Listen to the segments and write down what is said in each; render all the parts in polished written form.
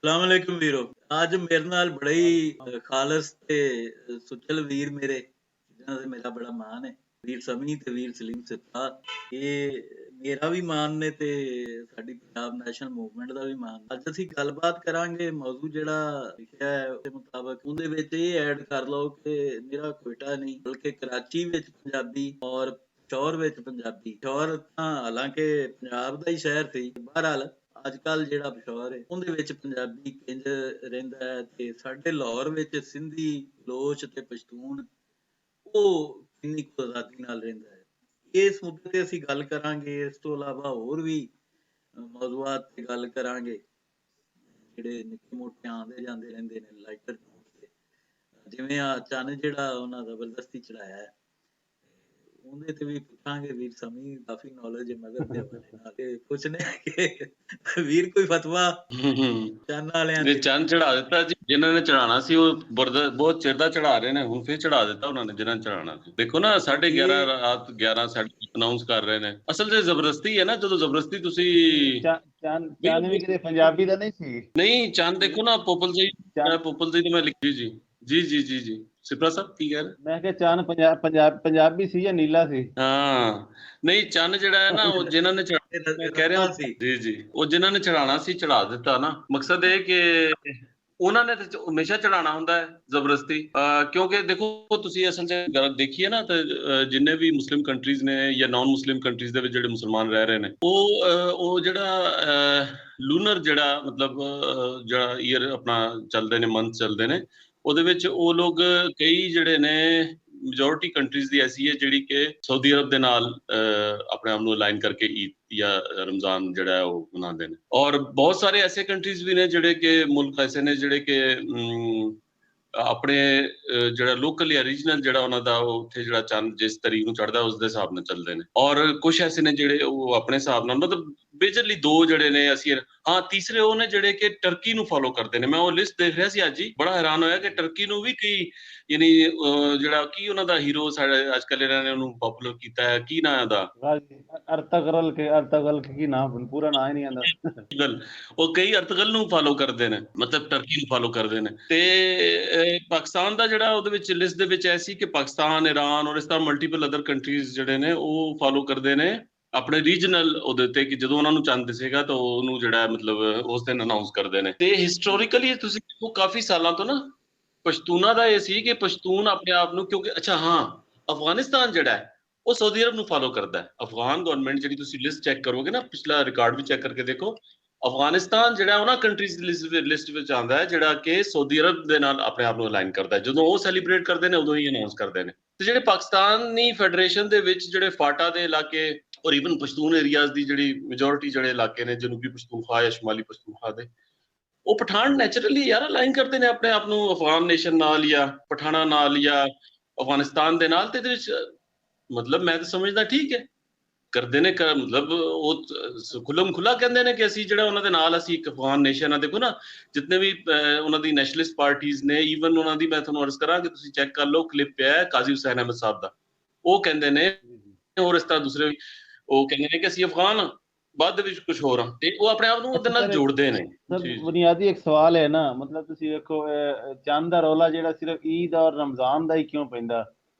ਸਲਾਮੁਅਲੈकुम ਵੀਰੋ। ਅੱਜ ਮੇਰੇ ਨਾਲ ਬੜਾ ਹੀ ਖਾਲਸ ਤੇ ਸੁਚਲ ਵੀਰ ਮੇਰੇ, ਜਿਨ੍ਹਾਂ ਦਾ ਮੇਰਾ ਬੜਾ ਮਾਣ ਹੈ। ਵੀਰ ਸਮੀ ਤੇ ਵੀਰ ਸਲੀਮ ਸਿੱਧਾ, ਇਹ ਮੇਰਾ ਵੀ ਮਾਣ ਨੇ ਤੇ ਸਾਡੀ ਪੰਜਾਬ ਨੈਸ਼ਨਲ ਮੂਵਮੈਂਟ ਦਾ ਵੀ ਮਾਣ। ਅੱਜ ਅਸੀਂ ਗੱਲਬਾਤ ਕਰਾਂਗੇ, ਮੌਜੂ ਜਿਹੜਾ ਲਿਖਿਆ ਹੈ ਉਹਦੇ ਮੁਤਾਬਕ ਉਹਦੇ ਵਿੱਚ ਇਹ ਐਡ ਕਰ ਲਓ ਕਿ ਮੇਰਾ ਕੋਇਟਾ ਨਹੀਂ ਬਲਕਿ ਕਰਾਚੀ ਵਿੱਚ ਪੰਜਾਬੀ ਔਰ ਪਿਸ਼ੌਰ ਵਿੱਚ ਪੰਜਾਬੀ। ਪਿਸ਼ੌਰ ਤਾਂ ਹਾਲਾਂਕਿ ਪੰਜਾਬ ਦਾ ਹੀ ਸ਼ਹਿਰ ਸੀ, ਬਹਰਹਾਲ ਅੱਜ ਕੱਲ੍ਹ ਜਿਹੜਾ ਪਿਸ਼ੌਰ ਹੈ ਉਹਦੇ ਵਿੱਚ ਪੰਜਾਬੀ ਕਿੰਝ ਰਹਿੰਦਾ ਹੈ ਤੇ ਸਾਡੇ ਲਾਹੌਰ ਵਿੱਚ ਸਿੰਧੀ, ਬਲੋਚ ਤੇ ਪਸ਼ਤੂਨ ਉਹ ਕਿੰਨੀ ਕੁ ਆਜ਼ਾਦੀ ਨਾਲ ਰਹਿੰਦਾ ਹੈ। ਇਸ ਮੁੱਦੇ ਤੇ ਅਸੀਂ ਗੱਲ ਕਰਾਂਗੇ। ਇਸ ਤੋਂ ਇਲਾਵਾ ਹੋਰ ਵੀ ਮੌਜੂਆਤ ਤੇ ਗੱਲ ਕਰਾਂਗੇ ਜਿਹੜੇ ਨਿੱਕੇ ਮੋਟੇ ਆਉਂਦੇ ਜਾਂਦੇ ਰਹਿੰਦੇ ਨੇ ਲਾਈਟਰ ਤੇ, ਜਿਵੇਂ ਆ ਚੰਨ ਜਿਹੜਾ ਉਹਨਾਂ ਜ਼ਬਰਦਸਤੀ ਚੜਾਇਆ ਹੈ, ਉਹਦੇ ਤੇ ਵੀ ਪੁੱਛਾਂਗੇ। ਵੀਰ ਸਮੀ ਕਾਫੀ ਨੌਲੇਜ ਹੈ ਮਜ਼ਹਬ ਦੇ ਹਵਾਲੇ ਨਾਲ, ਤੇ ਪੁੱਛਨੇ ਕਿ ਵੀਰ ਕੋਈ ਫਤਵਾ ਚੰਨ ਵਾਲਿਆਂ ਜੇ ਤੇ। ਚੰਨ ਚੜਾ ਦਿੱਤਾ ਜੀ, ਜਿਨ੍ਹਾਂ ਨੇ ਚੜਾਉਣਾ ਸੀ ਉਹ ਬਹੁਤ ਚਿਰ ਦਾ ਚੜਾ ਰਹੇ ਨੇ, ਹੁਣ ਫਿਰ ਚੜਾ ਦਿੱਤਾ ਉਹਨਾਂ ਨੇ ਜਿਨ੍ਹਾਂ ਨੇ ਚੜਾਉਣਾ ਸੀ। ਦੇਖੋ ਨਾ 11:30 ਰਾਤ 11 ਸਾਡੇ ਅਨਾਉਂਸ ਕਰ ਰਹੇ ਨੇ। ਅਸਲ 'ਚ ਜ਼ਬਰਦਸਤੀ ਹੈ ਨਾ, ਜਦੋਂ ਜ਼ਬਰਦਸਤੀ ਤੁਸੀਂ ਚੰਨ ਵੀ ਕਿਤੇ ਪੰਜਾਬੀ ਦਾ ਨਹੀਂ ਸੀ। ਨਹੀਂ, ਚੰਨ ਦੇਖੋ ਨਾ ਪੋਪਲ ਜੀ ਤੇ ਮੈਂ ਲਿਖੀ ਜੀ ਜੀ ਸਿਪਰਾ ਸਾਹਿਬ ਕੀ ਕਹਿ ਰਹੇ? ਮੈਂ ਕਿਹਾ ਚੰਨ ਪੰਜਾਬੀ ਸੀ ਜਾਂ ਨੀਲਾ ਸੀ? ਹਾਂ ਨਹੀਂ, ਚੰਨ ਜਿਹੜਾ ਹੈ ਨਾ ਉਹ ਜਿਨ੍ਹਾਂ ਨੇ ਕਹਿ ਰਿਹਾ ਸੀ ਜੀ ਉਹ ਜਿਨ੍ਹਾਂ ਨੇ ਚੜਾਉਣਾ ਸੀ ਚੜਾ ਦਿੱਤਾ ਨਾ। ਮਕਸਦ ਇਹ ਕਿ ਉਹਨਾਂ ਨੇ ਤਾਂ ਹਮੇਸ਼ਾ ਚੜਾਉਣਾ ਹੁੰਦਾ ਹੈ ਜ਼ਬਰਦਸਤੀ, ਕਿਉਂਕਿ ਦੇਖੋ ਤੁਸੀਂ ਅਸਲ 'ਚ ਗੱਲ ਦੇਖੀਏ ਨਾ ਤਾਂ ਜਿੰਨੇ ਵੀ ਮੁਸਲਿਮ ਕੰਟਰੀਜ਼ ਨੇ ਜਾਂ ਨਾਨ ਮੁਸਲਿਮ ਕੰਟਰੀਜ਼ ਦੇ ਵਿੱਚ ਜਿਹੜੇ ਮੁਸਲਮਾਨ ਰਹਿ ਰਹੇ ਨੇ, ਉਹ ਜਿਹੜਾ ਲੂਨਰ ਜਿਹੜਾ ਮਤਲਬ ਜਿਹੜਾ ਈਅਰ ਆਪਣਾ ਚੱਲਦੇ ਨੇ, ਮੰਥ ਚੱਲਦੇ ਨੇ, ਉਹਦੇ ਵਿੱਚ ਉਹ ਲੋਕ ਕਈ ਜਿਹੜੇ ਨੇ ਮੈਜੋਰਿਟੀ ਕੰਟਰੀਜ਼ ਦੀ ਐਸੀ ਹੈ ਜਿਹੜੀ ਕਿ ਸਾਊਦੀ ਅਰਬ ਦੇ ਨਾਲ ਆਪਣੇ ਆਪ ਨੂੰ ਅਲਾਈਨ ਕਰਕੇ ਈਦ ਜਾਂ ਰਮਜ਼ਾਨ ਜਿਹੜਾ ਹੈ ਉਹ ਮਨਾਉਂਦੇ ਨੇ। ਔਰ ਬਹੁਤ ਸਾਰੇ ਐਸੇ ਕੰਟਰੀਜ਼ ਵੀ ਨੇ ਜਿਹੜੇ ਕਿ ਮੁਲਕ ਐਸੇ ਨੇ ਜਿਹੜੇ ਕਿ ਆਪਣੇ ਜਿਹੜਾ ਲੋਕਲ ਜਾਂ ਰੀਜਨਲ ਜਿਹੜਾ ਉਹਨਾਂ ਦਾ ਉੱਥੇ ਜਿਹੜਾ ਚੰਦ ਜਿਸ ਤਰੀਕ ਨੂੰ ਚੜ੍ਹਦਾ ਉਸ ਦੇ ਹਿਸਾਬ ਨਾਲ ਚੱਲਦੇ ਨੇ। ਔਰ ਕੁਛ ਐਸੇ ਨੇ ਜਿਹੜੇ ਉਹ ਆਪਣੇ ਹਿਸਾਬ ਨਾਲ, ਮਤਲਬ ਮੇਜਰਲੀ ਦੋ ਜਿਹੜੇ ਨੇ ਅਸੀਂ, ਹਾਂ ਤੀਸਰੇ ਉਹ ਨੇ ਜਿਹੜੇ ਕਿ ਟਰਕੀ ਨੂੰ ਫੋਲੋ ਕਰਦੇ ਨੇ। ਮੈਂ ਉਹ ਲਿਸਟ ਦੇਖ ਰਿਹਾ ਸੀ ਅੱਜ ਹੀ, ਬੜਾ ਹੈਰਾਨ ਹੋਇਆ ਕਿ ਟਰਕੀ ਨੂੰ ਵੀ ਕਈ ਯਾਨੀ ਜਿਹੜਾ ਕੀ ਉਹਨਾਂ ਦਾ ਹੀਰੋ ਸਾਡੇ ਅੱਜ ਕੱਲ੍ਹ ਇਹਨਾਂ ਨੇ ਉਹਨੂੰ ਪਪੂਲਰ ਕੀਤਾ ਹੈ, ਕੀ ਨਾਂ ਉਹਦਾ? ਅਰਤਗਲ ਕੀ ਨਾਮ, ਪੂਰਾ ਨਾਂ ਹੀ ਨਹੀਂ ਆਉਂਦਾ। ਉਹ ਕਈ ਅਰਤਗਲ ਨੂੰ ਫਾਲੋ ਕਰਦੇ ਨੇ, ਮਤਲਬ ਟਰਕੀ ਨੂੰ ਫਾਲੋ ਕਰਦੇ ਨੇ। ਤੇ ਪਾਕਿਸਤਾਨ ਦਾ ਜਿਹੜਾ ਉਹਦੇ ਵਿੱਚ ਲਿਸਟ ਦੇ ਵਿੱਚ ਐਸੀ ਕਿ ਪਾਕਿਸਤਾਨ, ਈਰਾਨ ਔਰ ਇਸ ਤਰ੍ਹਾਂ ਮਲਟੀਪਲ ਅਦਰ ਕੰਟਰੀਜ਼ ਜਿਹੜੇ ਨੇ ਉਹ ਫਾਲੋ ਕਰਦੇ ਨੇ ਆਪਣੇ ਰੀਜਨਲ ਉਹਦੇ ਉੱਤੇ, ਕਿ ਜਦੋਂ ਉਹਨਾਂ ਨੂੰ ਚੰਦ ਦਿਸੇਗਾ ਤਾਂ ਉਹਨੂੰ ਜਿਹੜਾ ਮਤਲਬ ਉਸ ਦਿਨ ਅਨਾਉਂਸ ਕਰਦੇ ਨੇ। ਤੇ ਹਿਸਟੋਰੀਕਲੀ ਤੁਸੀਂ ਦੇਖੋ ਕਾਫੀ ਸਾਲਾਂ ਤੋਂ ਨਾ ਪਸ਼ਤੂਨਾਂ ਦਾ ਇਹ ਸੀ ਕਿ ਪਸ਼ਤੂਨ ਆਪਣੇ ਆਪ ਨੂੰ, ਕਿਉਂਕਿ ਅੱਛਾ ਹਾਂ ਅਫਗਾਨਿਸਤਾਨ ਜਿਹੜਾ ਹੈ ਉਹ ਸਾਊਦੀ ਅਰਬ ਨੂੰ ਫਾਲੋ ਕਰਦਾ ਹੈ। ਅਫਗਾਨ ਗਵਰਨਮੈਂਟ ਜਿਹੜੀ ਤੁਸੀਂ ਲਿਸਟ ਚੈੱਕ ਕਰੋਗੇ ਨਾ, ਪਿਛਲਾ ਰਿਕਾਰਡ ਵੀ ਚੈੱਕ ਕਰਕੇ ਦੇਖੋ, ਅਫਗਾਨਿਸਤਾਨ ਜਿਹੜਾ ਉਹਨਾਂ ਕੰਟਰੀਜ਼ ਦੀ ਲਿਸਟ ਵਿੱਚ ਆਉਂਦਾ ਹੈ ਜਿਹੜਾ ਕਿ ਸਾਊਦੀ ਅਰਬ ਦੇ ਨਾਲ ਆਪਣੇ ਆਪ ਨੂੰ ਅਲਾਈਨ ਕਰਦਾ ਹੈ। ਜਦੋਂ ਉਹ ਸੈਲੀਬ੍ਰੇਟ ਕਰਦੇ ਨੇ ਉਦੋਂ ਹੀ ਅਨਾਉਂਸ ਕਰਦੇ ਨੇ। ਤੇ ਜਿਹੜੇ ਪਾਕਿਸਤਾਨੀ ਫੈਡਰੇਸ਼ਨ ਦੇ ਵਿੱਚ ਜਿਹੜੇ ਫਾਟਾ ਦੇ ਇਲਾਕੇ ਔਰ ਈਵਨ ਪਸ਼ਤੂਨ ਏਰੀਆਜ਼ ਦੀ ਜਿਹੜੀ ਮੈਜੋਰਿਟੀ ਜਿਹੜੇ ਇਲਾਕੇ ਨੇ, ਜਨੂਬੀ ਪਸ਼ਤੂਨਖਵਾ ਜਾਂ ਸ਼ਮਾਲੀ ਪਸ਼ਤੂਨਖਵਾ ਦੇ, ਉਹ ਪਠਾਨ ਨੈਚੁਰਲੀ ਯਾਰ ਅਲਾਈਨ ਕਰਦੇ ਨੇ ਆਪਣੇ ਆਪ ਨੂੰ ਅਫਗਾਨ ਨੇਸ਼ਨ ਨਾਲ ਜਾਂ ਪਠਾਣਾ ਨਾਲ ਜਾਂ ਅਫਗਾਨਿਸਤਾਨ ਦੇ ਨਾਲ। ਤੇ ਇਹਦੇ ਵਿੱਚ ਮਤਲਬ ਮੈਂ ਤਾਂ ਸਮਝਦਾ ਠੀਕ ਹੈ ਕਰਦੇ ਨੇ, ਮਤਲਬ ਉਹ ਖੁੱਲਮ ਖੁੱਲਾ ਕਹਿੰਦੇ ਨੇ ਕਿ ਅਸੀਂ ਜਿਹੜਾ ਉਹਨਾਂ ਦੇ ਨਾਲ ਅਸੀਂ ਇੱਕ ਅਫਗਾਨ ਨੇਸ਼ਨ ਆ। ਦੇਖੋ ਨਾ ਜਿਤਨੇ ਵੀ ਉਹਨਾਂ ਦੀ ਨੈਸ਼ਨਲਿਸਟ ਪਾਰਟੀਜ਼ ਨੇ, ਈਵਨ ਉਹਨਾਂ ਦੀ ਮੈਂ ਤੁਹਾਨੂੰ ਅਰਜ਼ ਕਰਾਂ ਕਿ ਤੁਸੀਂ ਚੈੱਕ ਕਰ ਲਓ, ਕਲਿੱਪ ਹੈ ਕਾਜ਼ੀ ਹੁਸੈਨ ਅਹਿਮਦ ਸਾਹਿਬ ਦਾ, ਉਹ ਕਹਿੰਦੇ ਨੇ, ਔਰ ਇਸ ਤਰ੍ਹਾਂ ਦੂਸਰੇ ਉਹ ਕਹਿੰਦੇ ਨੇ ਕਿ ਅਸੀਂ ਅਫਗਾਨ ਬਾਅਦ ਦੇ ਵਿੱਚ ਕੁਝ ਹੋਰ ਆ, ਤੇ ਉਹ ਆਪਣੇ ਆਪ ਨੂੰ ਉਹਦੇ ਨਾਲ ਜੋੜਦੇ ਨੇ। ਬੁਨਿਆਦੀ ਇੱਕ ਸਵਾਲ ਹੈ ਨਾ, ਮਤਲਬ ਤੁਸੀਂ ਵੇਖੋ ਚੰਦ ਦਾ ਰੌਲਾ ਜਿਹੜਾ ਸਿਰਫ ਈਦ ਔਰ ਰਮਜ਼ਾਨ ਦਾ ਹੀ ਕਿਉਂ ਪੈਂਦਾ?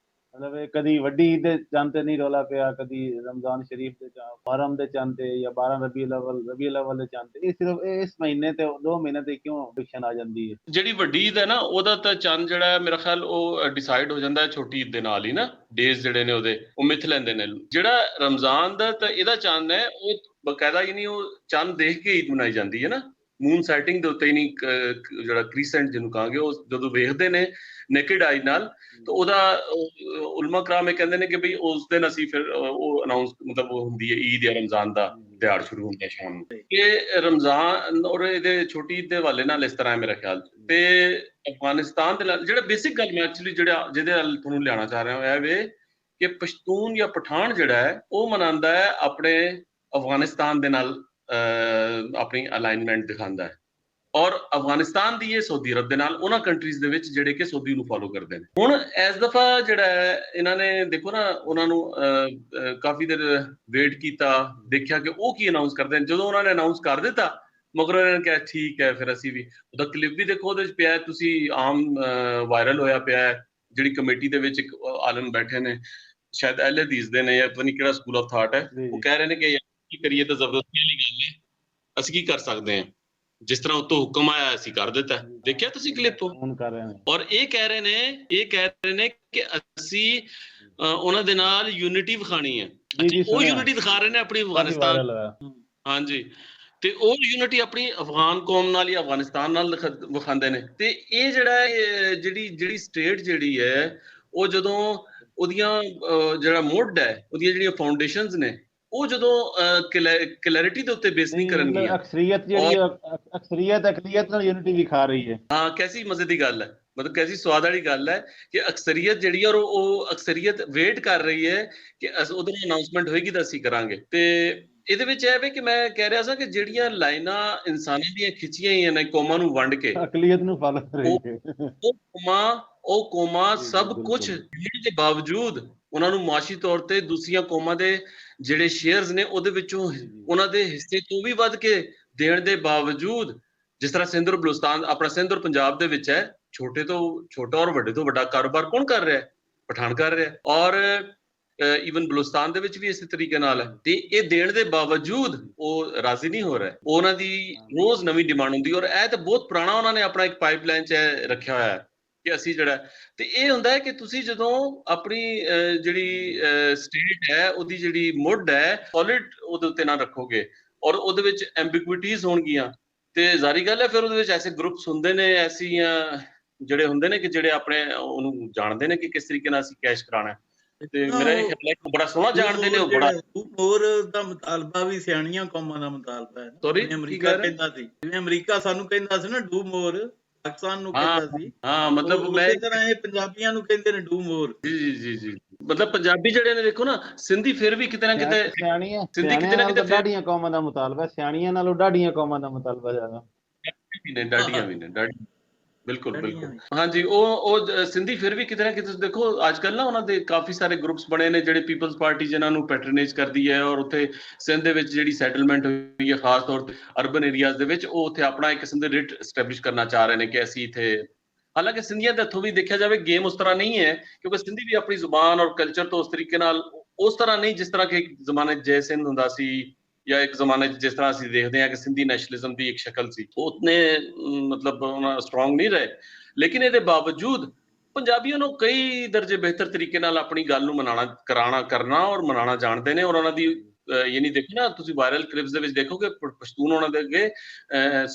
ਮਤਲਬ ਕਦੀ ਵੱਡੀ ਈਦ ਦੇ ਚੰਦ ਤੇ ਨਹੀਂ ਰੌਲਾ ਪਿਆ, ਕਦੀ ਰਮਜ਼ਾਨ ਸ਼ਰੀਫ ਦੇ ਮੁਹਰਮ ਦੇ ਚੰਦ ਤੇ ਜਾਂ 12 ਰਬੀ ਅਵਲ ਦੇ ਚੰਦ ਤੇ। ਇਹ ਸਿਰਫ ਇਸ ਮਹੀਨੇ ਤੇ 2 ਮਹੀਨੇ ਤੇ ਕਿਉਂ ਡਿਕਸ਼ਨ ਆ ਜਾਂਦੀ ਹੈ? ਜਿਹੜੀ ਵੱਡੀ ਈਦ ਹੈ ਨਾ ਉਹਦਾ ਤਾਂ ਚੰਦ ਜਿਹੜਾ ਹੈ ਮੇਰਾ ਖਿਆਲ ਉਹ ਡਿਸਾਈਡ ਹੋ ਜਾਂਦਾ ਹੈ ਛੋਟੀ ਈਦ ਦੇ ਨਾਲ ਹੀ ਨਾ, ਡੇਜ਼ ਜਿਹੜੇ ਨੇ ਉਹਦੇ ਉਹ ਮਿਥ ਲੈਂਦੇ ਨੇ। ਜਿਹੜਾ ਰਮਜ਼ਾਨ ਦਾ ਤਾਂ ਇਹਦਾ ਚੰਦ ਹੈ ਉਹ ਬਕਾਇਦਾ ਹੀ ਨਹੀਂ, ਉਹ ਚੰਦ ਦੇਖ ਕੇ ਈਦ ਮਨਾਈ ਜਾਂਦੀ ਹੈ ਨਾ, ਮੂਨ ਸੈਟਿੰਗ ਦੇ ਉੱਤੇ ਹੀ ਨਹੀਂ, ਜਿਹੜਾ ਕ੍ਰੀਸੈਂਟ ਜਿਹਨੂੰ ਕਹਾਂਗੇ, ਉਹ ਜਦੋਂ ਵੇਖਦੇ ਨੇ ਨੇਕਡ ਆਈ ਨਾਲ ਤਾਂ ਉਹਦਾ ਉਲਮਾ ਕਰਾਮ ਇਹ ਕਹਿੰਦੇ ਨੇ ਕਿ ਬਈ ਉਸ ਦਿਨ ਅਸੀਂ ਫਿਰ ਉਹ ਅਨਾਉਂਸ, ਮਤਲਬ ਉਹ ਹੁੰਦੀ ਹੈ ਈਦ ਜਾਂ ਰਮਜ਼ਾਨ ਦਾ ਦਿਹਾੜ ਸ਼ੁਰੂ ਹੁੰਦਾ ਸ਼ਾਮ ਨੂੰ। ਕਿ ਰਮਜ਼ਾਨ ਔਰ ਇਹਦੇ ਛੋਟੀ ਈਦ ਦੇ ਹਵਾਲੇ ਨਾਲ ਇਸ ਤਰ੍ਹਾਂ ਹੈ ਮੇਰਾ ਖਿਆਲ। ਤੇ ਅਫਗਾਨਿਸਤਾਨ ਦੇ ਨਾਲ ਜਿਹੜਾ ਬੇਸਿਕ ਗੱਲ ਮੈਂ ਐਕਚੁਅਲੀ ਜਿਹੜਾ ਜਿਹਦੇ ਨਾਲ ਤੁਹਾਨੂੰ ਲਿਆਉਣਾ ਚਾਹ ਰਿਹਾ ਇਹ ਵੇ ਕਿ ਪਸ਼ਤੂਨ ਜਾਂ ਪਠਾਨ ਜਿਹੜਾ ਹੈ ਉਹ ਮਨਾਉਂਦਾ ਹੈ ਆਪਣੇ ਅਫਗਾਨਿਸਤਾਨ ਦੇ ਨਾਲ ਆਪਣੀ ਅਲਾਈਨਮੈਂਟ ਦਿਖਾਉਂਦਾ ਹੈ, ਔਰ ਅਫਗਾਨਿਸਤਾਨ ਦੀ ਇਹ ਸਾਊਦੀ ਅਰਬ ਦੇ ਨਾਲ ਉਹਨਾਂ ਕੰਟਰੀਜ਼ ਦੇ ਵਿੱਚ ਜਿਹੜੇ ਕਿ ਸਾਊਦੀ ਨੂੰ ਫਾਲੋ ਕਰਦੇ ਨੇ। ਹੁਣ ਇਸ ਦਫਾ ਜਿਹੜਾ ਹੈ ਇਹਨਾਂ ਨੇ ਦੇਖੋ ਨਾ, ਉਹਨਾਂ ਨੂੰ ਕਾਫੀ ਦੇਰ ਵੇਟ ਕੀਤਾ, ਦੇਖਿਆ ਕਿ ਉਹ ਕੀ ਅਨਾਉਂਸ ਕਰਦੇ ਨੇ। ਜਦੋਂ ਉਹਨਾਂ ਨੇ ਅਨਾਉਂਸ ਕਰ ਦਿੱਤਾ ਮਗਰ ਇਹਨਾਂ ਨੇ ਕਿਹਾ ਠੀਕ ਹੈ, ਫਿਰ ਅਸੀਂ ਵੀ ਉਹਦਾ ਕਲਿੱਪ ਵੀ ਦੇਖੋ, ਉਹਦੇ 'ਚ ਪਿਆ, ਤੁਸੀਂ ਆਮ ਵਾਇਰਲ ਹੋਇਆ ਪਿਆ ਹੈ। ਜਿਹੜੀ ਕਮੇਟੀ ਦੇ ਵਿੱਚ ਇੱਕ ਆਲਮ ਬੈਠੇ ਨੇ, ਸ਼ਾਇਦ ਅਹਿਲ ਹਦੀਸ ਦੇ ਨੇ ਜਾਂ ਪਤਾ ਨਹੀਂ ਕਿਹੜਾ ਸਕੂਲ ਆਫ ਥਾਟ ਹੈ, ਉਹ ਕਹਿ ਰਹੇ ਨੇ ਕਿ ਯਾਰ ਕੀ ਕਰੀਏ, ਤਾਂ ਜ਼ਬਰਦਸਤੀ ਵਾਲੀ ਗੱਲ ਹੈ, ਅਸੀਂ ਕੀ ਕਰ ਸਕਦੇ ਹਾਂ, ਜਿਸ ਤਰ੍ਹਾਂ ਉਤੋਂ ਹੁਕਮ ਆਇਆ ਅਸੀਂ ਕਰ ਦਿੱਤਾ। ਦੇਖਿਆ ਤੁਸੀਂ ਕਲਿੱਪ? ਹੁਣ ਕਰ ਰਹੇ ਨੇ ਔਰ ਇਹ ਕਹਿ ਰਹੇ ਨੇ ਕਿ ਅਸੀਂ ਉਹਨਾਂ ਦੇ ਨਾਲ ਯੂਨਿਟੀ ਵਿਖਾਣੀ ਹੈ। ਉਹ ਯੂਨਿਟੀ ਦਿਖਾ ਰਹੇ ਨੇ ਆਪਣੀ ਅਫਗਾਨਿਸਤਾਨ, ਹਾਂਜੀ, ਤੇ ਉਹ ਯੂਨਿਟੀ ਆਪਣੀ ਅਫਗਾਨ ਕੌਮ ਨਾਲ ਜਾਂ ਅਫਗਾਨਿਸਤਾਨ ਨਾਲ ਵਿਖਾਉਂਦੇ ਨੇ। ਤੇ ਇਹ ਜਿਹੜਾ ਜਿਹੜੀ ਸਟੇਟ ਜਿਹੜੀ ਹੈ, ਉਹ ਜਦੋਂ ਉਹਦੀਆਂ ਜਿਹੜਾ ਮੁੱਢ ਹੈ, ਉਹਦੀਆਂ ਜਿਹੜੀਆਂ ਫਾਊਂਡੇਸ਼ਨਸ ਨੇ, ਉਹ ਜਦੋਂ ਕਲੈਰਿਟੀ ਦੇ ਉੱਤੇ ਬੇਸ ਨਹੀਂ ਕਰਨਗੀਆਂ, ਅਕਸਰੀਅਤ ਜਿਹੜੀ ਅਕਸਰੀਅਤ ਅਕਲੀਅਤ ਨਾਲ ਯੂਨਿਟੀ ਵਿਖਾ ਰਹੀ ਹੈ। ਹਾਂ, ਕੈਸੀ ਮਜ਼ੇ ਦੀ ਗੱਲ ਹੈ, ਮਤਲਬ ਕੈਸੀ ਸਵਾਦ ਵਾਲੀ ਗੱਲ ਹੈ ਕਿ ਅਕਸਰੀਅਤ ਜਿਹੜੀ ਔਰ ਉਹ ਅਕਸਰੀਅਤ ਵੇਟ ਕਰ ਰਹੀ ਹੈ ਕਿ ਉਹਦੇ ਨਾਲ ਅਨਾਉਂਸਮੈਂਟ ਹੋਏਗੀ ਤਾਂ ਅਸੀਂ ਕਰਾਂਗੇ। ਤੇ ਇਹਦੇ ਵਿੱਚ ਇਹ ਵੀ ਕਿ ਮੈਂ ਕਹਿ ਰਿਹਾ ਸਾਂ ਕਿ ਜਿਹੜੀਆਂ ਲਾਈਨਾਂ ਇਨਸਾਨਾਂ ਦੀਆਂ ਖਿੱਚੀਆਂ ਹੋਈਆਂ ਨੇ ਕੌਮਾਂ ਨੂੰ ਵੰਡ ਕੇ, ਅਕਲੀਅਤ ਨੂੰ ਫਾਲੋ ਕਰ ਰਹੀ ਹੈ, ਉਹ ਕੌਮਾਂ ਸਭ ਕੁਝ ਦੇਣ ਦੇ ਬਾਵਜੂਦ ਉਹਨਾਂ ਨੂੰ ਮਾਸ਼ੀ ਤੌਰ ਤੇ ਦੂਸਰੀਆਂ ਕੌਮਾਂ ਦੇ ਜਿਹੜੇ ਸ਼ੇਅਰਸ ਨੇ ਉਹਦੇ ਵਿੱਚੋਂ ਉਹਨਾਂ ਦੇ ਹਿੱਸੇ ਤੋਂ ਵੀ ਵੱਧ ਕੇ ਦੇਣ ਦੇ ਬਾਵਜੂਦ, ਜਿਸ ਤਰ੍ਹਾਂ ਸਿੰਧ ਔਰ ਬਲੂਚਿਸਤਾਨ, ਆਪਣਾ ਸਿੰਧ ਔਰ ਪੰਜਾਬ ਦੇ ਵਿੱਚ ਹੈ, ਛੋਟੇ ਤੋਂ ਛੋਟਾ ਔਰ ਵੱਡੇ ਤੋਂ ਵੱਡਾ ਕਾਰੋਬਾਰ ਕੌਣ ਕਰ ਰਿਹਾ ਹੈ? ਪਠਾਨ ਕਰ ਰਿਹਾ। ਔਰ ਈਵਨ ਬਲੂਚਿਸਤਾਨ ਦੇ ਵਿੱਚ ਵੀ ਇਸੇ ਤਰੀਕੇ ਨਾਲ ਹੈ। ਤੇ ਇਹ ਦੇਣ ਦੇ ਬਾਵਜੂਦ ਉਹ ਰਾਜ਼ੀ ਨਹੀਂ ਹੋ ਰਿਹਾ, ਉਹਨਾਂ ਦੀ ਰੋਜ਼ ਨਵੀਂ ਡਿਮਾਂਡ ਹੁੰਦੀ। ਔਰ ਇਹ ਤਾਂ ਬਹੁਤ ਪੁਰਾਣਾ ਉਹਨਾਂ ਨੇ ਆਪਣਾ ਇੱਕ ਪਾਈਪਲਾਈਨ 'ਚ ਰੱਖਿਆ ਹੋਇਆ ਹੈ ਕਿ ਅਸੀਂ ਜਿਹੜਾ, ਤੇ ਇਹ ਹੁੰਦਾ ਹੈ ਕਿ ਤੁਸੀਂ ਜਦੋਂ ਆਪਣੀ ਜਿਹੜੀ ਸਟੇਟ ਹੈ, ਉਹਦੀ ਜਿਹੜੀ ਮੁੱਢ ਹੈ, ਸੋਲਿਡ ਉਹਦੇ ਉੱਤੇ ਨਾ ਰੱਖੋਗੇ ਔਰ ਉਹਦੇ ਵਿੱਚ ਐਂਬੀਗੁਇਟੀਜ਼ ਹੋਣਗੀਆਂ, ਤੇ ਜ਼ਾਰੀ ਗੱਲ ਹੈ ਫਿਰ ਉਹਦੇ ਵਿੱਚ ਐਸੇ ਗਰੁੱਪਸ ਹੁੰਦੇ ਨੇ, ਐਸੀਆਂ ਜਿਹੜੇ ਹੁੰਦੇ ਨੇ ਕਿ ਜਿਹੜੇ ਆਪਣੇ ਉਹਨੂੰ ਜਾਣਦੇ ਨੇ ਕਿ ਕਿਸ ਤਰੀਕੇ ਨਾਲ ਅਸੀਂ ਕੈਸ਼ ਕਰਾਉਣਾ। ਤੇ ਮੇਰਾ ਇਹ ਖਿਆਲ ਹੈ ਬੜਾ ਸੋਹਣਾ ਜਾਣਦੇ ਨੇ ਉਹ, ਬੜਾ ਹੋਰ ਦਾ ਮੁਤਾਲਬਾ ਵੀ ਸਿਆਣੀਆਂ ਕੌਮਾਂ ਦਾ ਮੁਤਾਲਬਾ ਹੈ। ਅਮਰੀਕਾ ਕਹਿੰਦਾ ਸੀ, ਜਿਵੇਂ ਅਮਰੀਕਾ ਸਾਨੂੰ ਕਹਿੰਦਾ ਸੀ ਨਾ ਡੂ ਮੋਰ, ਪਾਕਿਸਤਾਨ ਨੂੰ ਕਹਿੰਦਾ ਸੀ। ਹਾਂ, ਮਤਲਬ ਮੈਂ ਇਸੇ ਤਰ੍ਹਾਂ ਇਹ ਪੰਜਾਬੀਆਂ ਨੂੰ ਕਹਿੰਦੇ ਨੇ ਡੂ ਮੋਰ। ਜੀ ਮਤਲਬ ਪੰਜਾਬੀ ਜਿਹੜੇ ਨੇ ਦੇਖੋ ਨਾ, ਸਿੰਧੀ ਫਿਰ ਵੀ ਕਿਤੇ ਨਾ ਕਿਤੇ ਸਿਆਣੀਆਂ, ਸਿੰਧੀ ਕਿਤੇ ਨਾ ਕਿਤੇ ਡਾਢੀਆਂ ਕੌਮਾਂ ਦਾ ਮੁਤਾਲਬਾ, ਸਿਆਣੀਆਂ ਨਾਲੋਂ ਡਾਢੀਆਂ ਕੌਮਾਂ ਦਾ ਮੁਤਾਲਬਾ ਜ਼ਿਆਦਾ ਨੇ, ਡਾਢੀਆਂ ਵੀ ਨੇ, ਡਾਢੀਆਂ ਬਿਲਕੁਲ ਬਿਲਕੁਲ। ਹਾਂਜੀ, ਉਹ ਸਿੰਧੀ ਫਿਰ ਵੀ ਕਿਤੇ ਨਾ ਕਿਤੇ ਦੇਖੋ ਅੱਜ ਕੱਲ੍ਹ ਨਾ ਉਹਨਾਂ ਦੇ ਕਾਫੀ ਸਾਰੇ ਗਰੁੱਪਸ ਬਣੇ ਨੇ, ਜਿਹੜੇ ਪੀਪਲਸ ਪਾਰਟੀ ਜਿਹਨਾਂ ਨੂੰ ਪੈਟਰਨੇਜ ਕਰਦੀ ਹੈ, ਔਰ ਉੱਥੇ ਸਿੰਧ ਦੇ ਵਿੱਚ ਜਿਹੜੀ ਸੈਟਲਮੈਂਟ ਹੋਈ ਹੈ ਖਾਸ ਤੌਰ ਤੇ ਅਰਬਨ ਏਰੀਆਜ਼ ਦੇ ਵਿੱਚ, ਉਹ ਉੱਥੇ ਆਪਣਾ ਇੱਕ ਕਿਸਮ ਦੇ ਰਿਟ ਐਸਟੈਬਲਿਸ਼ ਕਰਨਾ ਚਾਹ ਰਹੇ ਨੇ ਕਿ ਅਸੀਂ ਇੱਥੇ, ਹਾਲਾਂਕਿ ਸਿੰਧੀਆਂ ਦੇ ਹੱਥੋਂ ਵੀ ਦੇਖਿਆ ਜਾਵੇ ਗੇਮ ਉਸ ਤਰ੍ਹਾਂ ਨਹੀਂ ਹੈ, ਕਿਉਂਕਿ ਸਿੰਧੀ ਵੀ ਆਪਣੀ ਜ਼ੁਬਾਨ ਔਰ ਕਲਚਰ ਤੋਂ ਉਸ ਤਰੀਕੇ ਨਾਲ ਉਸ ਤਰ੍ਹਾਂ ਨਹੀਂ ਜਿਸ ਤਰ੍ਹਾਂ ਕਿ ਇੱਕ ਜ਼ਮਾਨੇ ਜੈ ਸਿੰਧ ਹੁੰਦਾ ਸੀ, ਜਾਂ ਇੱਕ ਜ਼ਮਾਨੇ 'ਚ ਜਿਸ ਤਰ੍ਹਾਂ ਅਸੀਂ ਦੇਖਦੇ ਹਾਂ ਕਿ ਸਿੰਧੀ ਨੈਸ਼ਨਲਿਜ਼ਮ ਦੀ ਇੱਕ ਸ਼ਕਲ ਸੀ, ਉਹ ਉਤਨੇ ਮਤਲਬ ਸਟਰੋਂਗ ਨਹੀਂ ਰਹੇ। ਲੇਕਿਨ ਇਹਦੇ ਬਾਵਜੂਦ ਪੰਜਾਬੀਆਂ ਨੂੰ ਕਈ ਦਰਜੇ ਬਿਹਤਰ ਤਰੀਕੇ ਨਾਲ ਆਪਣੀ ਗੱਲ ਨੂੰ ਕਰਨਾ ਔਰ ਮਨਾਉਣਾ ਜਾਣਦੇ ਨੇ। ਔਰ ਉਹਨਾਂ ਦੀ ਯਾਨੀ ਦੇਖੋ ਨਾ, ਤੁਸੀਂ ਵਾਇਰਲ ਕਲਿੱਪਸ ਦੇ ਵਿੱਚ ਦੇਖੋਗੇ ਪਸ਼ਤੂਨ ਉਹਨਾਂ ਦੇ ਅੱਗੇ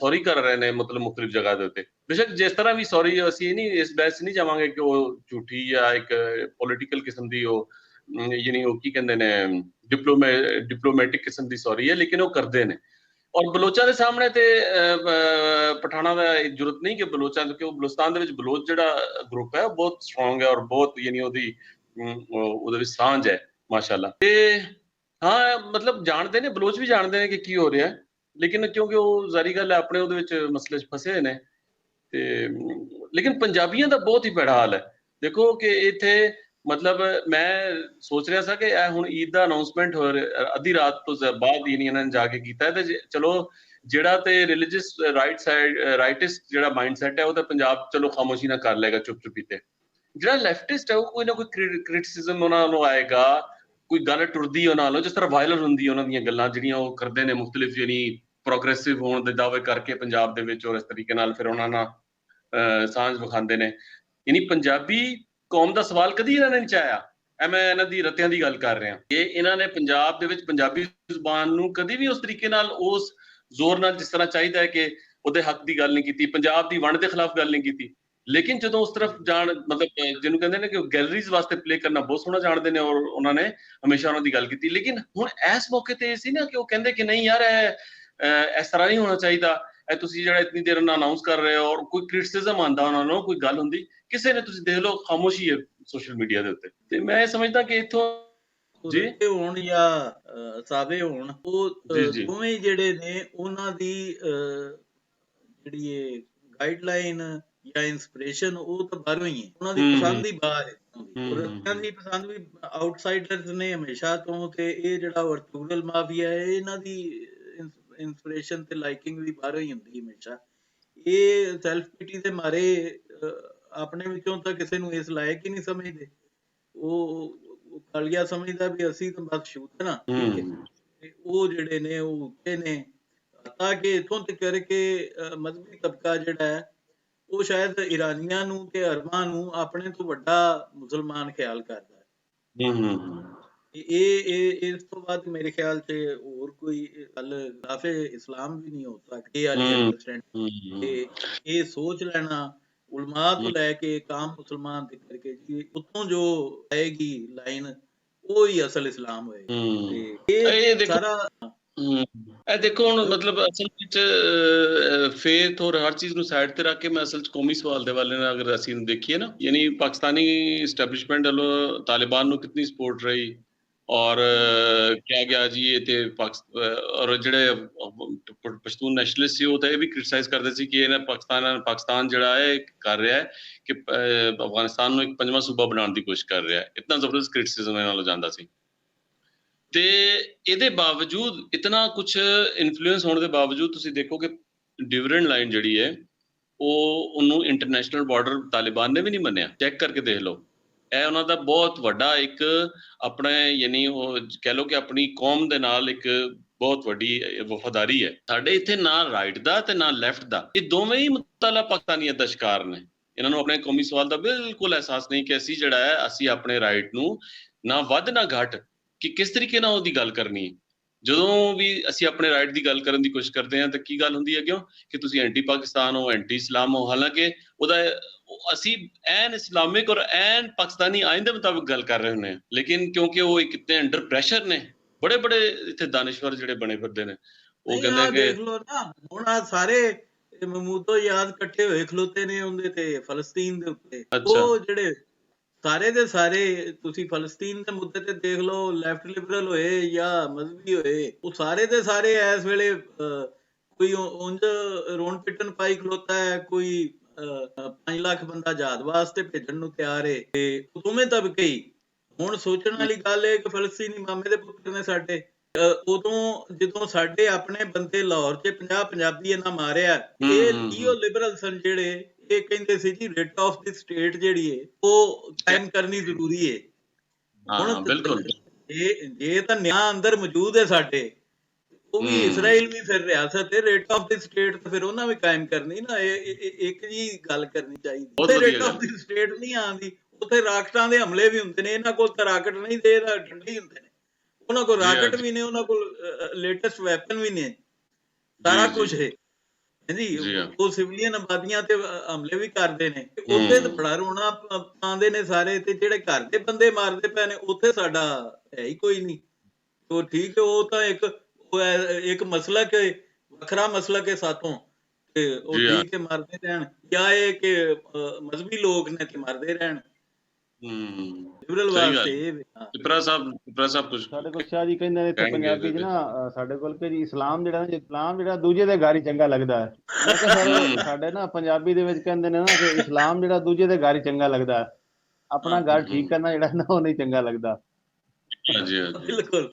ਸੌਰੀ ਕਰ ਰਹੇ ਨੇ, ਮਤਲਬ ਮੁਖਤਲਿਫ ਜਗ੍ਹਾ ਦੇ ਉੱਤੇ। ਬੇਸ਼ੱਕ ਜਿਸ ਤਰ੍ਹਾਂ ਵੀ ਸੌਰੀ, ਅਸੀਂ ਨਹੀਂ ਇਸ ਬਹਿਸ ਨਹੀਂ ਜਾਵਾਂਗੇ ਕਿ ਉਹ ਝੂਠੀ ਜਾਂ ਇੱਕ ਪੋਲੀਟੀਕਲ ਕਿਸਮ ਦੀ ਉਹ ਯਾਨੀ ਉਹ ਕੀ ਕਹਿੰਦੇ ਨੇ ਡਿਪਲੋਮੈਟਿਕ ਕਿਸਮ ਦੀ ਸੌਰੀ ਹੈ, ਲੇਕਿਨ ਉਹ ਕਰਦੇ ਨੇ। ਔਰ ਬਲੋਚਾਂ ਦੇ ਸਾਹਮਣੇ ਤੇ ਪਠਾਣਾ ਦਾ ਜ਼ਰੂਰਤ ਨਹੀਂ ਕਿ ਬਲੋਚਾਂ, ਕਿਉਂਕਿ ਉਹ ਬਲੂਚਿਸਤਾਨ ਦੇ ਵਿੱਚ ਬਲੋਚ ਜਿਹੜਾ ਗਰੁੱਪ ਹੈ ਉਹ ਬਹੁਤ ਸਟਰੋਂਗ ਹੈ ਔਰ ਬਹੁਤ ਯਾਨੀ ਉਹਦੇ ਵਿੱਚ ਸਾਂਝ ਹੈ ਮਾਸ਼ਾਅੱਲਾ। ਤੇ ਹਾਂ, ਮਤਲਬ ਜਾਣਦੇ ਨੇ, ਬਲੋਚ ਵੀ ਜਾਣਦੇ ਨੇ ਕਿ ਕੀ ਹੋ ਰਿਹਾ, ਲੇਕਿਨ ਕਿਉਂਕਿ ਉਹ ਜ਼ਾਰੀ ਗੱਲ ਹੈ ਆਪਣੇ ਉਹਦੇ ਵਿੱਚ ਮਸਲੇ 'ਚ ਫਸੇ ਹੋਏ ਨੇ। ਤੇ ਲੇਕਿਨ ਪੰਜਾਬੀਆਂ ਦਾ ਬਹੁਤ ਹੀ ਭੈੜਾ ਹਾਲ ਹੈ। ਦੇਖੋ ਕਿ ਇੱਥੇ ਮਤਲਬ ਮੈਂ ਸੋਚ ਰਿਹਾ ਸਾਂ ਕਿ ਇਹ ਹੁਣ ਈਦ ਦਾ ਅਨਾਉਂਸਮੈਂਟ ਹੋ ਰਿਹਾ ਅੱਧੀ ਰਾਤ ਤੋਂ ਬਾਅਦ ਇਹਨਾਂ ਨੇ ਜਾ ਕੇ ਕੀਤਾ, ਤੇ ਚਲੋ ਜਿਹੜਾ ਤੇ ਰਿਲੀਜੀਅਸ ਰਾਈਟਿਸਟ ਜਿਹੜਾ ਮਾਈਂਡਸੈਟ ਹੈ ਉਹ ਤਾਂ ਪੰਜਾਬ ਚਲੋ ਖਾਮੋਸ਼ੀ ਨਾਲ ਕਰ ਲਏਗਾ ਚੁੱਪ ਚੁਪੀਤੇ। ਜਿਹੜਾ ਲੈਫਟਿਸਟ ਹੈ ਉਹ ਕੋਈ ਨਾ ਕੋਈ ਕ੍ਰਿਟਿਸਿਜ਼ਮ ਉਹਨਾਂ ਨੂੰ ਆਏਗਾ, ਕੋਈ ਗੱਲ ਟੁਰਦੀ ਉਹਨਾਂ ਨਾਲੋਂ, ਜਿਸ ਤਰ੍ਹਾਂ ਵਾਇਰਲ ਹੁੰਦੀ ਉਹਨਾਂ ਦੀਆਂ ਗੱਲਾਂ ਜਿਹੜੀਆਂ ਉਹ ਕਰਦੇ ਨੇ ਮੁਖਤਲਿਫ ਯਾਨੀ ਪ੍ਰੋਗਰੈਸਿਵ ਹੋਣ ਦੇ ਦਾਅਵੇ ਕਰਕੇ ਪੰਜਾਬ ਦੇ ਵਿੱਚ, ਔਰ ਇਸ ਤਰੀਕੇ ਨਾਲ ਫਿਰ ਉਹਨਾਂ ਨਾਲ ਸਾਂਝ ਵਿਖਾਉਂਦੇ ਨੇ। ਯਾਨੀ ਪੰਜਾਬੀ ਕੌਮ ਦਾ ਸਵਾਲ ਕਦੀ ਇਹਨਾਂ ਨੇ ਨਹੀਂ ਚਾਹਿਆ। ਮੈਂ ਇਹਨਾਂ ਦੀ ਰਤਿਆਂ ਦੀ ਗੱਲ ਕਰ ਰਿਹਾ ਕਿ ਇਹਨਾਂ ਨੇ ਪੰਜਾਬ ਦੇ ਵਿੱਚ ਪੰਜਾਬੀ ਜ਼ੁਬਾਨ ਨੂੰ ਕਦੀ ਵੀ ਉਸ ਤਰੀਕੇ ਨਾਲ, ਉਸ ਜ਼ੋਰ ਨਾਲ ਜਿਸ ਤਰ੍ਹਾਂ ਚਾਹੀਦਾ ਹੈ ਕਿ ਉਹਦੇ ਹੱਕ ਦੀ ਗੱਲ ਨਹੀਂ ਕੀਤੀ, ਪੰਜਾਬ ਦੀ ਵੰਡ ਦੇ ਖਿਲਾਫ ਗੱਲ ਨਹੀਂ ਕੀਤੀ। ਲੇਕਿਨ ਜਦੋਂ ਉਸ ਤਰਫ ਜਾਣ, ਮਤਲਬ ਜਿਹਨੂੰ ਕਹਿੰਦੇ ਨੇ ਕਿ ਗੈਲਰੀਜ਼ ਵਾਸਤੇ ਪਲੇ ਕਰਨਾ ਬਹੁਤ ਸੋਹਣਾ ਜਾਣਦੇ ਨੇ, ਔਰ ਉਹਨਾਂ ਨੇ ਹਮੇਸ਼ਾ ਉਹਨਾਂ ਦੀ ਗੱਲ ਕੀਤੀ। ਲੇਕਿਨ ਹੁਣ ਇਸ ਮੌਕੇ ਤੇ ਇਹ ਸੀ ਨਾ ਕਿ ਉਹ ਕਹਿੰਦੇ ਕਿ ਨਹੀਂ ਯਾਰ, ਇਸ ਤਰ੍ਹਾਂ ਨਹੀਂ ਹੋਣਾ ਚਾਹੀਦਾ, ਇਹ ਤੁਸੀਂ ਜਿਹੜਾ ਇਤਨੀ ਦੇਰ ਨਾਲ ਅਨਾਉਂਸ ਕਰ ਰਹੇ ਹੋ, ਔਰ ਕੋਈ ਕ੍ਰਿਟਿਸਿਜ਼ਮ ਆਉਂਦਾ ਉਹਨਾਂ ਨੂੰ, ਕੋਈ ਗੱਲ ਹੁੰਦੀ, ਕਿਸੇ ਨੇ ਤੁਸੀਂ ਦੇਖ ਲਓ ਖਾਮੋਸ਼ੀ ਹੈ ਸੋਸ਼ਲ ਮੀਡੀਆ ਦੇ ਉੱਤੇ। ਤੇ ਮੈਂ ਸਮਝਦਾ ਕਿ ਇੱਥੋਂ ਜੀ ਹੋਣ ਜਾਂ ਸਾਵੇ ਹੋਣ, ਉਹ ਦੋਵੇਂ ਜਿਹੜੇ ਨੇ ਉਹਨਾਂ ਦੀ ਜਿਹੜੀ ਇਹ ਗਾਈਡਲਾਈਨ ਜਾਂ ਇਨਸਪੀਰੇਸ਼ਨ ਉਹ ਤਾਂ ਬਾਹਰੋਂ ਹੀ ਹੈ, ਉਹਨਾਂ ਦੀ ਪਸੰਦ ਹੀ ਬਾਹਰ ਹੈ। ਉਹਨਾਂ ਦੀ ਪਸੰਦ ਵੀ ਆਊਟਸਾਈਡਰਸ ਨੇ ਹਮੇਸ਼ਾ ਤੋਂ, ਤੇ ਇਹ ਜਿਹੜਾ ਵਰਚੁਅਲ ਮਾਫੀਆ ਹੈ ਇਹਨਾਂ ਦੀ ਇੰਸਪੀਰੇਸ਼ਨ ਤੇ ਲਾਈਕਿੰਗ ਵੀ ਬਾਹਰੋਂ ਹੀ ਹੁੰਦੀ ਹਮੇਸ਼ਾ। ਇਹ ਸੈਲਫ ਪਿਟੀ ਦੇ ਮਾਰੇ ਆਪਣੇ ਵਿੱਚੋਂ ਤਾਂ ਕਿਸੇ ਨੂੰ ਇਸ ਲਾਇਕ ਹੀ ਨਹੀਂ ਸਮਝਦੇ। ਉਹ ਕਾਲੀਆ ਸਮਝਦਾ ਵੀ ਅਸੀਂ ਤਾਂ ਬਸ ਸ਼ੂਦਰ ਹਾਂ, ਠੀਕ ਹੈ, ਤੇ ਉਹ ਜਿਹੜੇ ਨੇ ਉਹ ਉੱਤੇ ਨੇ। ਤਾਂ ਕਿ ਇੱਥੋਂ ਤੱਕ ਕਰਕੇ ਮਜ਼ਹਬੀ ਤਬਕਾ ਜਿਹੜਾ ਹੈ ਉਹ ਸ਼ਾਇਦ ਇਰਾਨੀਆਂ ਨੂੰ ਤੇ ਅਰਬਾਂ ਨੂੰ ਆਪਣੇ ਤੋਂ ਵੱਡਾ ਮੁਸਲਮਾਨ ਖਿਆਲ ਕਰਦਾ ਹੈ। ਇਹ ਇਸ ਤੋਂ ਬਾਅਦ ਮੇਰੇ ਖਿਆਲ 'ਚ ਹੋਰ ਕੋਈ ਗੱਲ ਖਿਲਾਫੇ ਇਸਲਾਮ ਵੀ ਨਹੀਂ ਹੋ ਸਕਦੀ। ਇਹ ਵਾਲੀ ਅੰਡਰਸਟੈਂਡਿੰਗ ਤੇ ਇਹ ਸੋਚ ਲੈਣਾ ਉਲਮਾ ਤੋਂ ਲੈ ਕੇ ਕਾਮ ਮੁਸਲਮਾਨ ਤੱਕ ਕਰਕੇ ਜੀ ਉੱਥੋਂ ਜੋ ਆਏਗੀ ਲਾਈਨ ਉਹ ਹੀ ਅਸਲ ਇਸਲਾਮ ਹੋਏਗਾ। ਤੇ ਇਹ ਸਾਰਾ ਇਹ ਦੇਖੋ ਹੁਣ ਮਤਲਬ ਅਸਲ ਵਿੱਚ ਫੇਥ ਔਰ ਹਰ ਚੀਜ਼ ਨੂੰ ਸਾਈਡ ਤੇ ਰੱਖ ਕੇ ਮੈਂ ਅਸਲ 'ਚ ਕੌਮੀ ਸਵਾਲ ਦੇ ਵਾਲੇ ਨਾਲ ਅਗਰ ਅਸੀਂ ਦੇਖੀਏ ਨਾ, ਯਾਨੀ ਪਾਕਿਸਤਾਨੀ ਇਸਟੈਬਲਿਸ਼ਮੈਂਟ ਵੱਲੋਂ ਤਾਲਿਬਾਨ ਨੂੰ ਕਿਤਨੀ ਸਪੋਰਟ ਰਹੀ ਔਰ ਕਿਹਾ ਗਿਆ ਜੀ ਇਹ ਤੇ ਔਰ ਜਿਹੜੇ ਪਸ਼ਤੂਨ ਨੈਸ਼ਨਲਿਸਟ ਸੀ ਉਹ ਤਾਂ ਇਹ ਵੀ ਕ੍ਰਿਟਿਸਾਈਜ਼ ਕਰਦੇ ਸੀ ਕਿ ਇਹ ਪਾਕਿਸਤਾਨ ਜਿਹੜਾ ਹੈ ਕਰ ਰਿਹਾ ਹੈ ਕਿ ਅਫਗਾਨਿਸਤਾਨ ਨੂੰ ਇੱਕ ਪੰਜਵਾਂ ਸੂਬਾ ਬਣਾਉਣ ਦੀ ਕੋਸ਼ਿਸ਼ ਕਰ ਰਿਹਾ ਹੈ। ਇਤਨਾ ਜ਼ਬਰਦਸਤ ਕ੍ਰਿਟਿਸਿਜ਼ਮ ਇਹਨਾਂ ਨਾਲੋਂ ਜਾਂਦਾ ਸੀ। ਤੇ ਇਹਦੇ ਬਾਵਜੂਦ ਇਤਨਾ ਕੁਛ ਇਨਫਲੂਐਂਸ ਹੋਣ ਦੇ ਬਾਵਜੂਦ ਤੁਸੀਂ ਦੇਖੋ ਕਿ ਡਿਵੀਡੈਂਡ ਲਾਈਨ ਜਿਹੜੀ ਹੈ ਉਹਨੂੰ ਇੰਟਰਨੈਸ਼ਨਲ ਬਾਰਡਰ ਤਾਲਿਬਾਨ ਨੇ ਵੀ ਨਹੀਂ ਮੰਨਿਆ। ਚੈੱਕ ਕਰਕੇ ਦੇਖ ਲਓ। ਇਹ ਉਹਨਾਂ ਦਾ ਬਹੁਤ ਵੱਡਾ ਇੱਕ ਆਪਣੇ ਯਾਨੀ ਉਹ ਕਹਿ ਲਓ ਕਿ ਆਪਣੀ ਕੌਮ ਦੇ ਨਾਲ ਇੱਕ ਬਹੁਤ ਵੱਡੀ ਵਫਾਦਾਰੀ ਹੈ। ਸਾਡੇ ਇੱਥੇ ਨਾ ਰਾਈਟ ਦਾ ਤੇ ਨਾ ਲੈਫਟ ਦਾ, ਇਹ ਦੋਵੇਂ ਹੀ ਮੁਤਲਾ ਪਾਕਿਸਤਾਨੀਅਤ ਦਾ ਸ਼ਿਕਾਰ ਨੇ। ਇਹਨਾਂ ਨੂੰ ਆਪਣੇ ਕੌਮੀ ਸਵਾਲ ਦਾ ਬਿਲਕੁਲ ਅਹਿਸਾਸ ਨਹੀਂ ਕਿ ਅਸੀਂ ਜਿਹੜਾ ਹੈ ਅਸੀਂ ਆਪਣੇ ਰਾਈਟ ਨੂੰ ਨਾ ਵੱਧ ਨਾ ਘੱਟ ਕਿ ਕਿਸ ਤਰੀਕੇ ਨਾਲ ਉਹਦੀ ਗੱਲ ਕਰਨੀ ਹੈ। ਜਦੋਂ ਵੀ ਅਸੀਂ ਆਪਣੇ ਰਾਈਟ ਦੀ ਗੱਲ ਕਰਨ ਦੀ ਕੋਸ਼ਿਸ਼ ਕਰਦੇ ਹਾਂ ਤਾਂ ਕੀ ਗੱਲ ਹੁੰਦੀ ਹੈ ਕਿਉਂ ਕਿ ਤੁਸੀਂ ਐਂਟੀ ਪਾਕਿਸਤਾਨ ਹੋ, ਐਂਟੀ ਇਸਲਾਮ ਹੋ। ਹਾਲਾਂਕਿ ਉਹਦਾ ਅਸੀਂ ਐਨ ਇਸਲਾਮਿਕ ਔਰ ਐਨ ਪਾਕਿਸਤਾਨੀ ਆਇਨ ਦੇ ਮੁਤਾਬਿਕ ਗੱਲ ਕਰ ਰਹੇ ਹੁੰਦੇ ਹਾਂ, ਲੇਕਿਨ ਕਿਉਂਕਿ ਉਹ ਕਿਤੇ ਅੰਡਰ ਪ੍ਰੈਸ਼ਰ ਨੇ, ਬੜੇ ਬੜੇ ਇੱਥੇ ਦਾਨਿਸ਼ਵਰ ਜਿਹੜੇ ਬਣੇ ਫਿਰਦੇ ਨੇ, ਉਹ ਕਹਿੰਦੇ ਕਿ ਦੇਖ ਲਓ ਨਾ ਹੁਣ ਆ ਸਾਰੇ ਮਹਿਮੂਦੋ ਯਾਦ ਇਕੱਠੇ ਹੋਏ ਖਲੋਤੇ ਨੇ ਉਹਦੇ ਤੇ ਫਲਸਤੀਨ ਦੇ ਉੱਤੇ। ਉਹ ਜਿਹੜੇ ਸਾਰੇ ਦੇ ਸਾਰੇ ਤੁਸੀਂ ਫਲਸਤੀਨ ਦੇ ਮੁੱਦੇ ਤੇ ਦੇਖ ਲਓ, ਲੈਫਟ ਲਿਬਰਲ ਹੋਏ ਜਾਂ ਮਜ਼ਹਬੀ ਹੋਏ, ਉਹ ਸਾਰੇ ਦੇ ਸਾਰੇ ਇਸ ਵੇਲੇ ਕੋਈ ਉਂਝ ਰੋਣ ਪਿੱਟਣ ਪਾਈ ਖਲੋਤਾ ਹੈ, ਕੋਈ 5 ਲੱਖ ਬੰਦਾ ਜਹਾਦ ਵਾਸਤੇ ਭੇਜਣ ਨੂੰ ਤਿਆਰ ਹੈ। ਤੇ ਦੋਵੇਂ ਤਬਕੇ ਹੀ ਹੁਣ ਸੋਚਣ ਵਾਲੀ ਗੱਲ ਹੈ ਕਿ ਫਲਸਤੀਨੀ ਮਾਮੇ ਦੇ ਪੁੱਤਰ ਨੇ ਸਾਡੇ। ਉਦੋਂ ਜਦੋਂ ਸਾਡੇ ਆਪਣੇ ਬੰਦੇ ਲਾਹੌਰ 'ਚ 50 ਪੰਜਾਬੀ ਇਹਨਾਂ ਮਾਰਿਆ, ਇਹ ਨੀਓ ਲਿਬਰਲ ਸਨ ਜਿਹੜੇ ਇਹ ਕਹਿੰਦੇ ਸੀ ਜੀ ਰਿਟ ਆਫ ਦੀ ਸਟੇਟ ਜਿਹੜੀ ਹੈ ਉਹ ਕਾਇਮ ਕਰਨੀ ਜ਼ਰੂਰੀ ਹੈ। ਹੁਣ ਬਿਲਕੁਲ ਇਹ ਤਾਂ ਨਿਆਂ ਅੰਦਰ ਮੌਜੂਦ ਹੈ ਸਾਡੇ, ਉਹ ਵੀ ਇਸਰਾਈਲ ਵੀ ਫਿਰ ਰਿਆਸਤ ਹੈ, ਰਿਟ ਆਫ ਦੀ ਸਟੇਟ ਤੇ ਫਿਰ ਉਹਨਾਂ ਵੀ ਕਾਇਮ ਕਰਨੀ ਨਾ। ਇੱਕ ਜੀ ਗੱਲ ਕਰਨੀ ਚਾਹੀਦੀ। ਰਿਟ ਆਫ ਦੀ ਸਟੇਟ ਨਹੀਂ ਆਉਂਦੀ, ਉੱਥੇ ਰਾਕਟਾਂ ਦੇ ਹਮਲੇ ਵੀ ਹੁੰਦੇ ਨੇ। ਇਹਨਾਂ ਕੋਲ ਤਾਂ ਰਾਕਟ ਨਹੀਂ ਦੇ ਡੰਡੇ ਹੀ ਹੁੰਦੇ ਨੇ, ਉਹਨਾਂ ਕੋਲ ਰਾਕਟ ਵੀ ਨੇ, ਉਹਨਾਂ ਕੋਲ ਲੇਟੈਸਟ ਵੈਪਨ ਵੀ ਨੇ, ਸਾਰਾ ਕੁਝ ਹੈ ਜੀ। ਉਹ ਸਿਵਲੀਅਨ ਆਬਾਦੀਆਂ ਤੇ ਹਮਲੇ ਵੀ ਕਰਦੇ ਨੇ, ਉੱਥੇ ਤਾਂ ਬੜਾ ਰੋਣਾ ਪਾਉਂਦੇ ਨੇ ਸਾਰੇ। ਤੇ ਜਿਹੜੇ ਘਰ ਦੇ ਬੰਦੇ ਮਾਰਦੇ ਪਏ ਨੇ ਉੱਥੇ ਸਾਡਾ ਹੈ ਹੀ ਕੋਈ ਨਹੀਂ। ਉਹ ਠੀਕ ਹੈ, ਉਹ ਤਾਂ ਇੱਕ ਮਸਲਕ ਹੈ, ਵੱਖਰਾ ਮਸਲਕ ਹੈ ਸਾਥੋਂ, ਤੇ ਉਹ ਠੀਕ ਹੈ ਮਰਦੇ ਰਹਿਣ, ਜਾਂ ਇਹ ਕਿ ਮਜ਼ਹਬੀ ਲੋਕ ਨੇ ਤੇ ਮਰਦੇ ਰਹਿਣ। ਲਿਬਰਲ ਵਾਸਤੇ ਪਿਪਰਾ ਸਾਹਿਬ ਕੁਝ ਸਾਡੇ ਕੋਲ ਸ਼ਾਹ ਜੀ ਕਹਿੰਦੇ ਨੇ ਇੱਥੇ ਪੰਜਾਬੀ 'ਚ ਨਾ ਸਾਡੇ ਕੋਲ ਕਿ ਜੀ ਇਸਲਾਮ ਜਿਹੜਾ ਦੂਜੇ ਦੇ ਘਰ ਹੀ ਚੰਗਾ ਲੱਗਦਾ ਹੈ। ਮੈਂ ਕਿਹਾ ਸਾਡੇ ਨਾ ਪੰਜਾਬੀ ਦੇ ਵਿੱਚ ਕਹਿੰਦੇ ਨੇ ਨਾ ਕਿ ਇਸਲਾਮ ਜਿਹੜਾ ਦੂਜੇ ਦੇ ਘਰ ਹੀ ਚੰਗਾ ਲੱਗਦਾ, ਆਪਣਾ ਘਰ ਠੀਕ ਕਰਨਾ ਜਿਹੜਾ ਨਾ ਉਹ ਨਹੀਂ ਚੰਗਾ ਲੱਗਦਾ। ਬਿਲਕੁਲ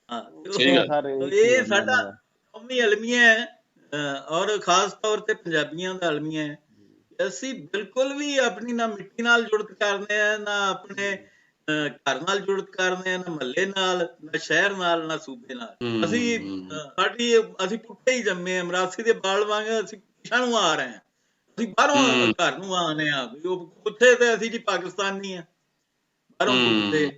ਇਹ ਸਾਡਾ ਕੌਮੀ ਅਲਮੀਆ ਹੈ ਔਰ ਖਾਸ ਤੌਰ ਤੇ ਪੰਜਾਬੀਆਂ ਦਾ ਅਲਮੀਆ ਹੈ। ਅਸੀਂ ਬਿਲਕੁਲ ਵੀ ਆਪਣੀ ਨਾ ਮਿੱਟੀ ਨਾਲ ਜੁੜਤ ਕਰਨੇ ਆ, ਨਾ ਆਪਣੇ ਘਰ ਨਾਲ ਜੁੜਤ ਕਰਨੇ ਆ, ਨਾ ਮਹੱਲੇ ਨਾਲ, ਨਾ ਸ਼ਹਿਰ ਨਾਲ, ਨਾ ਸੂਬੇ ਨਾਲ। ਅਸੀਂ ਪੁੱਠੇ ਹੀ ਜੰਮੇ ਆ, ਮਰਾਸੀ ਦੇ ਬਾਲ ਵਾਂਗ ਅਸੀਂ ਪਿਛਾਂ ਨੂੰ ਆ ਰਹੇ ਹਾਂ। ਅਸੀਂ ਬਾਹਰੋਂ ਘਰ ਨੂੰ ਆਉਂਦੇ ਹਾਂ, ਉੱਥੇ ਤੇ ਅਸੀਂ ਜੀ ਪਾਕਿਸਤਾਨੀ ਆ, ਬਾਹਰੋਂ ਪੁੱਛਦੇ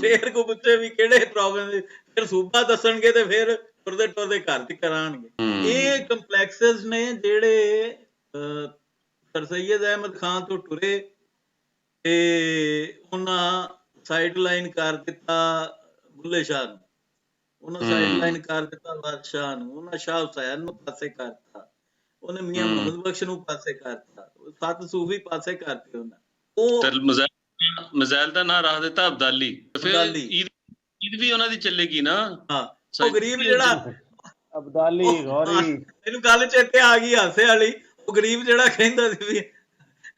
ਫੇਰ ਕੋ ਪੁੱਛੇ ਵੀ ਕਿਹੜੇ ਪ੍ਰੋਬਲਮ, ਫਿਰ ਸੂਬਾ ਦੱਸਣਗੇ ਤੇ ਫਿਰ ਤੁਰਦੇ ਤੁਰਦੇ ਘਰ ਤੇ ਕਰਾਂਗੇ। ਇਹ ਕੰਪਲੈਕਸਸ ਨੇ ਜਿਹੜੇ ਸਰ ਸੈਯਦ ਅਹਿਮਦ ਖਾਨ ਤੋਂ ਟੁਰੇ ਤੇ ਉਹਨਾਂ ਸਾਈਡ ਲਾਈਨ ਕਰ ਦਿੱਤਾ ਬੁੱਲੇ ਸ਼ਾਹ ਨੂੰ, ਉਹਨਾਂ ਸਾਈਡ ਲਾਈਨ ਕਰ ਦਿੱਤਾ ਬਾਦਸ਼ਾਹ ਨੂੰ, ਉਹਨਾਂ ਸ਼ਾਹ ਹੁਸੈਨ ਨੂੰ ਪਾਸੇ ਕਰਤਾ, ਉਹਨੇ ਮੀਆਂ ਮੁਹੰਮਦ ਬਖਸ਼ ਨੂੰ ਪਾਸੇ ਕਰਤਾ, 7 ਸੂਫੀ ਪਾਸੇ ਕਰਤੇ ਉਹਨਾਂ। ਉਹ ਮਿਜ਼ਾਈਲ ਦਾ ਨਾਂ ਰੱਖ ਦਿੱਤਾ ਅਬਦਾਲੀ। ਫਿਰ ਈਦ ਵੀ ਉਹਨਾਂ ਦੀ ਚੱਲੇਗੀ ਨਾ। ਹਾਂ, ਉਹ ਗਰੀਬ ਜਿਹੜਾ ਅਬਦਾਲੀ ਗੌਰੀ, ਇਹਨੂੰ ਗੱਲ ਚੇਤੇ ਆ ਗਈ ਹਾਸੇ ਵਾਲੀ। ਉਹ ਗਰੀਬ ਜਿਹੜਾ ਕਹਿੰਦਾ ਸੀ ਵੀ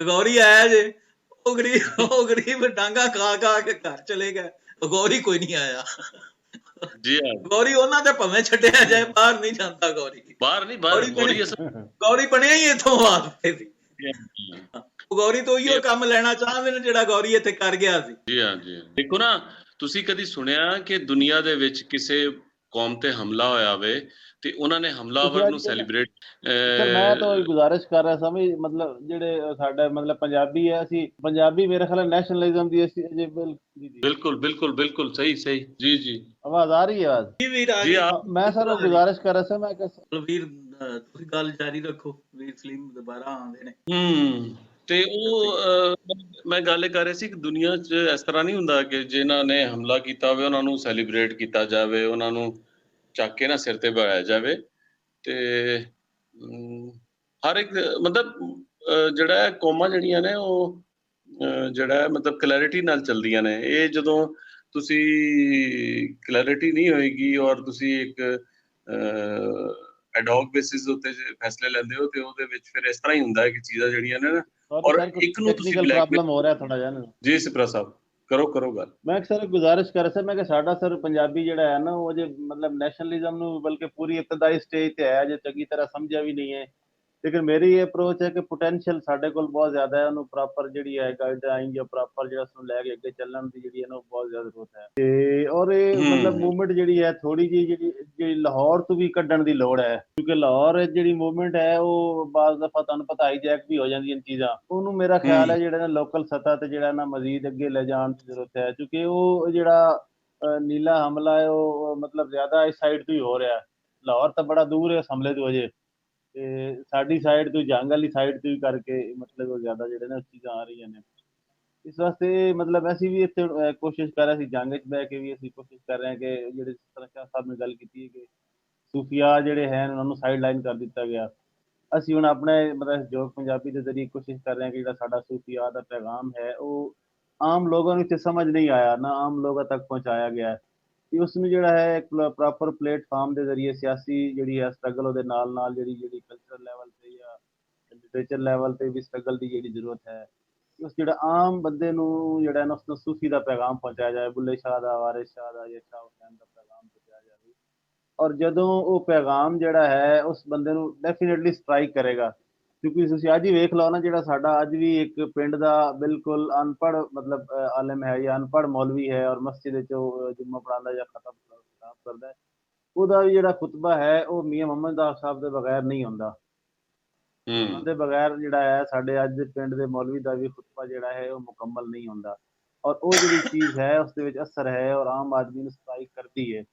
ਗੌਰੀ ਆਇਆ ਜੇ, ਉਹ ਗਰੀਬ ਡਾਂਗਾ ਖਾ ਕੇ ਘਰ ਚਲੇ ਗਿਆ, ਗੌਰੀ ਕੋਈ ਨਹੀਂ ਆਇਆ। ਜੀ ਹਾਂ, ਗੌਰੀ ਉਹਨਾਂ ਤੇ ਭਾਵੇਂ ਛੱਡਿਆ ਜਾਏ, ਬਾਹਰ ਨਹੀਂ ਜਾਂਦਾ ਗੌਰੀ। ਬਾਹਰ ਨਹੀਂ, ਬਾਹਰ ਗੌਰੀ ਗੌਰੀ ਬਣੇ, ਅਸਲ ਗੌਰੀ ਬਣਿਆ ਹੀ ਇੱਥੋਂ ਵਾਸਤੇ ਸੀ। ਜੀ ਹਾਂ, ਉਹ ਗੌਰੀ ਤੋਂ ਉਹੀਓ ਕੰਮ ਲੈਣਾ ਚਾਹੁੰਦੇ ਨੇ ਜਿਹੜਾ ਗੌਰੀ ਇੱਥੇ ਕਰ ਗਿਆ ਸੀ। ਜੀ ਹਾਂ, ਜੀ ਹਾਂ। ਦੇਖੋ ਨਾ, ਤੁਸੀਂ ਕਦੀ ਸੁਣਿਆ ਕਿ ਦੁਨੀਆ ਦੇ ਵਿੱਚ ਕਿਸੇ ਕੌਮ ਤੇ ਹਮਲਾ ਹੋਇਆ ਹੋਵੇ ਤੇ ਉਹਨਾਂ ਨੇ ਹਮਲਾਵਰ ਨੂੰ ਸੈਲੀਬ੍ਰੇਟ ਸਰ ਮੈਂ ਤਾਂ ਉਹੀ ਗੁਜ਼ਾਰਿਸ਼ ਕਰ ਰਿਹਾ ਸੀ, ਮਤਲਬ ਜਿਹੜੇ ਸਾਡੇ ਮਤਲਬ ਪੰਜਾਬੀ ਹੈ, ਅਸੀਂ ਪੰਜਾਬੀ ਮੇਰੇ ਖਿਆਲ ਨੈਸ਼ਨਲਿਜ਼ਮ ਦੀ ਅਸੀਂ ਅਜੇ ਬਿਲਕੁਲ ਬਿਲकुल ਬਿਲकुल ਸਹੀ ਸਹੀ ਜੀ ਜੀ। ਆਵਾਜ਼ ਆ ਰਹੀ ਹੈ? ਆਵਾਜ਼ ਜੀ ਵੀਰ ਆ ਜੀ ਗਈ। ਆ ਮੈਂ ਸਰ ਗੁਜ਼ਾਰਿਸ਼ ਕਰ ਰਿਹਾ ਸੀ, ਮੈਂ ਕਿਹਾ ਵੀਰ ਤੁਸੀਂ ਗੱਲ ਜਾਰੀ ਰੱਖੋ, ਵੀਰ ਸਲੀਮ ਦੁਬਾਰਾ ਆਉਂਦੇ ਨੇ। ਤੇ ਉਹ ਮੈਂ ਗੱਲ ਇਹ ਕਰ ਰਿਹਾ ਸੀ ਕਿ ਦੁਨੀਆ 'ਚ ਇਸ ਤਰ੍ਹਾਂ ਨਹੀਂ ਹੁੰਦਾ ਕਿ ਜਿਨ੍ਹਾਂ ਨੇ ਹਮਲਾ ਕੀਤਾ ਹੋਵੇ ਉਹਨਾਂ ਨੂੰ ਸੈਲੀਬ੍ਰੇਟ ਕੀਤਾ ਜਾਵੇ, ਉਹਨਾਂ ਨੂੰ ਚੱਕ ਕੇ ਨਾ ਸਿਰ ਤੇ ਬਹਾਇਆ ਜਾਵੇ। ਤੇ ਹਰ ਇੱਕ ਮਤਲਬ ਜਿਹੜਾ ਹੈ ਕੌਮਾਂ ਜਿਹੜੀਆਂ ਨੇ ਉਹ ਜਿਹੜਾ ਹੈ ਮਤਲਬ ਕਲੈਰਿਟੀ ਨਾਲ ਚੱਲਦੀਆਂ ਨੇ। ਇਹ ਜਦੋਂ ਤੁਸੀਂ ਕਲੈਰਿਟੀ ਨਹੀਂ ਹੋਏਗੀ ਔਰ ਤੁਸੀਂ ਇੱਕ ਐਡਹੌਕ ਬੇਸਿਸ ਉੱਤੇ ਫੈਸਲੇ ਲੈਂਦੇ ਹੋ ਤੇ ਉਹਦੇ ਵਿੱਚ ਫਿਰ ਇਸ ਤਰ੍ਹਾਂ ਹੀ ਹੁੰਦਾ ਹੈ ਕਿ ਚੀਜ਼ਾਂ ਜਿਹੜੀਆਂ ਨੇ ਨਾ, ਔਰ ਇੱਕ ਨੂੰ ਤੁਸੀਂ ਪ੍ਰੋਬਲਮ ਹੋ ਰਿਹਾ ਥੋੜਾ ਜਿਹਾ ਨਾ। ਜੀ ਸਿਪਰਾ ਸਾਹਿਬ ਕਰੋ ਗੱਲ। ਮੈਂ ਸਰ ਗੁਜ਼ਾਰਿਸ਼ ਕਰ ਰਿਹਾ ਸੀ, ਮੈਂ ਕਿ ਸਾਡਾ ਸਰ ਪੰਜਾਬੀ ਜਿਹੜਾ ਹੈ ਨਾ, ਉਹ ਜੇ ਮਤਲਬ ਨੈਸ਼ਨਲਿਜ਼ਮ ਨੂੰ ਬਲਕਿ ਪੂਰੀ ਇਬਤਦਾਈ ਸਟੇਜ ਤੇ ਹੈ, ਜੇ ਚੰਗੀ ਤਰ੍ਹਾਂ ਸਮਝਿਆ ਵੀ ਨਹੀਂ ਹੈ। ਲੇਕਿਨ ਮੇਰੀ ਇਹ ਅਪਰੋਚ ਹੈ ਕਿ ਪੋਟੈਂਸ਼ੀਅਲ ਸਾਡੇ ਕੋਲ ਬਹੁਤ ਜ਼ਿਆਦਾ ਹੈ, ਉਹਨੂੰ ਪ੍ਰੋਪਰ ਜਿਹੜੀ ਹੈ ਗਾਈਡਲਾਈਨ ਜਾਂ ਪ੍ਰੋਪਰ ਜਿਹੜਾ ਉਸਨੂੰ ਲੈ ਕੇ ਅੱਗੇ ਚੱਲਣ ਦੀ ਜਿਹੜੀ ਹੈ ਨਾ, ਬਹੁਤ ਜ਼ਿਆਦਾ ਜ਼ਰੂਰਤ ਹੈ। ਤੇ ਔਰ ਇਹ ਮਤਲਬ ਮੂਵਮੈਂਟ ਜਿਹੜੀ ਹੈ ਥੋੜੀ ਜਿਹੀ ਜਿਹੜੀ ਲਾਹੌਰ ਤੋਂ ਵੀ ਕੱਢਣ ਦੀ ਲੋੜ ਹੈ, ਕਿਉਂਕਿ ਲਾਹੌਰ ਜਿਹੜੀ ਮੂਵਮੈਂਟ ਹੈ ਉਹ ਬਾਜ਼ ਦਫਾ ਤੁਹਾਨੂੰ ਪਤਾ ਹਾਈਜੈਕ ਵੀ ਹੋ ਜਾਂਦੀਆਂ ਚੀਜ਼ਾਂ। ਉਹਨੂੰ ਮੇਰਾ ਖਿਆਲ ਹੈ ਜਿਹੜਾ ਨਾ ਲੋਕਲ ਸਤ੍ਹਾ ਤੇ ਜਿਹੜਾ ਨਾ ਮਜ਼ੀਦ ਅੱਗੇ ਲੈ ਜਾਣ ਦੀ ਜ਼ਰੂਰਤ ਹੈ, ਕਿਉਂਕਿ ਉਹ ਜਿਹੜਾ ਨੀਲਾ ਹਮਲਾ ਹੈ ਉਹ ਮਤਲਬ ਜ਼ਿਆਦਾ ਇਸ ਸਾਈਡ ਤੋਂ ਹੀ ਹੋ ਰਿਹਾ। ਲਾਹੌਰ ਤਾਂ ਬੜਾ ਦੂਰ ਹੈ ਇਸ ਹਮਲੇ ਤੋਂ ਅਜੇ, ਤੇ ਸਾਡੀ ਸਾਈਡ ਤੋਂ ਜੰਗ ਵਾਲੀ ਸਾਈਡ ਤੋਂ ਹੀ ਕਰਕੇ ਮਤਲਬ ਜ਼ਿਆਦਾ ਜਿਹੜੇ ਨਾ ਚੀਜ਼ਾਂ ਆ ਰਹੀਆਂ ਨੇ। ਇਸ ਵਾਸਤੇ ਮਤਲਬ ਅਸੀਂ ਵੀ ਇੱਥੇ ਕੋਸ਼ਿਸ਼ ਕਰ ਰਹੇ ਸੀ, ਜੰਗ 'ਚ ਬਹਿ ਕੇ ਵੀ ਅਸੀਂ ਕੋਸ਼ਿਸ਼ ਕਰ ਰਹੇ ਹਾਂ ਕਿ ਜਿਹੜੇ ਜਿਸ ਤਰ੍ਹਾਂ ਸ਼ਾਹ ਸਾਹਿਬ ਨੇ ਗੱਲ ਕੀਤੀ ਹੈ ਕਿ ਸੂਫੀਆ ਜਿਹੜੇ ਹਨ ਉਹਨਾਂ ਨੂੰ ਸਾਈਡ ਲਾਈਨ ਕਰ ਦਿੱਤਾ ਗਿਆ। ਅਸੀਂ ਹੁਣ ਆਪਣੇ ਮਤਲਬ ਜੋ ਪੰਜਾਬੀ ਦੇ ਜ਼ਰੀਏ ਕੋਸ਼ਿਸ਼ ਕਰ ਰਹੇ ਹਾਂ ਕਿ ਜਿਹੜਾ ਸਾਡਾ ਸੂਫੀਆ ਦਾ ਪੈਗਾਮ ਹੈ ਉਹ ਆਮ ਲੋਕਾਂ ਨੂੰ ਇੱਥੇ ਸਮਝ ਨਹੀਂ ਆਇਆ, ਨਾ ਆਮ ਲੋਕਾਂ ਤੱਕ ਪਹੁੰਚਾਇਆ ਗਿਆ ਹੈ। ਕਿ ਉਸ ਨੂੰ ਜਿਹੜਾ ਹੈ ਇੱਕ ਪ੍ਰੋਪਰ ਪਲੇਟਫਾਰਮ ਦੇ ਜ਼ਰੀਏ ਸਿਆਸੀ ਜਿਹੜੀ ਹੈ ਸਟਰਗਲ ਉਹਦੇ ਨਾਲ ਨਾਲ ਜਿਹੜੀ ਕਲਚਰਲ ਲੈਵਲ ਤੇ ਜਾਂ ਲਿਟਰੇਚਰ ਲੈਵਲ ਤੇ ਵੀ ਸਟਰਗਲ ਦੀ ਜਿਹੜੀ ਜ਼ਰੂਰਤ ਹੈ। ਉਸ ਜਿਹੜਾ ਆਮ ਬੰਦੇ ਨੂੰ ਜਿਹੜਾ ਨਾ ਉਸਨੂੰ ਸੂਫੀ ਦਾ ਪੈਗਾਮ ਪਹੁੰਚਾਇਆ ਜਾਏ, ਬੁੱਲੇ ਸ਼ਾਹ ਦਾ, ਵਾਰਿਸ ਸ਼ਾਹ ਦਾ ਜਾਂ ਸ਼ਾਹ ਹੁਸੈਨ ਦਾ ਪੈਗਾਮ ਪਹੁੰਚਾਇਆ ਜਾਵੇ। ਔਰ ਜਦੋਂ ਉਹ ਪੈਗਾਮ ਜਿਹੜਾ ਹੈ ਉਸ ਬੰਦੇ ਨੂੰ ਡੈਫੀਨੇਟਲੀ ਸਟਰਾਈਕ ਕਰੇਗਾ, ਕਿਉਂਕਿ ਤੁਸੀਂ ਅੱਜ ਹੀ ਵੇਖ ਲਓ ਨਾ, ਜਿਹੜਾ ਸਾਡਾ ਅੱਜ ਵੀ ਇੱਕ ਪਿੰਡ ਦਾ ਬਿਲਕੁਲ ਅਨਪੜ੍ਹ ਮਤਲਬ ਆਲਮ ਹੈ ਜਾਂ ਅਨਪੜ੍ਹ ਮੌਲਵੀ ਹੈ ਔਰ ਮਸਜਿਦ ਵਿੱਚ ਉਹ ਜੁਮਾ ਪੜ੍ਹਾਉਂਦਾ ਜਾਂ ਖਤਮ ਕਰਦਾ ਹੈ, ਉਹਦਾ ਵੀ ਜਿਹੜਾ ਖੁਤਬਾ ਹੈ ਉਹ ਮੀਆਂ ਮੁਹੰਮਦ ਦਾਸ ਸਾਹਿਬ ਦੇ ਬਗੈਰ ਨਹੀਂ ਹੁੰਦਾ। ਉਹਨਾਂ ਦੇ ਬਗੈਰ ਜਿਹੜਾ ਹੈ ਸਾਡੇ ਅੱਜ ਦੇ ਪਿੰਡ ਦੇ ਮੌਲਵੀ ਦਾ ਵੀ ਖੁਤਬਾ ਜਿਹੜਾ ਹੈ ਉਹ ਮੁਕੰਮਲ ਨਹੀਂ ਹੁੰਦਾ। ਔਰ ਉਹ ਜਿਹੜੀ ਚੀਜ਼ ਹੈ ਉਸ ਦੇ ਵਿੱਚ ਅਸਰ ਹੈ ਔਰ ਆਮ ਆਦਮੀ ਨੂੰ ਸਟਰਾਈਕ ਕਰਦੀ ਹੈ।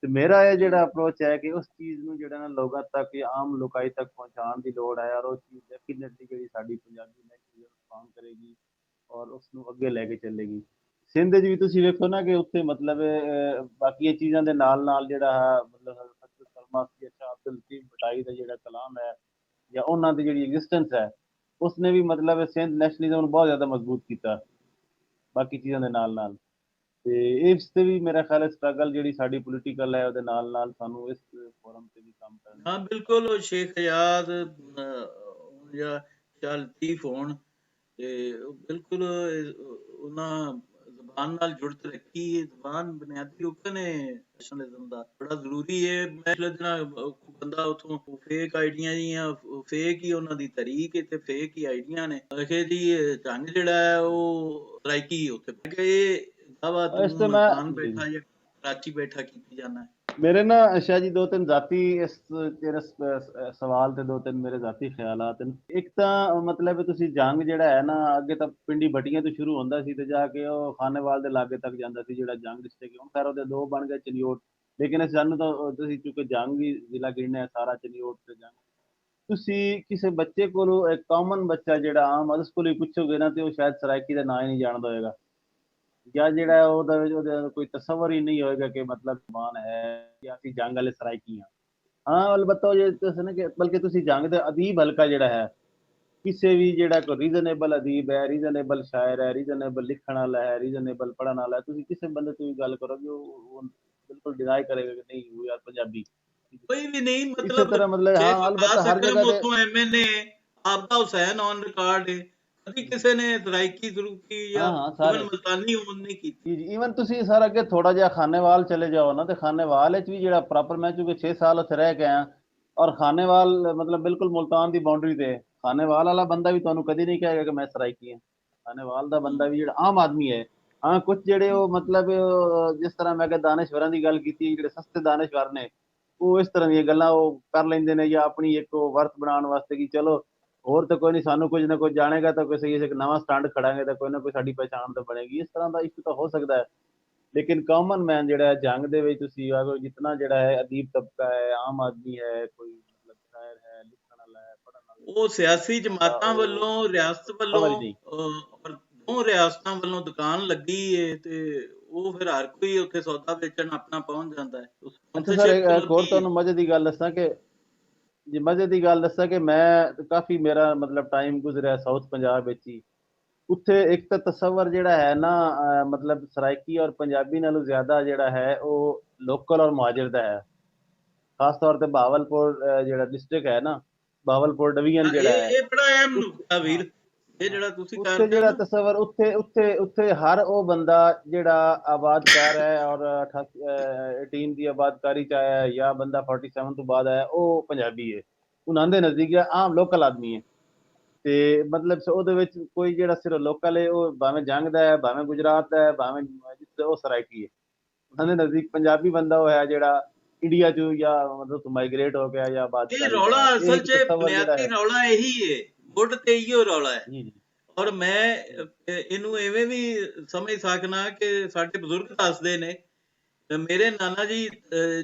ਤੇ ਮੇਰਾ ਇਹ ਜਿਹੜਾ ਅਪਰੋਚ ਹੈ ਕਿ ਉਸ ਚੀਜ਼ ਨੂੰ ਜਿਹੜਾ ਨਾ ਲੋਕਾਂ ਤੱਕ ਜਾਂ ਆਮ ਲੋਕਾਈ ਤੱਕ ਪਹੁੰਚਾਉਣ ਦੀ ਲੋੜ ਹੈ, ਔਰ ਉਹ ਚੀਜ਼ ਡੈਫੀਨੇਟਲੀ ਜਿਹੜੀ ਸਾਡੀ ਪੰਜਾਬੀ ਨੈਸ਼ਨਲ ਕੰਮ ਕਰੇਗੀ ਔਰ ਉਸ ਨੂੰ ਅੱਗੇ ਲੈ ਕੇ ਚੱਲੇਗੀ। ਸਿੰਧ 'ਚ ਵੀ ਤੁਸੀਂ ਵੇਖੋ ਨਾ ਕਿ ਉੱਥੇ ਮਤਲਬ ਬਾਕੀ ਚੀਜ਼ਾਂ ਦੇ ਨਾਲ ਨਾਲ ਜਿਹੜਾ ਮਤਲਬ ਅਬਦੁਲ ਲਤੀਫ ਭਟਾਈ ਦਾ ਜਿਹੜਾ ਕਲਾਮ ਹੈ ਜਾਂ ਉਹਨਾਂ ਦੀ ਜਿਹੜੀ ਐਗਜ਼ਿਸਟੈਂਸ ਹੈ ਉਸਨੇ ਵੀ ਮਤਲਬ ਸਿੰਧ ਨੈਸ਼ਨਲਿਜ਼ਮ ਨੂੰ ਬਹੁਤ ਜ਼ਿਆਦਾ ਮਜ਼ਬੂਤ ਕੀਤਾ ਬਾਕੀ ਚੀਜ਼ਾਂ ਦੇ ਨਾਲ ਨਾਲ। ਤੇ ਇਸ ਤੇ ਵੀ ਮੇਰਾ ਖਿਆਲ ਹੈ ਸਟਰਗਲ ਜਿਹੜੀ ਸਾਡੀ ਪੋਲੀਟੀਕਲ ਹੈ ਉਹਦੇ ਨਾਲ ਨਾਲ ਸਾਨੂੰ ਇਸ ਫੋਰਮ ਤੇ ਵੀ ਕੰਮ ਕਰਨਾ। ਹਾਂ ਬਿਲਕੁਲ, ਉਹ ਸ਼ੇਖ ਹਯਾਤ ਜਾਂ ਸ਼ਾਹ ਲਤੀਫ ਹੋਣ ਤੇ ਬਿਲਕੁਲ ਉਹਨਾਂ ਜ਼ਬਾਨ ਨਾਲ ਜੁੜਤ ਰੱਖੀ। ਜ਼ਬਾਨ ਬੁਨਿਆਦੀ ਰੁਕਨ ਹੈ ਨੈਸ਼ਨਲਿਜ਼ਮ ਦਾ, ਬੜਾ ਜ਼ਰੂਰੀ ਹੈ। ਬੰਦਾ ਉੱਥੋਂ ਫੇਕ ਆਈਡੀਆਂ ਜੀਆਂ, ਫੇਕ ਹੀ ਉਹਨਾਂ ਦੀ ਤਰੀਕ ਤੇ ਫੇਕ ਹੀ ਆਈਡੀਆਂ ਨੇ। ਅਖੇ ਦੀ ਜੰਗ ਜਿਹੜਾ ਹੈ ਉਹ ਸਰਾਇਕੀ ਉੱਥੇ ਇਹ ਦਾਵਾ ਤੂੰ ਬੈਠਾ ਜਾਂ ਕਰਾਚੀ ਬੈਠਾ ਕੀਤੀ ਜਾਣਾ। ਮੇਰੇ ਨਾ ਸ਼ਾਹ ਜੀ ਦੋ ਤਿੰਨ ਜ਼ਾਤੀ ਇਸ ਤੇਰੇ ਸਵਾਲ ਤੇ ਦੋ ਤਿੰਨ ਮੇਰੇ ਜ਼ਾਤੀ ਖਿਆਲਾਤ ਨੇ। ਇੱਕ ਤਾਂ ਮਤਲਬ ਤੁਸੀਂ ਜੰਗ ਜਿਹੜਾ ਹੈ ਨਾ ਅੱਗੇ ਤਾਂ ਪਿੰਡੀ ਭੱਟੀਆਂ ਤੋਂ ਸ਼ੁਰੂ ਹੁੰਦਾ ਸੀ ਤੇ ਜਾ ਕੇ ਉਹ ਖਾਨੇਵਾਲ ਦੇ ਲਾਗੇ ਤੱਕ ਜਾਂਦਾ ਸੀ ਜਿਹੜਾ ਜੰਗ ਡਿਸਟ੍ਰਿਕਟ। ਹੁਣ ਖੈਰ ਉਹਦੇ ਦੋ ਬਣ ਗਏ ਚਨਿਓਟ, ਲੇਕਿਨ ਸਾਨੂੰ ਤਾਂ ਤੁਸੀਂ ਕਿਉਂਕਿ ਜੰਗ ਵੀ ਜ਼ਿਲ੍ਹਾ ਗਿਣਿਆ ਸਾਰਾ ਚਨਿਓਟ ਤੇ ਜੰਗ। ਤੁਸੀਂ ਕਿਸੇ ਬੱਚੇ ਕੋਲੋਂ ਇੱਕ ਕਾਮਨ ਬੱਚਾ ਜਿਹੜਾ ਆਮ ਉਸ ਕੋਲ ਹੀ ਪੁੱਛੋਗੇ ਨਾ ਤੇ ਉਹ ਸ਼ਾਇਦ ਸਰਾਇਕੀ ਦਾ ਨਾਂ ਹੀ ਨਹੀਂ ਜਾਣਦਾ ਹੋਏਗਾ ਜਾਂ ਜਿਹੜਾ ਉਹਦਾ ਕੋਈ ਤਸਵਰ ਹੀ ਨਹੀਂ ਹੋਏਗਾ ਕਿ ਮਤਲਬ ਮਾਨ ਹੈ ਕਿ ਅਸੀਂ ਜੰਗ ਵਾਲੇ ਸਰਾਇਕੀ ਹਾਂ। ਹਾਂ ਅਲਬੱਤਾ ਜੇ ਤੁਸੀਂ ਨਾ ਕਿ ਬਲਕਿ ਤੁਸੀਂ ਜੰਗ ਦਾ ਅਦੀਬ ਹਲਕਾ ਜਿਹੜਾ ਹੈ ਕਿਸੇ ਵੀ ਜਿਹੜਾ ਕੋਈ ਰੀਜ਼ਨੇਬਲ ਅਦੀਬ ਹੈ, ਰੀਜ਼ਨੇਬਲ ਸ਼ਾਇਰ ਹੈ, ਰੀਜ਼ਨੇਬਲ ਲਿਖਣ ਵਾਲਾ ਹੈ, ਰੀਜ਼ਨੇਬਲ ਪੜ੍ਹਨ ਵਾਲਾ ਹੈ, ਤੁਸੀਂ ਕਿਸੇ ਬੰਦੇ ਤੋਂ ਵੀ ਗੱਲ ਕਰੋਗੇ ਉਹ ਬਿਲਕੁਲ ਡਿਨਾਈ ਕਰੇਗਾ ਕਿ ਨਹੀਂ ਉਹ ਯਾਰ ਪੰਜਾਬੀ ਕੋਈ ਵੀ ਨਹੀਂ। ਇਸੇ ਤਰ੍ਹਾਂ ਮਤਲਬ ਹਾਂ ਅਲਬੱਤਾ ਹਰ ਜਗ੍ਹਾ ਤੇ ਐਮਐਨਏ ਆਪਦਾ ਹੁਸੈਨ ਔਨ ਰਿਕਾਰਡ ਹੈ, ਕਦੀ ਕਿਸੇ ਨੇ ਸਰਾਇਕੀ ਸ਼ੁਰੂ ਕੀ ਜਾਂ हाँ हाँ ਇਵਨ सारे ਮੁਲਤਾਨੀ ਹੋਣ ਨਹੀਂ ਕੀਤੀ। ਜੀ ਈਵਨ ਤੁਸੀਂ ਸਰ ਅੱਗੇ ਥੋੜਾ ਜਿਹਾ ਖਾਨੇਵਾਲ ਚਲੇ ਜਾਓ ਨਾ ਤੇ ਖਾਨੇਵਾਲ ਵਿੱਚ ਵੀ ਜਿਹੜਾ ਪ੍ਰੋਪਰ ਮੈਂ ਚੁੱਕੇ 6 ਸਾਲ ਉੱਥੇ ਰਹਿ ਕੇ ਆਇਆ ਔਰ ਖਾਨੇਵਾਲ ਮਤਲਬ ਬਿਲਕੁਲ ਮੁਲਤਾਨ ਦੀ ਬਾਉਂਡਰੀ ਤੇ ਖਾਨੇਵਾਲ ਵਾਲਾ ਬੰਦਾ ਵੀ ਤੁਹਾਨੂੰ ਕਦੀ ਨਹੀਂ ਕਹੇਗਾ ਕਿ ਮੈਂ ਸਰਾਇਕੀ ਹਾਂ। ਖਾਨੇਵਾਲ ਦਾ ਬੰਦਾ ਵੀ ਜਿਹੜਾ ਆਮ ਆਦਮੀ ਹੈ। ਹਾਂ ਕੁਝ ਜਿਹੜੇ ਉਹ ਮਤਲਬ ਜਿਸ ਤਰ੍ਹਾਂ ਮੈਂ ਕਿ ਦਾਨਿਸ਼ਵਰਾਂ ਦੀ ਗੱਲ ਕੀਤੀ ਜਿਹੜੇ ਸਸਤੇ ਦਾਨਿਸ਼ਵਰ ਨੇ ਉਹ ਇਸ ਤਰ੍ਹਾਂ ਦੀਆਂ ਗੱਲਾਂ ਉਹ ਕਰ ਲੈਂਦੇ ਨੇ ਜਾਂ ਆਪਣੀ ਇੱਕ ਉਹ ਵਰਤ ਬਣਾਉਣ ਵਾਸਤੇ ਕਿ ਚਲੋ ਹੋਰ ਤਾਂ ਕੋਈ ਨਹੀਂ ਸਾਨੂੰ ਕੁਝ ਨਾ ਕੁਝ ਜਾਣੇਗਾ ਤਾਂ ਕੋਈ ਇੱਕ ਨਵਾਂ ਸਟੈਂਡ ਖੜਾਂਗੇ ਤਾਂ ਕੋਈ ਨਾ ਕੋਈ ਸਾਡੀ ਪਹਿਚਾਣ ਤਾਂ ਬਣੇਗੀ ਇਸ ਤਰ੍ਹਾਂ ਦਾ ਇਸ਼ੂ ਤਾਂ ਹੋ ਸਕਦਾ ਹੈ। ਲੇਕਿਨ ਕਾਮਨ ਮੈਨ ਜਿਹੜਾ ਹੈ ਜੰਗ ਦੇ ਵਿੱਚ ਤੁਸੀਂ ਅਗਰ ਜਿਤਨਾ ਜਿਹੜਾ ਹੈ ਅਦੀਬ ਤਬਕਾ ਹੈ ਆਮ ਆਦਮੀ ਹੈ ਕੋਈ ਮਤਲਬ ਸ਼ਾਇਰ ਹੈ ਲਿਖਣ ਵਾਲਾ ਹੈ ਪੜ੍ਹਨ ਵਾਲਾ ਉਹ ਸਿਆਸੀ ਜਮਾਤਾਂ ਉਹ ਵੱਲੋਂ ਰਿਆਸਤ ਵੱਲੋਂ ਖਬਰ ਹੀ ਨਹੀਂ। ਔਰ ਦੋ ਰਿਆਸਤਾਂ ਵੱਲੋਂ ਦੁਕਾਨ ਲੱਗੀ ਏ ਤੇ ਉਹ ਫਿਰ ਹਰ ਕੋਈ ਉੱਥੇ ਸੌਦਾ ਵੇਚਣ ਆਪਣਾ ਪਹੁੰਚ ਜਾਂਦਾ ਹੈ। ਉਸ ਅੱਛਾ ਸਰ sponsorship ਇੱਕ ਹੋਰ ਲੱਗੀ ਏ। ਤੁਹਾਨੂੰ ਮਜ਼ੇ ਦੀ ਗੱਲ ਦੱਸਾਂ ਕਿ ਜੀ ਮਜ਼ੇ ਦੀ ਗੱਲ ਦੱਸਾਂ ਕਿ ਮੈਂ ਕਾਫੀ ਮੇਰਾ ਮਤਲਬ ਟਾਈਮ ਗੁਜ਼ਰਿਆ ਸਾਊਥ ਪੰਜਾਬ ਵਿੱਚ ਹੀ ਉੱਥੇ ਇੱਕ ਤਾਂ ਤਸਵਰ ਜਿਹੜਾ ਹੈ ਨਾ ਮਤਲਬ ਸਰਾਇਕੀ ਔਰ ਪੰਜਾਬੀ ਨਾਲੋਂ ਜ਼ਿਆਦਾ ਜਿਹੜਾ ਹੈ ਉਹ ਲੋਕਲ ਔਰ ਮੁਹਾਜਿਰ ਦਾ ਹੈ। ਖਾਸ ਤੌਰ ਤੇ ਬਹਾਵਲਪੁਰ ਜਿਹੜਾ ਡਿਸਟ੍ਰਿਕਟ ਹੈ ਨਾ ਬਹਾਵਲਪੁਰ ਡਿਵੀਜ਼ਨ ਜਿਹੜਾ ਹੈ ਇਹ ਬੜਾ ਅਹਿਮ ਉਸ ਨੁਕਤਾ ਹਾਂ ਵੀਰ ਇਹ ਜਿਹੜਾ ਤੁਸੀਂ ਕਰ ਉੱਥੇ ਰਹੇ ਹੋ ਜਿਹੜਾ ਨਾ। ਤਸਵਰ ਉੱਥੇ ਹਰ ਉਹ ਬੰਦਾ ਜਿਹੜਾ ਆਬਾਦਕਾਰ ਹੈ ਔਰ 18 ਦੀ ਆਬਾਦਕਾਰੀ ਚ ਆਇਆ ਹੈ ਜਾਂ ਬੰਦਾ 47 ਤੋਂ ਬਾਅਦ ਆਇਆ ਉਹ ਪੰਜਾਬੀ ਹੈ ਉਹਨਾਂ ਦੇ ਨਜ਼ਦੀਕ ਆਮ ਲੋਕਲ ਆਦਮੀ ਹੈ ਤੇ ਮਤਲਬ ਉਹਦੇ ਵਿੱਚ ਕੋਈ ਜਿਹੜਾ ਸਿਰਫ ਲੋਕਲ ਹੈ ਉਹ ਭਾਵੇਂ ਜੰਗ ਦਾ ਹੈ ਭਾਵੇਂ ਗੁਜਰਾਤ ਦਾ ਹੈ ਭਾਵੇਂ ਜਿੱਥੇ ਉਹ ਸਰਾਇਕੀ ਹੈ ਉਹਨਾਂ ਦੇ ਨਜ਼ਦੀਕ ਪੰਜਾਬੀ ਬੰਦਾ ਉਹ ਹੈ ਜਿਹੜਾ ਇੰਡੀਆ ਚ ਜਾਂ ਮਤਲਬ ਮਾਈਗ੍ਰੇਟ ਹੋ ਗਿਆ ਜਾਂ ਇਹ ਆਬਾਦਕਾਰੀ ਚ ਰੌਲਾ ਆਇਆ ਇਹ ਅਸਲ ਇੱਕ 'ਚ ਤਸਵਰ ਜਿਹੜਾ ਬੁਨਿਆਦੀ ਹੈ ਰੌਲਾ ਇਹੀ ਏ ਮੁੱਢ ਤੇ ਇਹੀਓ ਰੌਲਾ ਹੈ। ਜੀ ਜੀ ਔਰ ਮੈਂ ਇਹਨੂੰ ਐਵੇਂ ਵੀ ਸਮਝ ਸਕਣਾ ਕਿ ਸਾਡੇ ਬਜ਼ੁਰਗ ਦੱਸਦੇ ਨੇ ਮੇਰੇ ਨਾਨਾ ਜੀ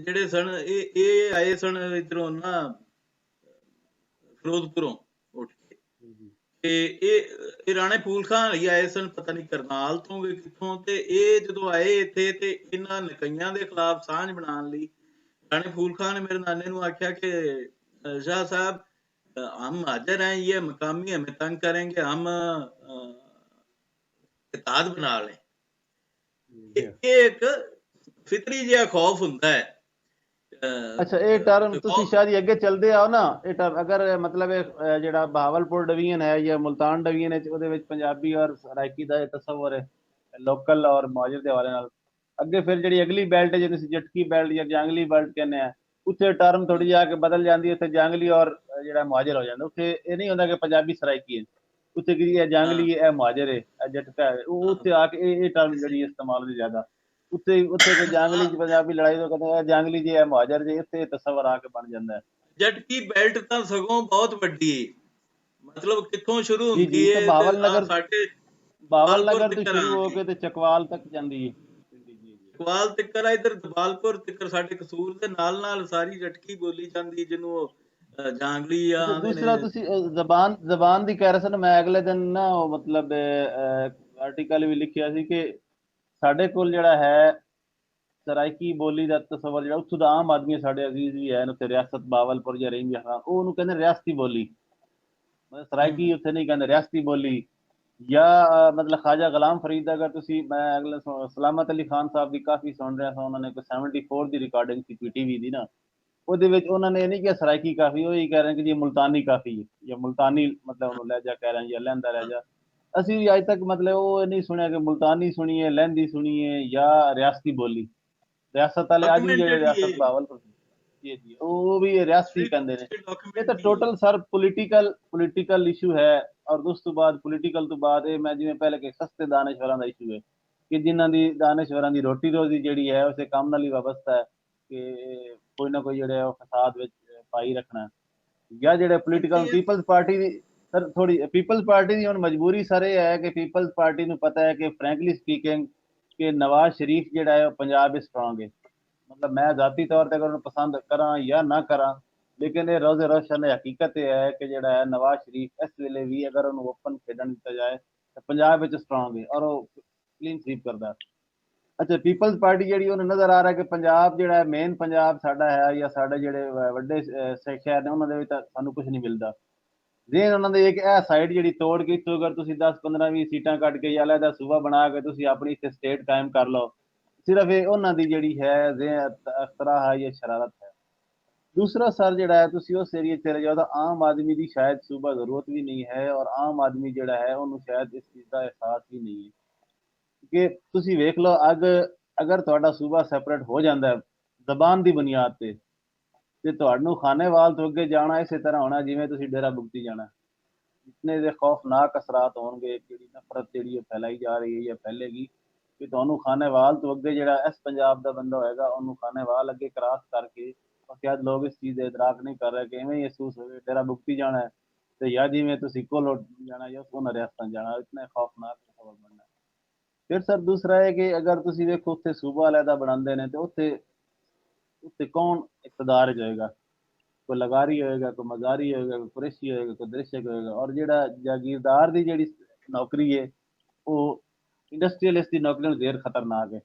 ਜਿਹੜੇ ਸਨ ਇਹ ਆਏ ਸਨ ਇੱਧਰੋਂ ਨਾ ਫਿਰੋਜ਼ਪੁਰੋਂ ਉੱਠ ਕੇ ਜੀ ਤੇ ਇਹ ਰਾਣੇ ਫੂਲ ਖਾਨ ਹੀ ਆਏ ਸਨ ਪਤਾ ਨਹੀਂ ਕਰਨਾਲ ਤੋਂ ਕਿ ਕਿੱਥੋਂ ਤੇ ਇਹ ਜਦੋਂ ਆਏ ਇੱਥੇ ਤੇ ਇਹਨਾਂ ਨਕਈਆਂ ਦੇ ਖਿਲਾਫ ਸਾਂਝ ਬਣਾਉਣ ਲਈ रानी फूल खान ने मेरे नाने को आख्या कि शाह साहब हम हाजिर हैं ये मकामी हमें तंग करेंगे हम इताद बना लें। ये एक फितरी जिहा खौफ ਹੁੰਦਾ ਹੈ। ਅੱਛਾ ਇਹ ਟਰਮ ਤੁਸੀਂ ਸ਼ਾਇਦ ਅੱਗੇ ਚੱਲਦੇ ਆਓ ਨਾ ਇਹ ਟਰਮ ਅਗਰ ਮਤਲਬ ਜਿਹੜਾ ਬਹਾਵਲਪੁਰ ਡਿਵੀਜ਼ਨ ਹੈ ਜਾਂ ਮੁਲਤਾਨ ਡਿਵੀਜ਼ਨ ਹੈ ਉਹਦੇ ਵਿੱਚ ਪੰਜਾਬੀ ਔਰ ਸਰਾਇਕੀ ਦਾ ਤਸਵਰ ਹੈ ਲੋਕਲ ਔਰ ਮੁਹਾਜਿਰ ਦੇ ਹਵਾਲੇ ਨਾਲ ਅੱਗੇ ਫਿਰ ਜਿਹੜੀ ਅਗਲੀ ਬੈਲਟ ਹੈ ਜਿਹਨੂੰ ਅਸੀਂ ਜਟਕੀ ਬੈਲਟ ਜਾਂ ਜੰਗਲੀ ਬੈਲਟ ਕਹਿੰਦੇ ਆ ਉੱਥੇ ਟਰਮ ਥੋੜੀ ਜਿਹੀ ਆ ਕੇ ਬਦਲ ਜਾਂਦੀ ਹੈ ਉੱਥੇ ਜੰਗਲੀ ਔਰ ਜਿਹੜਾ ਮੁਹਾਜਿਰ ਹੋ ਜਾਂਦਾ ਉੱਥੇ ਇਹ ਨਹੀਂ ਹੁੰਦਾ ਕਿ ਪੰਜਾਬੀ ਸਰਾਇਕੀ ਹੈ ਉੱਥੇ ਕੀ ਇਹ ਜੰਗਲੀ ਹੈ ਇਹ ਮੁਹਾਜਿਰ ਹੈ ਇਹ ਜਟਕਾ ਹੈ ਉਹ ਉੱਥੇ ਆ ਕੇ ਇਹ ਟਰਮ ਜਿਹੜੀ ਇਸਤੇਮਾਲ ਹੁੰਦੀ ਜ਼ਿਆਦਾ ਉੱਥੇ ਕੋਈ ਜੰਗਲੀ ਪੰਜਾਬੀ ਲੜਾਈ ਤੋਂ ਕਹਿੰਦੇ ਜੰਗਲੀ ਜੀ ਹੈ ਮੁਹਾਜਿਰ ਜੀ ਇੱਥੇ ਤਸਵਰ ਆ ਕੇ ਬਣ ਜਾਂਦਾ ਹੈ। ਜਟਕੀ ਬੈਲਟ ਤਾਂ ਸਗੋਂ ਬਹੁਤ ਵੱਡੀ ਹੈ ਮਤਲਬ ਕਿੱਥੋਂ ਸ਼ੁਰੂ ਹੁੰਦੀ ਹੈ ਬਾਵਲ ਨਗਰ ਸਾਡੇ ਬਾਵਲ ਨਗਰ ਤੋਂ ਸ਼ੁਰੂ ਹੋ ਕੇ ਤੇ ਚਕਵਾਲ ਤੱਕ ਜਾਂਦੀ ਹੈ ਚਕਵਾਲ ਤਿੱਕਰ ਆ ਇਧਰ ਦਬਾਲਪੁਰ ਤਿੱਕਰ ਸਾਡੇ ਕਸੂਰ ਦੇ ਨਾਲ ਨਾਲ ਸਾਰੀ ਜਟਕੀ ਬੋਲੀ ਜਾਂਦੀ ਜਿਹਨੂੰ ਜਾਂਗਲੀ ਆ ਦੂਸਰਾ ਤੁਸੀਂ ਜ਼ਬਾਨ ਦੀ ਕਹਿ ਰਹੇ ਸਨ ਮੈਂ ਅਗਲੇ ਦਿਨ ਨਾ ਉਹ ਮਤਲਬ ਆਰਟੀਕਲ ਵੀ ਲਿਖਿਆ ਸੀ ਕਿ ਸਾਡੇ ਕੋਲ ਜਿਹੜਾ ਹੈ ਸਰਾਇਕੀ ਬੋਲੀ ਦਾ ਤਸਵਰ ਜਿਹੜਾ ਉੱਥੋਂ ਦਾ ਆਮ ਆਦਮੀ ਸਾਡੇ ਅਜ਼ੀਜ਼ ਵੀ ਹੈ ਉੱਥੇ ਰਿਆਸਤ ਬਾਵਲਪੁਰ ਜਾਂ ਰਹਿੰਦੀ ਹਾਂ ਉਹ ਉਹਨੂੰ ਕਹਿੰਦੇ ਰਿਆਸਤੀ ਬੋਲੀ ਮਤਲਬ ਸਰਾਇਕੀ ਉੱਥੇ ਨਹੀਂ ਕਹਿੰਦੇ ਰਿਆਸਤੀ ਬੋਲੀ ਜਾਂ ਮਤਲਬ ਖਾਜਾ ਗੁਲਾਮ ਫਰੀਦ ਦਾ ਅਗਰ ਤੁਸੀਂ ਮੈਂ ਅਗਲੇ ਸਲਾਮਤ ਅਲੀ ਖਾਨ ਸਾਹਿਬ ਦੀ ਕਾਫੀ ਸੁਣ ਰਿਹਾ ਸਾਂ ਉਹਨਾਂ ਨੇ ਕੋਈ 74 ਦੀ ਰਿਕਾਰਡਿੰਗ ਸੀ ਪੀਟੀਵੀ ਦੀ ਨਾ ਉਹਦੇ ਵਿੱਚ ਉਹਨਾਂ ਨੇ ਇਹ ਨਹੀਂ ਕਿਹਾ ਸਰਾਇਕੀ ਕਾਫੀ ਉਹ ਹੀ ਕਹਿ ਰਹੇ ਕਿ ਜੀ ਮੁਲਤਾਨੀ ਕਾਫੀ ਹੈ ਜਾਂ ਮੁਲਤਾਨੀ ਮਤਲਬ ਉਹਨੂੰ ਲਹਿਜਾ ਕਹਿ ਰਹੇ ਜਾਂ ਲਹਿੰਦਾ ਲਹਿਜਾ ਅਸੀਂ ਵੀ ਅੱਜ ਤੱਕ ਮਤਲਬ ਉਹ ਨਹੀਂ ਸੁਣਿਆ ਕਿ ਮੁਲਤਾਨੀ ਸੁਣੀਏ ਲਹਿੰਦੀ ਸੁਣੀਏ ਜਾਂ ਰਿਆਸਤੀ ਬੋਲੀ ਰਿਆਸਤ ਵਾਲੇ ਅੱਜ ਵੀ ਜਿਹੜੇ ਰਿਆਸਤ ਬਾਵਲਪੁਰ ਜੀ ਜੀ ਉਹ ਵੀ ਰਿਆਸਤੀ ਕਹਿੰਦੇ ਨੇ ਇਹ ਤਾਂ ਟੋਟਲ ਸਰ ਪੋਲੀਟੀਕਲ ਇਸ਼ੂ ਹੈ ਔਰ ਉਸ ਤੋਂ ਬਾਅਦ ਪੋਲੀਟੀਕਲ ਤੋਂ ਬਾਅਦ ਇਹ ਮੈਂ ਜਿਵੇਂ ਪਹਿਲੇ ਕਿ ਸਸਤੇ ਦਾਨਿਸ਼ਵਰਾਂ ਦਾ ਇਸ਼ੂ ਹੈ ਕਿ ਜਿਨ੍ਹਾਂ ਦੀ ਦਾਨਿਸ਼ਵਰਾਂ ਦੀ ਰੋਟੀ ਰੋਜ਼ੀ ਜਿਹੜੀ ਹੈ ਉਸੇ ਕੰਮ ਨਾਲ ਹੀ ਵਾਬਸਤਾ ਹੈ ਕਿ ਕੋਈ ਨਾ ਕੋਈ ਜਿਹੜੇ ਉਹ ਫਸਾਦ ਵਿੱਚ ਪਾਈ ਰੱਖਣਾ ਜਾਂ ਜਿਹੜੇ ਪੋਲੀਟੀਕਲ ਪੀਪਲਜ਼ ਪਾਰਟੀ ਦੀ ਸਰ ਥੋੜੀ ਪੀਪਲਜ਼ ਪਾਰਟੀ ਦੀ ਹੁਣ ਮਜਬੂਰੀ ਸਰ ਇਹ ਹੈ ਕਿ ਪੀਪਲਜ਼ ਪਾਰਟੀ ਨੂੰ ਪਤਾ ਹੈ ਕਿ ਫਰੈਂਕਲੀ ਸਪੀਕਿੰਗ ਕਿ ਨਵਾਜ਼ ਸ਼ਰੀਫ ਜਿਹੜਾ ਹੈ ਉਹ ਪੰਜਾਬ ਵਿੱਚ ਸਟਰੋਂਗ ਹੈ ਮਤਲਬ ਮੈਂ ਜ਼ਾਤੀ ਤੌਰ ਤੇ ਅਗਰ ਉਹਨੂੰ ਪਸੰਦ ਕਰਾਂ ਜਾਂ ਨਾ ਕਰਾਂ ਲੇਕਿਨ ਇਹ ਰੋਜ਼ੇ ਰੋਸ਼ਨ ਹਕੀਕਤ ਇਹ ਹੈ ਕਿ ਜਿਹੜਾ ਹੈ ਨਵਾਜ਼ ਸ਼ਰੀਫ ਇਸ ਵੇਲੇ ਵੀ ਅਗਰ ਉਹਨੂੰ ਓਪਨ ਖੇਡਣ ਦਿੱਤਾ ਜਾਏ ਤਾਂ ਪੰਜਾਬ ਵਿੱਚ ਸਟਰੋਂਗ ਹੈ ਔਰ ਉਹ ਕਲੀਨ ਸਵੀਪ ਕਰਦਾ। ਅੱਛਾ ਪੀਪਲਜ਼ ਪਾਰਟੀ ਜਿਹੜੀ ਉਹਨੂੰ ਨਜ਼ਰ ਆ ਰਿਹਾ ਕਿ ਪੰਜਾਬ ਜਿਹੜਾ ਹੈ ਮੇਨ ਪੰਜਾਬ ਸਾਡਾ ਹੈ ਜਾਂ ਸਾਡੇ ਜਿਹੜੇ ਵੱਡੇ ਸ਼ਹਿਰ ਨੇ ਉਹਨਾਂ ਦੇ ਵਿੱਚ ਸਾਨੂੰ ਕੁਝ ਨਹੀਂ ਮਿਲਦਾ ਜੇ ਉਹਨਾਂ ਦੇ ਇੱਕ ਇਹ ਸਾਈਡ ਜਿਹੜੀ ਤੋੜ ਕੇ ਇੱਥੋਂ ਅਗਰ ਤੁਸੀਂ 10-15-20 ਸੀਟਾਂ ਕੱਢ ਕੇ ਜਾਂ ਅਲੱਗਾ ਸੂਬਾ ਬਣਾ ਕੇ ਤੁਸੀਂ ਆਪਣੀ ਇੱਥੇ ਸਟੇਟ ਕਾਇਮ ਕਰ ਲਓ ਸਿਰਫ ਇਹ ਉਹਨਾਂ ਦੀ ਜਿਹੜੀ ਹੈ ਅਖਤਰਾ ਹੈ ਜਾਂ ਸ਼ਰਾਰਤ ਹੈ। ਦੂਸਰਾ ਸਰ ਜਿਹੜਾ ਹੈ ਤੁਸੀਂ ਉਸ ਏਰੀਏ 'ਚ ਚਲੇ ਜਾਓ ਤਾਂ ਆਮ ਆਦਮੀ ਦੀ ਸ਼ਾਇਦ ਸੂਬਾ ਜ਼ਰੂਰਤ ਵੀ ਨਹੀਂ ਹੈ, ਔਰ ਆਮ ਆਦਮੀ ਜਿਹੜਾ ਹੈ ਉਹਨੂੰ ਸ਼ਾਇਦ ਇਸ ਚੀਜ਼ ਦਾ ਅਹਿਸਾਸ ਵੀ ਨਹੀਂ ਹੈ ਕਿ ਤੁਸੀਂ ਵੇਖ ਲਓ ਅਗਰ ਤੁਹਾਡਾ ਸੂਬਾ ਸੈਪਰੇਟ ਹੋ ਜਾਂਦਾ ਹੈ ਜ਼ਬਾਨ ਦੀ ਬੁਨਿਆਦ ਤੇ ਤੁਹਾਨੂੰ ਖਾਨੇਵਾਲ ਤੋਂ ਅੱਗੇ ਜਾਣਾ ਇਸੇ ਤਰ੍ਹਾਂ ਹੋਣਾ ਜਿਵੇਂ ਤੁਸੀਂ ਡੇਰਾ ਬੁਗਤੀ ਜਾਣਾ। ਇਤਨੇ ਦੇ ਖੌਫਨਾਕ ਅਸਰਾਤ ਹੋਣਗੇ, ਜਿਹੜੀ ਨਫ਼ਰਤ ਜਿਹੜੀ ਉਹ ਫੈਲਾਈ ਜਾ ਰਹੀ ਹੈ ਜਾਂ ਫੈਲੇਗੀ ਕਿ ਤੁਹਾਨੂੰ ਖਾਨੇਵਾਲ ਤੋਂ ਅੱਗੇ ਜਿਹੜਾ ਇਸ ਪੰਜਾਬ ਦਾ ਬੰਦਾ ਹੋਏਗਾ ਉਹਨੂੰ ਖਾਨੇਵਾਲ ਅੱਗੇ ਕ੍ਰਾਸ ਕਰਕੇ ਸ਼ਾਇਦ ਲੋਕ ਇਸ ਚੀਜ਼ ਦੇ ਇਦਰਾਕ ਨਹੀਂ ਕਰ ਰਹੇ ਕਿ ਇਵੇਂ ਹੀ ਮਹਿਸੂਸ ਹੋਵੇ ਡੇਰਾ ਬੁਗਤੀ ਜਾਣਾ ਹੈ ਤੇ ਜਾਂ ਜਿਵੇਂ ਤੁਸੀਂ ਕੋਲੋਂ ਜਾਣਾ ਜਾਂ ਉਹਨਾਂ ਰਿਆਸਤਾਂ ਜਾਣਾ, ਇਤਨੇ ਖੌਫਨਾਕ ਸਬਬ ਬਣਨਾ। ਫਿਰ ਸਰ ਦੂਸਰਾ ਹੈ ਕਿ ਅਗਰ ਤੁਸੀਂ ਵੇਖੋ ਉੱਥੇ ਸੂਬਾ ਅਲੱਗਾ ਬਣਾਉਂਦੇ ਨੇ ਤੇ ਉੱਥੇ ਕੌਣ ਇਕਤਦਾਰ 'ਚ ਹੋਏਗਾ? ਕੋਈ ਲਗਾਰੀ ਹੋਏਗਾ, ਕੋਈ ਮਜ਼ਾਰੀ ਹੋਏਗਾ, ਕੋਈ ਕੁਰੈਸ਼ੀ ਹੋਏਗਾ, ਕੋਈ ਦ੍ਰਿਸ਼ਕ ਹੋਏਗਾ। ਔਰ ਜਿਹੜਾ ਜਾਗੀਰਦਾਰ ਦੀ ਜਿਹੜੀ ਨੌਕਰੀ ਹੈ ਉਹ ਇੰਡਸਟਰੀਅਲਿਸਟ ਦੀ ਨੌਕਰੀ ਨੂੰ ਜ਼ੇਰ ਖਤਰਨਾਕ ਹੈ।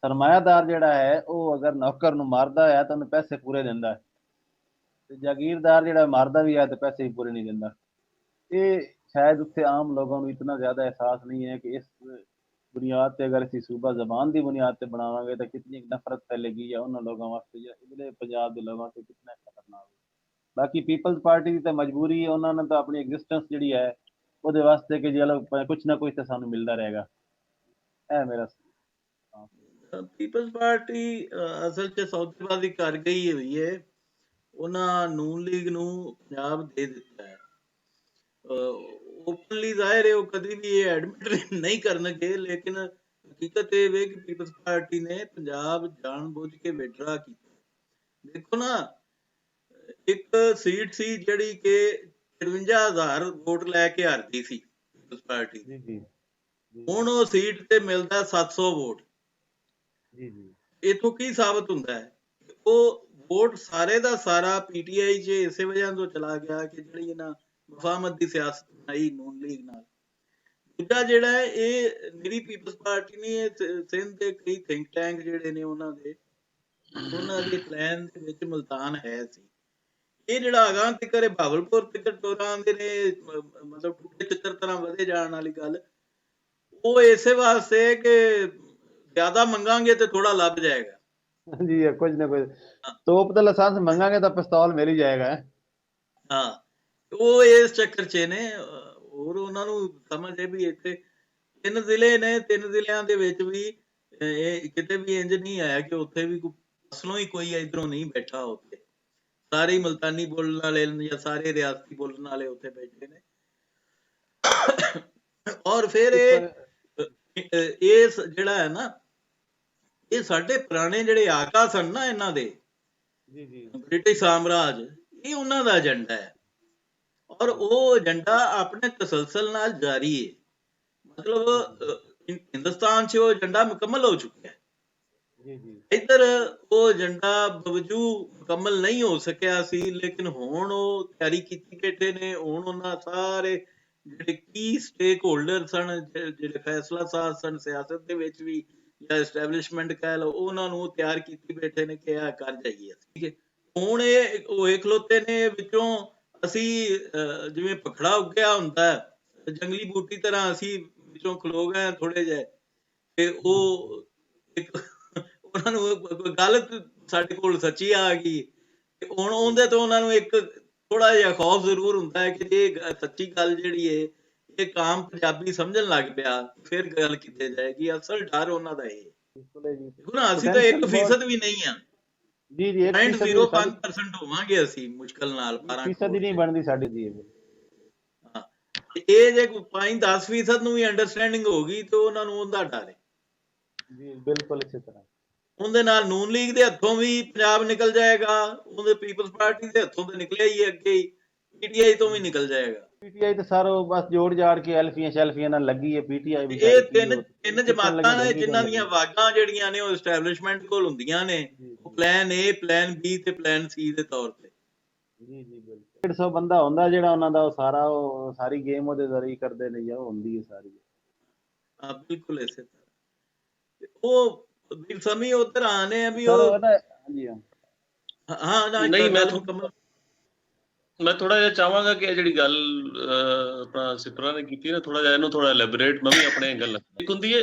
ਸਰਮਾਇਆਦਾਰ ਜਿਹੜਾ ਹੈ ਉਹ ਅਗਰ ਨੌਕਰ ਨੂੰ ਮਾਰਦਾ ਹੈ ਤਾਂ ਉਹਨੂੰ ਪੈਸੇ ਪੂਰੇ ਦਿੰਦਾ ਹੈ, ਤੇ ਜਾਗੀਰਦਾਰ ਜਿਹੜਾ ਮਾਰਦਾ ਵੀ ਹੈ ਤੇ ਪੈਸੇ ਵੀ ਪੂਰੇ ਨਹੀਂ ਦਿੰਦਾ। ਇਹ शायद उत्थे आम लोगों को इतना ज़्यादा एहसास नहीं है कि इस बुनियाद पर अगर असी सूबा जबान की बुनियाद पर बनावांगे तो कितनी नफरत फैलेगी या उन्होंने लोगों वास्ते या इधरे पंजाब के लोगों से कितना खतरनाक है। बाकी पीपल्स पार्टी की तो मजबूरी है, उन्होंने तो अपनी एग्जिस्टेंस जी है वो वास्ते कि चलो कुछ ना कुछ तो सानू मिलता रहेगा। है मेरा ਪੀਪਲਸ ਪਾਰਟੀ ਅਸਲ 'ਚ ਸੌਦੇਬਾਜ਼ੀ ਕਰ ਗਈ ਹੋਈ ਹੈ। ਉਹਨਾਂ ਨੂਨ ਲੀਗ ਨੂੰ ਪੰਜਾਬ ਦੇ ਦਿੱਤਾ ਹੈ। ਓਪਨਲੀ ਜ਼ਾਹਿਰ ਹੈ ਉਹ ਕਦੀ ਵੀ ਇਹ ਐਡਮਿਟ ਨਹੀਂ ਕਰਨਗੇ, ਲੇਕਿਨ ਹਕੀਕਤ ਇਹ ਵੇ ਕਿ ਪੀਪਲਸ ਪਾਰਟੀ ਨੇ ਪੰਜਾਬ ਜਾਣ ਬੁੱਝ ਕੇ ਵਿਡਰਾ ਕੀਤਾ। ਦੇਖੋ ਨਾ, ਇੱਕ ਸੀਟ ਸੀ ਜਿਹੜੀ ਕਿ 53,000 ਵੋਟ ਲੈ ਕੇ ਹਾਰਦੀ ਸੀ ਪੀਪਲਸ ਪਾਰਟੀ, ਹੁਣ ਉਹ ਸੀਟ ਤੇ ਮਿਲਦਾ 700 ਵੋਟ। ਇਥੋਂ ਕੀ ਸਾਬਤ ਹੁੰਦਾ ਹੈ? ਉਹ ਵੋਟ ਸਾਰੇ ਦਾ ਸਾਰਾ ਪੀਟੀਆਈ 'ਚ ਇਸੇ ਵਜ੍ਹਾ ਤੋਂ ਚਲਾ ਗਿਆ ਕਿ ਜਿਹੜੀ ਇਹਨਾਂ ਮੁਫਾਹਮਤ ਦੀ ਸਿਆਸਤ ਬਣਾਈ ਨੂਨ ਲੀਗ ਨਾਲ। ਦੂਜਾ ਜਿਹੜਾ ਹੈ ਇਹ ਨਿਰੀ ਪੀਪਲਸ ਪਾਰਟੀ ਨਹੀਂ, ਇਹ ਸਿੰਧ ਦੇ ਕਈ ਥਿੰਕ ਟੈਂਕ ਜਿਹੜੇ ਨੇ ਉਹਨਾਂ ਦੇ ਪਲਾਨ ਦੇ ਵਿੱਚ ਮੁਲਤਾਨ ਹੈ ਸੀ। ਇਹ ਜਿਹੜਾ ਅਗਾਂਹ ਤੀਕਰ ਭਾਵਲਪੁਰ ਤੀਕਰ ਟੋਰਾ ਆਉਂਦੇ ਨੇ, ਮਤਲਬ ਟੁੱਟੇ ਚਿੱਤਰ ਤਰ੍ਹਾਂ ਵਧੇ ਜਾਣ ਵਾਲੀ ਗੱਲ, ਉਹ ਇਸੇ ਵਾਸਤੇ ਕਿ ਜ਼ਿਆਦਾ ਮੰਗਾਂਗੇ ਤੇ ਥੋੜਾ ਲੱਭ ਜਾਏਗਾ। जी कुछ ना कुछ तोप तो लाइसेंस मंगांगे तो पिस्तौल मिल ही जाएगा। ਹਾਂ, ਉਹ ਇਸ ਚੱਕਰ 'ਚ ਨੇ। ਹੋਰ ਉਹਨਾਂ ਨੂੰ ਸਮਝ ਹੈ ਵੀ ਇੱਥੇ 3 ਜ਼ਿਲ੍ਹੇ ਨੇ, 3 ਜ਼ਿਲ੍ਹਿਆਂ ਦੇ ਵਿੱਚ ਵੀ ਇਹ ਕਿਤੇ ਵੀ ਇੰਜ ਨਹੀਂ ਆਇਆ ਕਿ ਉੱਥੇ ਵੀ ਅਸਲੋਂ ਹੀ ਕੋਈ ਇੱਧਰੋਂ ਨਹੀਂ ਬੈਠਾ। ਉੱਥੇ ਸਾਰੇ ਮੁਲਤਾਨੀ ਬੋਲਣ ਵਾਲੇ ਜਾਂ ਸਾਰੇ ਰਿਆਸਤੀ ਬੋਲਣ ਵਾਲੇ ਉੱਥੇ ਬੈਠੇ ਨੇ। ਔਰ ਫਿਰ ਇਹ ਜਿਹੜਾ ਹੈ ਨਾ, ਇਹ ਸਾਡੇ ਪੁਰਾਣੇ ਜਿਹੜੇ ਆਕਾ ਸਨ ਨਾ ਇਹਨਾਂ ਦੇ, ਬ੍ਰਿਟਿਸ਼ ਸਾਮਰਾਜ, ਇਹ ਉਹਨਾਂ ਦਾ ਏਜੰਡਾ ਹੈ ਔਰ ਉਹ ਏਜੰਡਾ ਆਪਣੇ ਤਸਲਸਲ ਨਾਲ ਜਾਰੀ ਹੈ। ਮਤਲਬ ਹਿੰਦੁਸਤਾਨ 'ਚ ਉਹ ਏਜੰਡਾ ਮੁਕੰਮਲ ਹੋ ਚੁੱਕਿਆ ਹੈ। ਇੱਧਰ ਉਹ ਏਜੰਡਾ ਬਵਜੂ ਮੁਕੰਮਲ ਨਹੀਂ ਹੋ ਸਕਿਆ ਸੀ, ਲੇਕਿਨ ਹੁਣ ਉਹ ਤਿਆਰੀ ਕੀਤੀ ਬੈਠੇ ਨੇ। ਹੁਣ ਉਹਨਾਂ ਸਾਰੇ ਜਿਹੜੇ ਕੀ ਸਟੇਕ ਹੋਲਡਰ ਸਨ, ਜਿਹੜੇ ਫੈਸਲਾ ਸਾਜ਼ ਸਨ ਸਿਆਸਤ ਦੇ ਵਿੱਚ ਵੀ ਜਾਂ ਐਸਟੈਬਲਿਸ਼ਮੈਂਟ ਕਹਿ ਲਓ, ਉਹਨਾਂ ਨੂੰ ਤਿਆਰ ਕੀਤੀ ਬੈਠੇ ਨੇ ਕਿ ਇਹ ਕਰ ਜਾਈਏ। ਠੀਕ ਹੈ, ਹੁਣ ਇਹ ਉਹ ਖਲੋਤੇ ਨੇ ਵਿੱਚੋਂ ਅਸੀਂ ਜਿਵੇਂ ਭਖੜਾ ਉੱਗਿਆ ਹੁੰਦਾ ਜੰਗਲੀ ਬੂਟੀ ਤਰ੍ਹਾਂ, ਅਸੀਂ ਵਿੱਚੋਂ ਖਲੋ ਗਏ ਥੋੜੇ ਜਿਹੇ ਤੇ ਉਹ ਇੱਕ ਉਹਨਾਂ ਨੂੰ ਗੱਲ ਸਾਡੇ ਕੋਲ ਸੱਚੀ ਆ ਗਈ ਤੇ ਹੁਣ ਉਹਦੇ ਤੋਂ ਉਹਨਾਂ ਨੂੰ ਇੱਕ ਥੋੜਾ ਜਿਹਾ ਖੌਫ ਜ਼ਰੂਰ ਹੁੰਦਾ ਹੈ ਕਿ ਇਹ ਸੱਚੀ ਗੱਲ ਜਿਹੜੀ ਹੈ ਇਹ ਕਾਮ ਪੰਜਾਬੀ ਸਮਝਣ ਲੱਗ ਪਿਆ ਫਿਰ ਗੱਲ ਕੀਤੀ ਜਾਏਗੀ। ਅਸਲ ਡਰ ਉਹਨਾਂ ਦਾ ਇਹ ਦੇਖੋ ਨਾ, ਅਸੀਂ ਤਾਂ 1% ਵੀ ਨਹੀਂ ਆ ਜੀ ਜੀ 0.05% ਹੋਵਾਂਗੇ ਅਸੀਂ ਮੁਸ਼ਕਲ ਨਾਲ। 12% ਨਹੀਂ ਬਣਦੀ ਸਾਡੇ ਦੀ। ਹਾਂ, ਇਹ ਜੇ 5-10% ਨੂੰ ਵੀ ਅੰਡਰਸਟੈਂਡਿੰਗ ਹੋ ਗਈ ਤੇ ਉਹਨਾਂ ਨੂੰ ਉਹਦਾ ਡਰ ਹੈ ਜੀ। ਬਿਲਕੁਲ ਇਸੇ ਤਰ੍ਹਾਂ ਉਹਦੇ ਨਾਲ ਨੂਨ ਲੀਗ ਦੇ ਹੱਥੋਂ ਵੀ ਪੰਜਾਬ ਨਿਕਲ ਜਾਏਗਾ, ਉਹਦੇ ਪੀਪਲਸ ਪਾਰਟੀ ਦੇ ਹੱਥੋਂ ਤੇ ਨਿਕਲਿਆ ਹੀ ਅੱਗੇ ਹੀ, ਪੀਟੀਆਈ ਤੋਂ ਵੀ ਨਿਕਲ ਜਾਏਗਾ। ਪੀਟੀਆਈ ਤਾਂ ਸਾਰਾ ਬਸ ਜੋੜ ਜਾੜ ਕੇ ਐਲਫੀਆਂ ਸ਼ੈਲਫੀਆਂ ਨਾਲ ਲੱਗੀ ਹੈ ਪੀਟੀਆਈ ਵੀ। ਇਹ ਤਿੰਨ ਜਮਾਤਾਂ ਨੇ ਜਿਨ੍ਹਾਂ ਦੀਆਂ ਵਾਗਾਂ ਜਿਹੜੀਆਂ ਨੇ ਉਹ ਐਸਟੈਬਲਿਸ਼ਮੈਂਟ ਕੋਲ ਹੁੰਦੀਆਂ ਨੇ, ਉਹ ਪਲਾਨ ਏ, ਪਲਾਨ ਬੀ ਤੇ ਪਲਾਨ ਸੀ ਦੇ ਤੌਰ ਤੇ। ਜੀ ਜੀ ਬਿਲਕੁਲ 150 ਬੰਦਾ ਹੁੰਦਾ ਜਿਹੜਾ ਉਹਨਾਂ ਦਾ ਉਹ ਸਾਰੀ ਗੇਮ ਉਹਦੇ ਜ਼ਰੀਏ ਕਰਦੇ ਨੇ ਜਾਂ ਉਹ ਹੁੰਦੀ ਹੈ ਸਾਰੀ। ਹਾਂ ਬਿਲਕੁਲ ਇਸੇ ਤਰ੍ਹਾਂ। ਉਹ ਵੀਰ ਸਮੀ ਉਧਰ ਆਨੇ ਆ ਵੀ ਉਹ ਹਾਂਜੀ ਹਾਂ ਨਹੀਂ, ਮੈਂ ਥੋੜਾ ਜਿਹਾ ਚਾਹਾਂਗਾ ਕਿ ਇਹ ਜਿਹੜੀ ਗੱਲ ਆਪਣਾ ਸਿਪਰਾ ਨੇ ਕੀਤੀ ਨਾ, ਥੋੜਾ ਜਿਹਾ ਇਹਨੂੰ ਥੋੜਾ ਐਲੈਬੋਰੇਟ ਮੈਂ ਵੀ ਆਪਣੇ ਗੱਲ। ਇੱਕ ਹੁੰਦੀ ਹੈ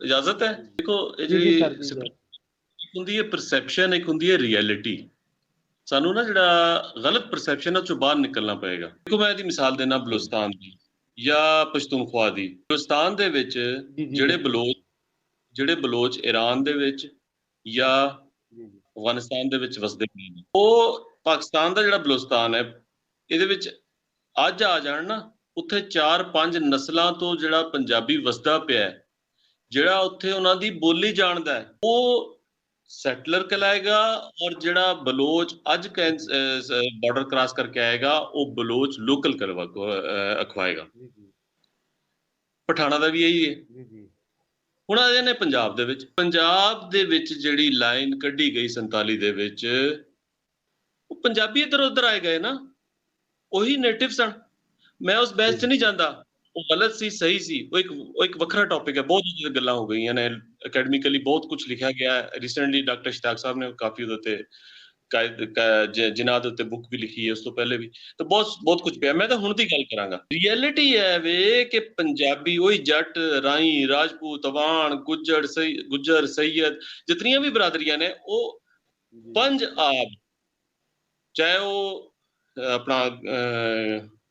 ਇਜਾਜ਼ਤ ਹੈ, ਦੇਖੋ ਇਹ ਜਿਹੜੀ ਇੱਕ ਹੁੰਦੀ ਹੈ ਪਰਸੈਪਸ਼ਨ, ਇੱਕ ਹੁੰਦੀ ਹੈ ਰਿਐਲਿਟੀ। ਸਾਨੂੰ ਨਾ ਜਿਹੜਾ ਗਲਤ ਪਰਸੈਪਸ਼ਨ ਹੈ ਉਹ ਚੋਂ ਬਾਹਰ ਨਿਕਲਣਾ ਪਏਗਾ। ਦੇਖੋ ਮੈਂ ਇਹਦੀ ਮਿਸਾਲ ਦੇਣਾ ਬਲੋਚਿਸਤਾਨ ਦੀ ਜਾਂ ਪਸ਼ਤੂਨਖਵਾ ਦੀ। ਬਲੋਚਿਸਤਾਨ ਦੇ ਵਿੱਚ ਜਿਹੜੇ ਬਲੋਚ ਈਰਾਨ ਦੇ ਵਿੱਚ ਜਾਂ ਅਫਗਾਨਿਸਤਾਨ ਦੇ ਵਿੱਚ ਵਸਦੇ ਨੇ, ਉਹ ਪਾਕਿਸਤਾਨ ਦਾ ਜਿਹੜਾ ਬਲੋਚਿਸਤਾਨ ਹੈ ਇਹਦੇ ਵਿੱਚ ਅੱਜ ਆ ਜਾਣ ਨਾ, ਉੱਥੇ 4-5 ਨਸਲਾਂ ਤੋਂ ਜਿਹੜਾ ਪੰਜਾਬੀ ਵਸਦਾ ਪਿਆ, ਜਿਹੜਾ ਉੱਥੇ ਉਹਨਾਂ ਦੀ ਬੋਲੀ ਜਾਣਦਾ ਹੈ, ਉਹ ਸੈਟਲਰ कहलाएगा। और ਜਿਹੜਾ ਬਲੋਚ ਅੱਜ ਬਾਰਡਰ ਕ੍ਰਾਸ ਕਰਕੇ ਆਏਗਾ ਉਹ ਬਲੋਚ ਲੋਕਲ ਅਖਵਾਏਗਾ। ਪਠਾਣਾ ਦਾ ਵੀ ਇਹੀ ਹੈ। ਹੁਣ ਆ ਜਾਂਦੇ ਪੰਜਾਬ ਦੇ ਵਿੱਚ ਜਿਹੜੀ ਲਾਈਨ ਕੱਢੀ ਗਈ 47 ਦੇ ਵਿੱਚ, ਉਹ ਪੰਜਾਬੀ ਇੱਧਰ ਉੱਧਰ ਆਏ ਗਏ ਨਾ, ਉਹੀ ਨੇਟਿਵ ਸਨ। ਮੈਂ ਉਸ ਬਹਿਸ 'ਚ ਨਹੀਂ ਜਾਂਦਾ, ਉਹ ਗਲਤ ਸੀ ਸਹੀ ਸੀ, ਉਹ ਇੱਕ ਵੱਖਰਾ ਟੌਪਿਕ ਹੈ। ਬਹੁਤ ਗੱਲਾਂ ਹੋ ਗਈਆਂ ਨੇ ਅਕੈਡਮਿਕਲੀ, ਬਹੁਤ ਕੁਝ ਲਿਖਿਆ ਗਿਆ। ਰੀਸੈਂਟਲੀ ਡਾਕਟਰ ਇਸ਼ਤਾਕ ਸਾਹਿਬ ਨੇ ਕਾਫੀ ਉਹਦੇ ਉੱਤੇ ਜਿਨ੍ਹਾਂ ਦੇ ਉੱਤੇ ਬੁੱਕ ਵੀ ਲਿਖੀ ਹੈ, ਉਸ ਤੋਂ ਪਹਿਲੇ ਵੀ ਤਾਂ ਬਹੁਤ ਕੁਝ ਪਿਆ। ਮੈਂ ਤਾਂ ਹੁਣ ਦੀ ਗੱਲ ਕਰਾਂਗਾ। ਰਿਐਲਿਟੀ ਹੈ ਵੇ ਕਿ ਪੰਜਾਬੀ ਉਹੀ ਜੱਟ, ਰਾਈ, ਰਾਜਪੂਤ, ਅਵਾਨ, ਗੁੱਜਰ, ਸੈयद ਜਿਤਨੀਆਂ ਵੀ ਬਰਾਦਰੀਆਂ ਨੇ, ਉਹ ਪੰਜ ਆਬ, ਚਾਹੇ ਉਹ ਆਪਣਾ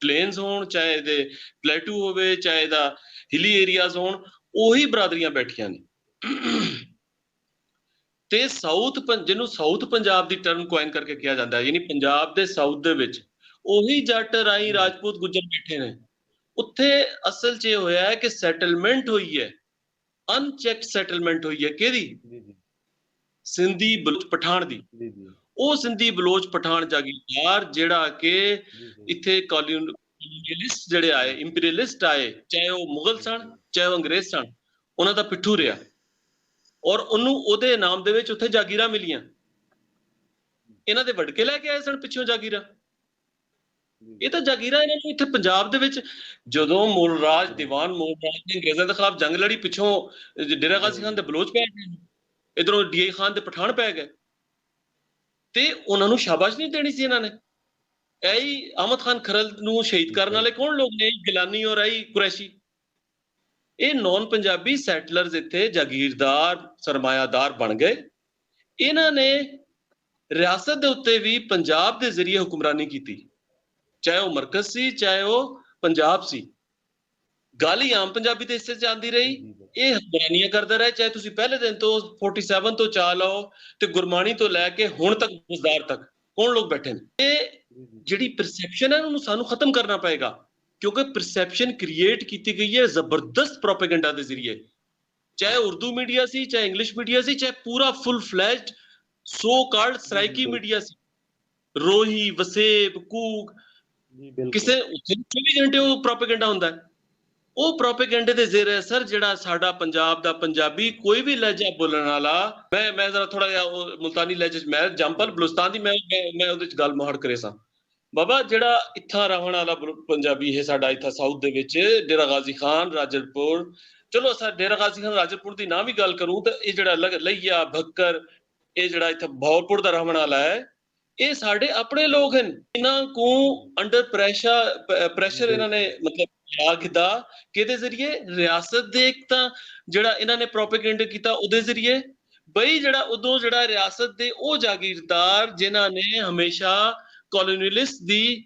ਪਲੇਨਸ ਹੋਣ, ਚਾਹੇ ਇਹਦੇ ਪਲੇਟੂ ਹੋਵੇ, ਚਾਹੇ ਇਹਦਾ ਹਿਲੀ ਏਰੀਆਜ਼ ਹੋਣ, ਉਹੀ ਬਰਾਦਰੀਆਂ ਬੈਠੀਆਂ ਨੇ। ਤੇ ਜਿਹਨੂੰ ਸਾਊਥ ਪੰਜਾਬ ਦੀ ਟਰਮ ਕੁਆਇਨ ਕਰਕੇ ਕਿਹਾ ਜਾਂਦਾ ਹੈ, ਯਾਨੀ ਪੰਜਾਬ ਦੇ ਸਾਊਥ ਦੇ ਵਿੱਚ ਉਹੀ ਜੱਟ, ਰਾਈ, ਰਾਜਪੂਤ, ਗੁੱਜਰ ਬੈਠੇ ਨੇ। ਉੱਥੇ ਅਸਲ 'ਚ ਇਹ ਹੋਇਆ ਹੈ ਕਿ ਸੈਟਲਮੈਂਟ ਹੋਈ ਹੈ, ਅਨਚੈਕਡ ਸੈਟਲਮੈਂਟ ਹੋਈ ਹੈ। ਕਿਹਦੀ? ਸਿੰਧੀ ਬਲੋਚ ਪਠਾਨ ਦੀ। ਉਹ ਸਿੰਧੀ ਬਲੋਚ ਪਠਾਨ ਜਾਗੀਰਦਾਰ ਜਿਹੜਾ ਕਿ ਇੱਥੇ ਕਲੋਨੀਅਲਿਸਟ ਜਿਹੜੇ ਆਏ, ਇੰਪੀਰੀਅਲਿਸਟ ਆਏ, ਚਾਹੇ ਉਹ ਮੁਗਲ ਸਨ, ਚਾਹੇ ਉਹ ਅੰਗਰੇਜ਼ ਸਨ, ਉਹਨਾਂ ਦਾ ਪਿੱਠੂ ਰਿਹਾ। ਔਰ ਉਹਨੂੰ ਉਹਦੇ ਨਾਮ ਦੇ ਵਿੱਚ ਉੱਥੇ ਜਾਗੀਰਾਂ ਮਿਲੀਆਂ। ਇਹਨਾਂ ਦੇ ਵੜਕੇ ਲੈ ਕੇ ਆਏ ਸਨ ਪਿੱਛੋਂ ਜਾਗੀਰਾਂ। ਇਹ ਤਾਂ ਜਾਗੀਰਾਂ ਇਹਨਾਂ ਨੂੰ ਇੱਥੇ ਪੰਜਾਬ ਦੇ ਵਿੱਚ, ਜਦੋਂ ਦੀਵਾਨ ਮੋਲ ਰਾਜ ਨੇ ਅੰਗਰੇਜ਼ਾਂ ਦੇ ਖਿਲਾਫ ਜੰਗ ਲੜੀ, ਪਿੱਛੋਂ ਡੇਰਾ ਗਾਜ਼ੀ ਖਾਨ ਦੇ ਬਲੋਚ ਪੈ ਗਏ, ਇਧਰੋਂ ਡੀਏ ਖਾਨ ਦੇ ਪਠਾਨ ਪੈ ਗਏ, ਤੇ ਉਹਨਾਂ ਨੂੰ ਸ਼ਾਬਾਸ਼ ਨਹੀਂ ਦੇਣੀ ਸੀ ਇਹਨਾਂ ਨੇ। ਇਹੀ ਅਹਿਮਦ ਖਾਨ ਖਰਲ ਨੂੰ ਸ਼ਹੀਦ ਕਰਨ ਵਾਲੇ ਕੌਣ ਲੋਕ ਨੇ? ਗਿਲਾਨੀ ਔਰ ਇਹੀ ਕੁਰੈਸ਼ੀ। ਇਹ ਨੌਨ ਪੰਜਾਬੀ ਸੈਟਲਰਸ ਇੱਥੇ ਜਾਗੀਰਦਾਰ, ਸਰਮਾਇਆਦਾਰ ਬਣ ਗਏ। ਇਹਨਾਂ ਨੇ ਰਿਆਸਤ ਦੇ ਉੱਤੇ ਵੀ ਪੰਜਾਬ ਦੇ ਜ਼ਰੀਏ ਹੁਕਮਰਾਨੀ ਕੀਤੀ, ਚਾਹੇ ਉਹ ਮਰਕਜ਼ ਸੀ, ਚਾਹੇ ਉਹ ਪੰਜਾਬ ਸੀ। ਗੱਲ ਹੀ ਆਮ ਪੰਜਾਬੀ ਦੇ ਹਿੱਸੇ 'ਚ ਆਉਂਦੀ ਰਹੀ। ਇਹ ਹੁਕਮਰਾਨੀਆਂ ਕਰਦਾ ਰਿਹਾ, ਚਾਹੇ ਤੁਸੀਂ ਪਹਿਲੇ ਦਿਨ ਤੋਂ 47 ਤੋਂ ਚਾਹ ਲਓ ਤੇ ਗੁਰਮਾਣੀ ਤੋਂ ਲੈ ਕੇ ਹੁਣ ਤੱਕ ਬੁਜ਼ਦਾਰ ਤੱਕ ਕੌਣ ਲੋਕ ਬੈਠੇ ਨੇ। ਇਹ ਜਿਹੜੀ ਪਰਸੈਪਸ਼ਨ ਹੈ ਉਹਨੂੰ ਸਾਨੂੰ ਖਤਮ ਕਰਨਾ ਪਏਗਾ, ਕਿਉਂਕਿ ਪਰਸੈਪਸ਼ਨ ਕ੍ਰੀਏਟ ਕੀਤੀ ਗਈ ਹੈ ਜ਼ਬਰਦਸਤ ਪ੍ਰੋਪੇਗੈਂਡਾ ਦੇ ਜ਼ਰੀਏ। ਚਾਹੇ ਉਰਦੂ ਮੀਡੀਆ ਸੀ, ਚਾਹੇ ਇੰਗਲਿਸ਼ ਮੀਡੀਆ ਸੀ, ਚਾਹੇ ਪੂਰਾ full fledged so called Saraiki media ਸੀ, ਰੋਹੀ, ਵਸੇਬ, ਕੂਕ, ਕਿਸੇ 24 ਘੰਟੇ ਉਹ ਪ੍ਰੋਪੇਗੈਂਡਾ ਹੁੰਦਾ ਹੈ। ਉਹ ਪ੍ਰੋਪੇਗੈਂਡੇ ਦੇ ਜ਼ੇਰ ਅਸਰ ਜਿਹੜਾ ਸਾਡਾ ਪੰਜਾਬ ਦਾ ਪੰਜਾਬੀ, ਕੋਈ ਵੀ ਲਹਿਜਾ ਬੋਲਣ ਵਾਲਾ, ਮੈਂ ਜ਼ਰਾ ਥੋੜਾ ਜਿਹਾ ਮੁਲਤਾਨੀ ਲਹਿਜੇ 'ਚ ਮੈਂ ਜੰਪਲ ਬਲੂਚਿਸਤਾਨ ਦੀ ਮੈਂ ਉਹਦੇ 'ਚ ਗੱਲ ਮੋਹੜ ਕਰੇ ਸਾਂ। ਬਾਬਾ ਜਿਹੜਾ ਇੱਥਾ ਰਹਿਣ ਵਾਲਾ ਪੰਜਾਬੀ ਹੈ ਸਾਡਾ, ਇੱਥਾ ਸਾਊਥ ਦੇ ਵਿੱਚ ਡੇਰਾ ਗਾਜ਼ੀ ਖਾਨ, ਰਾਜਰਪੁਰ, ਚਲੋ ਅਸਾਂ ਡੇਰਾ ਗਾਜ਼ੀ ਖਾਨ, ਰਾਜਰਪੁਰ ਦੀ ਨਾ ਵੀ ਗੱਲ ਕरूं ਤਾਂ ਇਹ ਜਿਹੜਾ ਲਈਆ, ਭੱਕਰ, ਇਹ ਜਿਹੜਾ ਇੱਥੇ ਬਹਾਵਲਪੁਰ ਦਾ ਰਹਿਣ ਵਾਲਾ ਹੈ, ਇਹ ਸਾਡੇ ਆਪਣੇ ਲੋਕ ਹਨ। ਇਹਨਾਂ ਕੋ ਅੰਡਰ ਪ੍ਰੈਸ਼ਰ ਇਹਨਾਂ ਨੇ ਮਤਲਬ ਲਿਆ ਕੀਤਾ, ਕਿਹਦੇ ਜ਼ਰੀਏ? ਰਿਆਸਤ ਦੇ ਇੱਕ ਤਾਂ ਜਿਹੜਾ ਇਹਨਾਂ ਨੇ ਪ੍ਰੋਪੇਗੈਂਡਾ ਕੀਤਾ ਉਹਦੇ ਜ਼ਰੀਏ। ਬਈ ਜਿਹੜਾ ਉਦੋਂ ਜਿਹੜਾ ਰਿਆਸਤ ਦੇ ਉਹ ਜਾਗੀਰਦਾਰ ਜਿਨ੍ਹਾਂ ਨੇ ਹਮੇਸ਼ਾ ਕਲੋਨੀਅਲਿਸਟ ਦੀ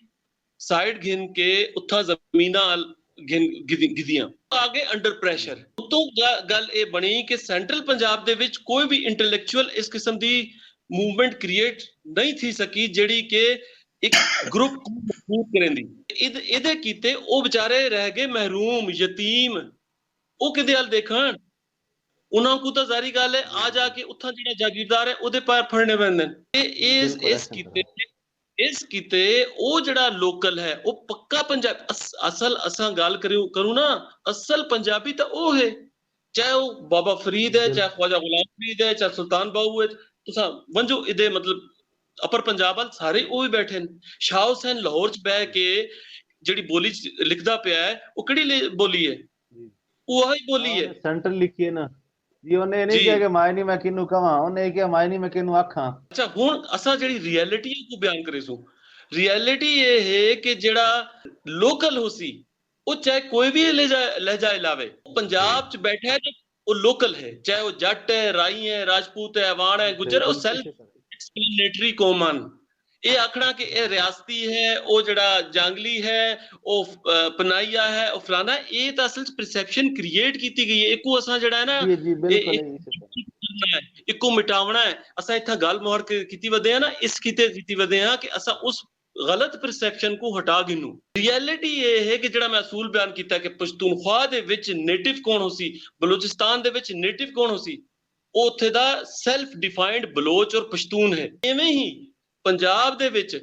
ਸਾਈਡ ਗਿਣ ਕੇ ਉੱਥਾ ਜ਼ਮੀਨਾਂ ਗਿਦੀਆਂ, ਆ ਗਏ ਅੰਡਰ ਪ੍ਰੈਸ਼ਰ। ਉਤੋਂ ਗੱਲ ਇਹ ਬਣੀ ਕਿ ਸੈਂਟਰਲ ਪੰਜਾਬ ਦੇ ਵਿੱਚ ਕੋਈ ਵੀ ਇੰਟੈਲੈਕਚੁਅਲ ਇਸ ਕਿਸਮ ਦੀ ਮੂਵਮੈਂਟ ਕ੍ਰੀਏਟ ਨਹੀਂ ਥੀ ਸਕੀ ਜਿਹੜੀ ਕਿ ਇੱਕ ਗਰੁੱਪ ਮਜ਼ਬੂਤ ਕਰਨ ਦੀ। ਇਹਦੇ ਕੀਤੇ ਉਹ ਵਿਚਾਰੇ ਰਹਿ ਗਏ ਮਹਿਰੂਮ, ਯਤੀਮ। ਉਹ ਕਿਹਦੇ ਵੱਲ ਦੇਖਣ? ਉਹਨਾਂ ਕੋ ਤਾਂ ਜ਼ਾਰੀ ਗੱਲ ਹੈ, ਆ ਜਾ ਕੇ ਉੱਥਾ ਜਿਹੜਾ ਜਾਗੀਰਦਾਰ ਹੈ ਉਹਦੇ ਪੈਰ ਫੜਨੇ ਪੈਂਦੇ ਨੇ। ਇਸ ਕੀਤੇ ਉਹ ਜਿਹੜਾ ਲੋਕਲ ਹੈ ਉਹ ਪੱਕਾ ਪੰਜਾਬ, ਅਸਲ ਅਸਾਂ ਗੱਲ ਕਰੂ ਨਾ, ਅਸਲ ਪੰਜਾਬੀ ਤਾਂ ਉਹ ਹੈ, ਚਾਹੇ ਉਹ ਬਾਬਾ ਫਰੀਦ ਹੈ, ਚਾਹੇ ख्वाजा गुलाम फरीद है, चाहे सुल्तान बाहू है, तुसा वंजो इदे मतलब अपर पंजाब वाल सारे ਉਹ ਹੀ ਬੈਠੇ ਨੇ। ਸ਼ਾਹ ਹੁਸੈਨ ਲਾਹੌਰ 'ਚ ਬਹਿ ਕੇ ਜਿਹੜੀ ਬੋਲੀ ਲਿਖਦਾ ਪਿਆ ਹੈ ਉਹ ਕਿਹੜੀ ਬੋਲੀ ਹੈ? ਉਹ ਹੀ ਬੋਲੀ ਹੈ, ਸੈਂਟਰਲ ਲਿਖੀ ਹੈ ਨਾ ਜੀ। ਉਹਨੇ ਨਹੀਂ ਕਿਹਾ ਕਿ ਮਾਇਨੀ ਮੈਂ ਕਿਹਨੂੰ ਕਵਾਂ, ਉਹਨੇ ਕਿਹਾ ਮਾਇਨੀ ਮੈਂ ਕਿਹਨੂੰ ਆਖਾਂ। ਅੱਛਾ, ਹੁਣ ਅਸਾਂ ਜਿਹੜੀ ਰਿਐਲਿਟੀ ਨੂੰ ਬਿਆਨ ਕਰੇ ਸੋ, ਰਿਐਲਿਟੀ ਇਹ ਹੈ ਕਿ ਜਿਹੜਾ ਲੋਕਲ ਹੋ ਸੀ ਉਹ ਚਾਹੇ ਕੋਈ ਵੀ ਲਹਿਜਾ ਲਾਵੇ, ਪੰਜਾਬ 'ਚ ਬੈਠਾ ਹੈ ਤੇ ਉਹ ਲੋਕਲ ਹੈ, ਚਾਹੇ ਉਹ ਜੱਟ ਹੈ, ਰਾਈ ਹੈ, ਰਾਜਪੂਤ ਹੈ, ਅਵਾਨ ਹੈ, ਗੁੱਜਰ, ਉਹ ਸੈਲਫ ਐਕਸਪਲੇਨੇਟਰੀ ਕੌਮ ਹਨ। ਇਹ ਆਖਣਾ ਕਿ ਇਹ ਰਿਆਸਤੀ ਹੈ, ਉਹ ਜਿਹੜਾ ਜੰਗਲੀ ਹੈ, ਉਹ ਪਨਾਈਆ ਹੈ, ਉਹ ਫਲਾਣਾ, ਇਹ ਤਾਂ ਅਸਲ 'ਚ ਪਰਸੈਪਸ਼ਨ ਕ੍ਰੀਏਟ ਕੀਤੀ ਗਈ ਹੈ। ਇੱਕੋ ਅਸਾਂ ਜਿਹੜਾ ਹੈ ਨਾ ਜੀ ਬਿਲਕੁਲ ਇੱਕੋ ਮਿਟਾਵਣਾ ਹੈ। ਅਸਾਂ ਇੱਥੇ ਗੱਲ ਮੁਹਰ ਕੀਤੀ ਵਧੇ ਆ ਨਾ, ਇਸ ਕੀਤੀ ਵਧੇ ਆ ਕਿ ਅਸਾਂ ਉਸ ਗਲਤ ਪਰਸੈਪਸ਼ਨ को हटा गिनू। रियलिटी ये है कि ਜਿਹੜਾ ਮੈਂ ਅਸੂਲ ਬਿਆਨ ਕੀਤਾ ਕਿ ਪਸ਼ਤੂਨਖਵਾ ਦੇ ਵਿੱਚ ਨੇਟਿਵ ਕੌਣ ਹੋ ਸੀ, ਬਲੋਚਿਸਤਾਨ ਦੇ ਵਿੱਚ ਨੇਟਿਵ ਕੌਣ ਹੋ ਸੀ, ਉਹ ਉੱਥੇ ਦਾ ਸੈਲਫ ਡਿਫਾਈਨਡ ਬਲੋਚ ਔਰ ਪਸ਼ਤੂਨ ਹੈ। ਐਵੇਂ ਹੀ ਪੰਜਾਬ ਦੇ ਵਿੱਚ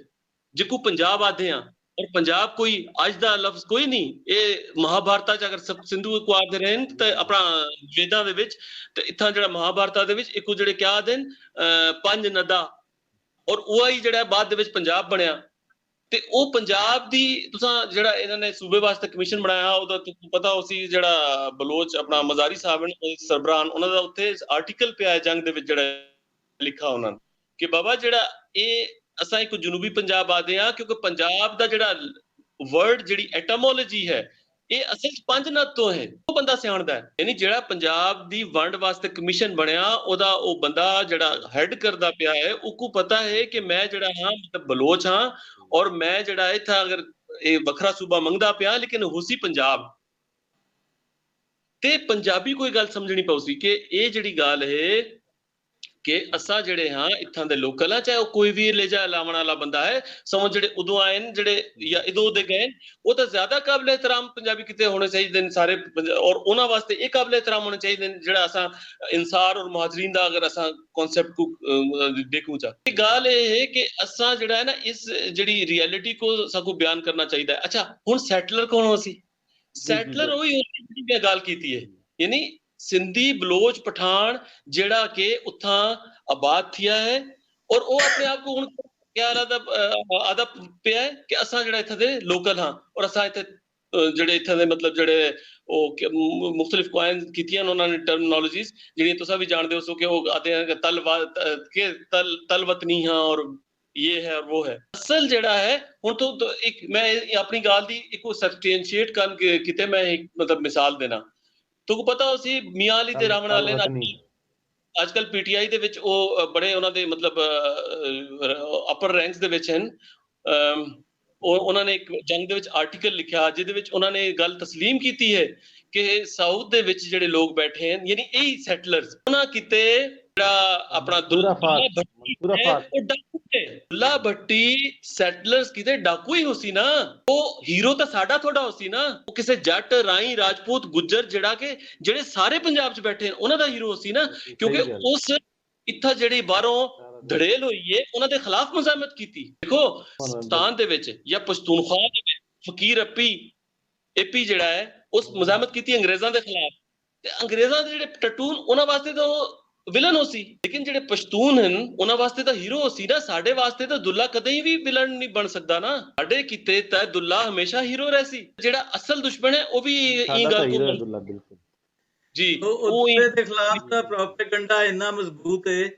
ਜਿੱਕੂ ਪੰਜਾਬ ਆਦੇ ਆ, ਔਰ ਪੰਜਾਬ ਕੋਈ ਅੱਜ ਦਾ ਲਫ਼ਜ਼ ਕੋਈ ਨਹੀਂ, ਇਹ ਮਹਾਭਾਰਤਾ ਚ ਅਗਰ ਸਿੰਧੂ ਕੋ ਆਦੇ ਰਹਿਣ ਤੇ ਆਪਣਾ ਵੇਦਾਂ ਦੇ ਵਿੱਚ ਤੇ ਇੱਥਾਂ ਜਿਹੜਾ ਮਹਾਭਾਰਤਾ ਦੇ ਵਿੱਚ ਇੱਕੋ ਜਿਹੜੇ ਕਿਹਾ ਆਦੇ ਪੰਜ ਨਦਾ, ਔਰ ਉਹ ਹੀ ਜਿਹੜਾ ਬਾਅਦ ਦੇ ਵਿੱਚ ਪੰਜਾਬ ਬਣਿਆ। ਤੇ ਉਹ ਪੰਜਾਬ ਦੀ ਤੁਸੀਂ ਜਿਹੜਾ ਇਹਨਾਂ ਨੇ ਸੂਬੇ ਵਾਸਤੇ ਕਮਿਸ਼ਨ ਬਣਾਇਆ, ਉਹਦਾ ਤੁਹਾਨੂੰ ਪਤਾ ਹੋ ਸੀ ਜਿਹੜਾ ਬਲੋਚ ਆਪਣਾ ਮਜ਼ਾਰੀ ਸਾਹਿਬ ਨੇ ਸਰਬਰਾਨ, ਉਹਨਾਂ ਦਾ ਉੱਥੇ ਆਰਟੀਕਲ ਪਿਆ ਜੰਗ ਦੇ ਵਿੱਚ ਜਿਹੜਾ ਲਿਖਾ ਉਹਨਾਂ ਨੇ ਕਿ ਬਾਬਾ ਜਿਹੜਾ ਇਹ ਅਸਾਂ ਇੱਕ ਜਨੂਬੀ ਪੰਜਾਬ ਆਦੇ ਆ, ਕਿਉਂਕਿ ਪੰਜਾਬ ਦਾ ਜਿਹੜਾ ਵਰਡ ਜਿਹੜੀ ਐਟਮੋਲੋਜੀ ਹੈ ਇਹ ਅਸਲ 'ਚ ਪੰਜ ਨਦ ਤੋਂ ਹੈ। ਉਹ ਬੰਦਾ ਸਿਆਣਦਾ ਹੈ, ਯਾਨੀ ਜਿਹੜਾ ਪੰਜਾਬ ਦੀ ਵੰਡ ਵਾਸਤੇ ਕਮਿਸ਼ਨ ਬਣਿਆ ਉਹਦਾ ਉਹ ਬੰਦਾ ਜਿਹੜਾ ਹੈਡ ਕਰਦਾ ਪਿਆ ਹੈ, ਉਹਨੂੰ ਪਤਾ ਹੈ ਕਿ ਮੈਂ ਜਿਹੜਾ ਹਾਂ ਮਤਲਬ ਬਲੋਚ ਹਾਂ, ਔਰ ਮੈਂ ਜਿਹੜਾ ਇੱਥੇ ਅਗਰ ਇਹ ਵੱਖਰਾ ਸੂਬਾ ਮੰਗਦਾ ਪਿਆ ਲੇਕਿਨ ਹੁਸੀ ਪੰਜਾਬ। ਤੇ ਪੰਜਾਬੀ ਕੋਈ ਗੱਲ ਸਮਝਣੀ ਪਊ ਸੀ ਕਿ ਇਹ ਜਿਹੜੀ ਗੱਲ ਹੈ ਕਿ ਅਸਾਂ ਜਿਹੜੇ ਹਾਂ ਇੱਥਾਂ ਦੇ ਲੋਕਲ ਆ, ਚਾਹੇ ਉਹ ਕੋਈ ਵੀ ਲੇਜਾ ਲਾਵਣ ਵਾਲਾ ਬੰਦਾ ਹੈ, ਸਮਝ ਜਿਹੜੇ ਉਦੋਂ ਆਏ ਨੇ ਜਿਹੜੇ ਜਾਂ ਇਦੋਂ ਦੇ ਗਏ, ਉਹ ਤਾਂ ਜ਼ਿਆਦਾ ਕਾਬਲ ਇਹਤਰਾਮ ਪੰਜਾਬੀ ਕਿਤੇ ਹੋਣੇ ਚਾਹੀਦੇ ਨੇ ਸਾਰੇ, ਔਰ ਉਹਨਾਂ ਵਾਸਤੇ ਇਹ ਕਾਬਲ ਇਹਤਰਾਮ ਹੋਣੇ ਚਾਹੀਦੇ ਨੇ ਜਿਹੜਾ ਅਸਾਂ ਇਨਸਾਰ ਔਰ ਮੁਹਾਜਰੀਨ ਦਾ ਅਗਰ ਅਸਾਂ ਕਨਸੈਪਟ ਕੋ ਦੇਖੂ ਚਾ। ਇਹ ਗੱਲ ਇਹ ਹੈ ਕਿ ਅਸਾਂ ਜਿਹੜਾ ਹੈ ਨਾ ਇਸ ਜਿਹੜੀ ਰਿਐਲਿਟੀ ਕੋ ਸਾਨੂੰ ਬਿਆਨ ਕਰਨਾ ਚਾਹੀਦਾ ਹੈ। ਅੱਛਾ ਹੁਣ ਸੈਟਲਰ ਕੌਣ ਹੋ ਸੀ? ਸੈਟਲਰ ਉਹੀ ਮੈਂ ਗੱਲ ਕੀਤੀ ਹੈ, ਯਾਨੀ ਸਿੰਧੀ ਬਲੋਚ ਪਠਾਨ ਜਿਹੜਾ ਕਿ ਉੱਥਾਂ ਆਬਾਦ ਥਿਆ ਹੈ, ਔਰ ਉਹ ਆਪਣੇ ਆਪ ਨੂੰ ਹੁਣ ਕਿਆ ਆਦਾ ਪਿਆ ਹੈ ਕਿ ਅਸਾਂ ਜਿਹੜਾ ਇੱਥੇ ਦੇ ਲੋਕਲ ਹਾਂ, ਔਰ ਅਸਾਂ ਇੱਥੇ ਜਿਹੜੇ ਇੱਥੇ ਦੇ ਮਤਲਬ ਜਿਹੜੇ ਉਹ ਮੁਖਤਲਿਫ ਕੁਆਇਨ ਕੀਤੀਆਂ ਉਹਨਾਂ ਨੇ ਟਰਮਨੋਲੋਜੀਜ਼ ਜਿਹੜੀਆਂ ਤੁਸੀਂ ਵੀ ਜਾਣਦੇ ਹੋ ਕਿ ਉਹ ਆਦੇ ਹਨ ਕਿ ਤਲ ਵਤਨੀ ਹਾਂ ਔਰ ਇਹ ਹੈ ਔਰ ਉਹ ਹੈ। ਅਸਲ ਜਿਹੜਾ ਹੈ ਹੁਣ ਤੋਂ ਇੱਕ ਮੈਂ ਆਪਣੀ ਗੱਲ ਦੀ ਇੱਕ ਸਬਸਟੈਂਸ਼ੀਏਟ ਕਰਨ ਕਿਤੇ ਮੈਂ ਇੱਕ ਮਤਲਬ ਮਿਸਾਲ ਦੇਣਾ। ਤੁਹਾਨੂੰ ਪਤਾ ਹੋ ਸੀ ਮੀਆਂ ਅਲੀ ਤੇ ਰਾਵਣ ਵਾਲੇ ਅੱਜ ਕੱਲ ਪੀਟੀਆਈ ਦੇ ਵਿੱਚ ਉਹ ਬੜੇ ਉਹਨਾਂ ਦੇ ਮਤਲਬ ਅਪਰ ਰੈਂਕਸ ਦੇ ਵਿੱਚ ਹਨ। ਉਹਨਾਂ ਨੇ ਇੱਕ ਜੰਗ ਦੇ ਵਿੱਚ ਆਰਟੀਕਲ ਲਿਖਿਆ ਜਿਹਦੇ ਵਿੱਚ ਉਹਨਾਂ ਨੇ ਗੱਲ ਤਸਲੀਮ ਕੀਤੀ ਹੈ ਕਿ ਸਾਊਥ ਦੇ ਵਿੱਚ ਜਿਹੜੇ ਲੋਕ ਬੈਠੇ ਹਨ, ਯਾਨੀ ਇਹ ਸੈਟਲਰਸ, ਉਹਨਾਂ ਕਿਤੇ ਜਿਹੜਾ ਆਪਣਾ ਦੁੱਲਾ ਭੱਟੀ ਸੈਟਲਰਸ ਕਿਤੇ ਡਾਕੂ ਹੀ ਹੋ ਸੀ ਨਾ, ਉਹ ਹੀਰੋ ਤਾਂ ਸਾਡਾ ਥੋੜਾ ਹੋ ਸੀ ਨਾ, ਉਹ ਕਿਸੇ ਜੱਟ ਰਾਈ ਰਾਜਪੂਤ ਗੁੱਜਰ ਜਿਹੜਾ ਕਿ ਜਿਹੜੇ ਸਾਰੇ ਪੰਜਾਬ 'ਚ ਬੈਠੇ ਹਨ ਉਹਨਾਂ ਦਾ ਹੀਰੋ ਹੋ ਸੀ ਨਾ, ਕਿਉਂਕਿ ਉਸ ਇੱਥਾ ਜਿਹੜੀ ਬਾਹਰੋਂ ਧੜੇਲ ਹੋਈ ਹੈ ਉਹਨਾਂ ਦੇ ਖਿਲਾਫ ਮਜ਼ਾਮਤ ਕੀਤੀ। ਦੇਖੋ ਪਾਕਿਸਤਾਨ ਦੇ ਵਿੱਚ ਜਾਂ ਪਸ਼ਤੂਨਖਵਾ ਦੇ ਵਿੱਚ ਫਕੀਰ ਏਪੀ ਜਿਹੜਾ ਹੈ ਉਸ ਮਜ਼ਾਮਤ ਕੀਤੀ ਅੰਗਰੇਜ਼ਾਂ ਦੇ ਖਿਲਾਫ, ਤੇ ਅੰਗਰੇਜ਼ਾਂ ਦੇ ਜਿਹੜੇ ਟਟੂਨ ਉਹਨਾਂ ਵਾਸਤੇ ਤਾਂ ਉਹ ਵਿਲਨ ਹੋ ਸੀ, ਲੇਕਿਨ ਜਿਹੜੇ ਪਸ਼ਤੂਨ ਹਨ ਉਹਨਾਂ ਵਾਸਤੇ ਤਾਂ ਹੀਰੋ ਹੋ ਸੀ ਨਾ। ਸਾਡੇ ਵਾਸਤੇ ਤਾਂ ਦੁੱਲਾ ਕਦੇ ਵੀ ਵਿਲਨ ਨਹੀਂ ਬਣ ਸਕਦਾ ਨਾ, ਸਾਡੇ ਕਿਤੇ ਤਾਂ ਦੁੱਲਾ ਹਮੇਸ਼ਾ ਹੀਰੋ ਰਹਿ ਸੀ। ਜਿਹੜਾ ਅਸਲ ਦੁਸ਼ਮਣ ਹੈ ਉਹ ਵੀ ਇਹ ਗੱਲ ਕੋ ਦੁੱਲਾ ਬਿਲਕੁਲ ਜੀ ਉਹਦੇ ਦੇ ਖਿਲਾਫ ਦਾ ਪ੍ਰੋਪੇਗੈਂਡਾ ਇੰਨਾ ਮਜ਼ਬੂਤ ਹੈ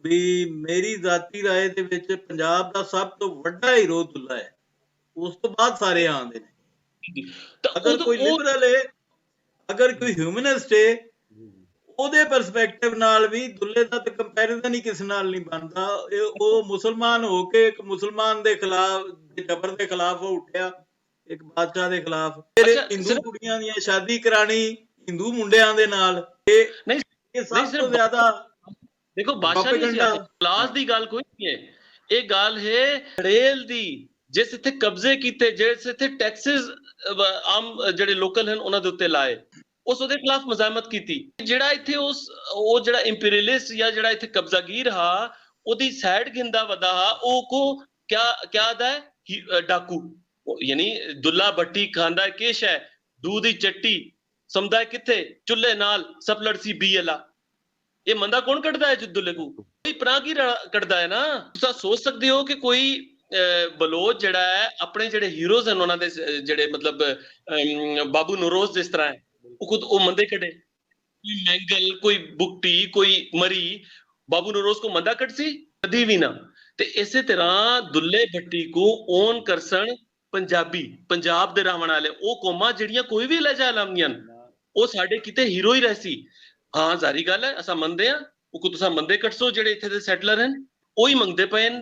ਵੀ ਮੇਰੀ ਜ਼ਾਤੀ ਰਾਏ ਦੇ ਵਿੱਚ ਪੰਜਾਬ ਦਾ ਸਭ ਤੋਂ ਵੱਡਾ ਹੀਰੋ ਦੁੱਲਾ ਹੈ, ਉਸ ਤੋਂ ਬਾਅਦ ਸਾਰੇ ਆਉਂਦੇ ਨੇ। ਅਗਰ ਕੋਈ ਲਿਬਰਲ ਹੈ, ਅਗਰ ਕੋਈ ਹਿਊਮਨਿਸਟ ਹੈ, ਉਹਦੇ ਪਰਸਪੈਕਟਿਵ ਨਾਲ ਵੀ ਦੁੱਲੇ ਦਾ ਤੇ ਕੰਪੈਰੀਜ਼ਨ ਹੀ ਕਿਸੇ ਨਾਲ ਨਹੀਂ ਬਣਦਾ। ਉਹ ਮੁਸਲਮਾਨ ਹੋ ਕੇ ਇੱਕ ਮੁਸਲਮਾਨ ਦੇ ਖਿਲਾਫ ਜਬਰ ਦੇ ਖਿਲਾਫ ਉਹ ਉੱਠਿਆ, ਇੱਕ ਬਾਦਸ਼ਾਹ ਦੇ ਖਿਲਾਫ। ਫਿਰ ਹਿੰਦੂ ਕੁੜੀਆਂ ਦੀਆਂ ਸ਼ਾਦੀ ਕਰਾਣੀ ਹਿੰਦੂ ਮੁੰਡਿਆਂ ਦੇ ਨਾਲ, ਇਹ ਸਭ ਤੋਂ ਜ਼ਿਆਦਾ ਦੇਖੋ ਬਾਦਸ਼ਾਹ ਦੀ ਕਲਾਸ ਦੀ ਗੱਲ ਕੋਈ ਨਹੀਂ ਹੈ, ਇਹ ਗੱਲ ਹੈ ਧੜੇਲ ਦੀ। ਜਿਸ ਇੱਥੇ ਕਬਜ਼ੇ ਕੀਤੇ, ਜਿਸ ਇੱਥੇ ਟੈਕਸਿਸ ਆਮ ਜਿਹੜੇ ਲੋਕਲ ਹਨ ਉਹਨਾਂ ਦੇ ਉੱਤੇ ਲਾਏ, ਉਸ ਉਹਦੇ ਖਿਲਾਫ ਮਜ਼ਾਮਤ ਕੀਤੀ। ਜਿਹੜਾ ਇੱਥੇ ਉਹ ਜਿਹੜਾ ਇੰਪੀਰੀਅਲਿਸਟ ਜਾਂ ਜਿਹੜਾ ਇੱਥੇ ਕਬਜ਼ਾਗੀਰ ਹਾ ਉਹਦੀ ਸਾਈਡ ਗਿੰਦਾ ਵਦਾ ਹਾ, ਉਹ ਕੋ ਕਿਆ ਦਾ ਡਾਕੂ, ਯਾਨੀ ਦੁੱਲਾ ਭੱਟੀ ਖਾਂਦਾ ਕਿਸ਼ ਹੈ दूध ਦੀ ਚੱਟੀ, ਸਮਝਦਾ ਕਿੱਥੇ ਚੁੱਲ੍ਹੇ ਨਾਲ ਸਭ ਲੜਸੀ ਬੀਲਾ। ਇਹ ਮੰਦਾ ਕੌਣ ਕੱਢਦਾ ਹੈ ਦੁੱਲੇ ਕੋ? ਕੋਈ ਪ੍ਰਾਗੀ ਕੱਢਦਾ ਹੈ ਨਾ। ਤੁਸੀਂ ਸੋਚ ਸਕਦੇ ਹੋ ਕਿ ਕੋਈ ਬਲੋਚ ਜਿਹੜਾ ਹੈ ਆਪਣੇ ਜਿਹੜੇ ਹੀਰੋਜ਼ ਹਨ ਉਹਨਾਂ ਦੇ ਜਿਹੜੇ ਮਤਲਬ ਬਾਬੂ ਨਰੋਜ਼ ਜਿਸ ਤਰ੍ਹਾਂ ਹੈ, ਉਹ ਖੁਦ ਉਹ ਮੰਦੇ ਕੱਢੇ। ਕੋਈ ਮੈਂਗਲ, ਕੋਈ ਬੁਕਟੀ, ਕੋਈ ਮਰੀ, ਬਾਬੂ ਨਰੋਜ਼ ਕੋ ਮੰਦਾ ਕੱਢ ਸੀ ਕਦੀ ਵੀ ਨਾ। ਤੇ ਇਸੇ ਤਰ੍ਹਾਂ ਦੁੱਲੇ ਭੱਟੀ ਕੋ ਓਨ ਕਰਸਣ ਪੰਜਾਬੀ, ਪੰਜਾਬ ਦੇ ਰਹਿਣ ਵਾਲੇ ਉਹ ਕੌਮਾਂ ਜਿਹੜੀਆਂ ਕੋਈ ਵੀ ਲਹਿਜਾ ਲਾਉਂਦੀਆਂ ਉਹ ਸਾਡੇ ਕਿਤੇ ਹੀਰੋ ਹੀ ਰਹਿ ਸੀ। ਹਾਂ ਜ਼ਾਰੀ ਗੱਲ ਹੈ, ਅਸਾਂ ਮੰਨਦੇ ਹਾਂ, ਉਹ ਕੋ ਤੁਸੀਂ ਮੰਦੇ ਕੱਢਸੋ ਜਿਹੜੇ ਇੱਥੇ ਦੇ ਸੈਟਲਰ ਹਨ, ਉਹੀ ਮੰਗਦੇ ਪਏ ਨੇ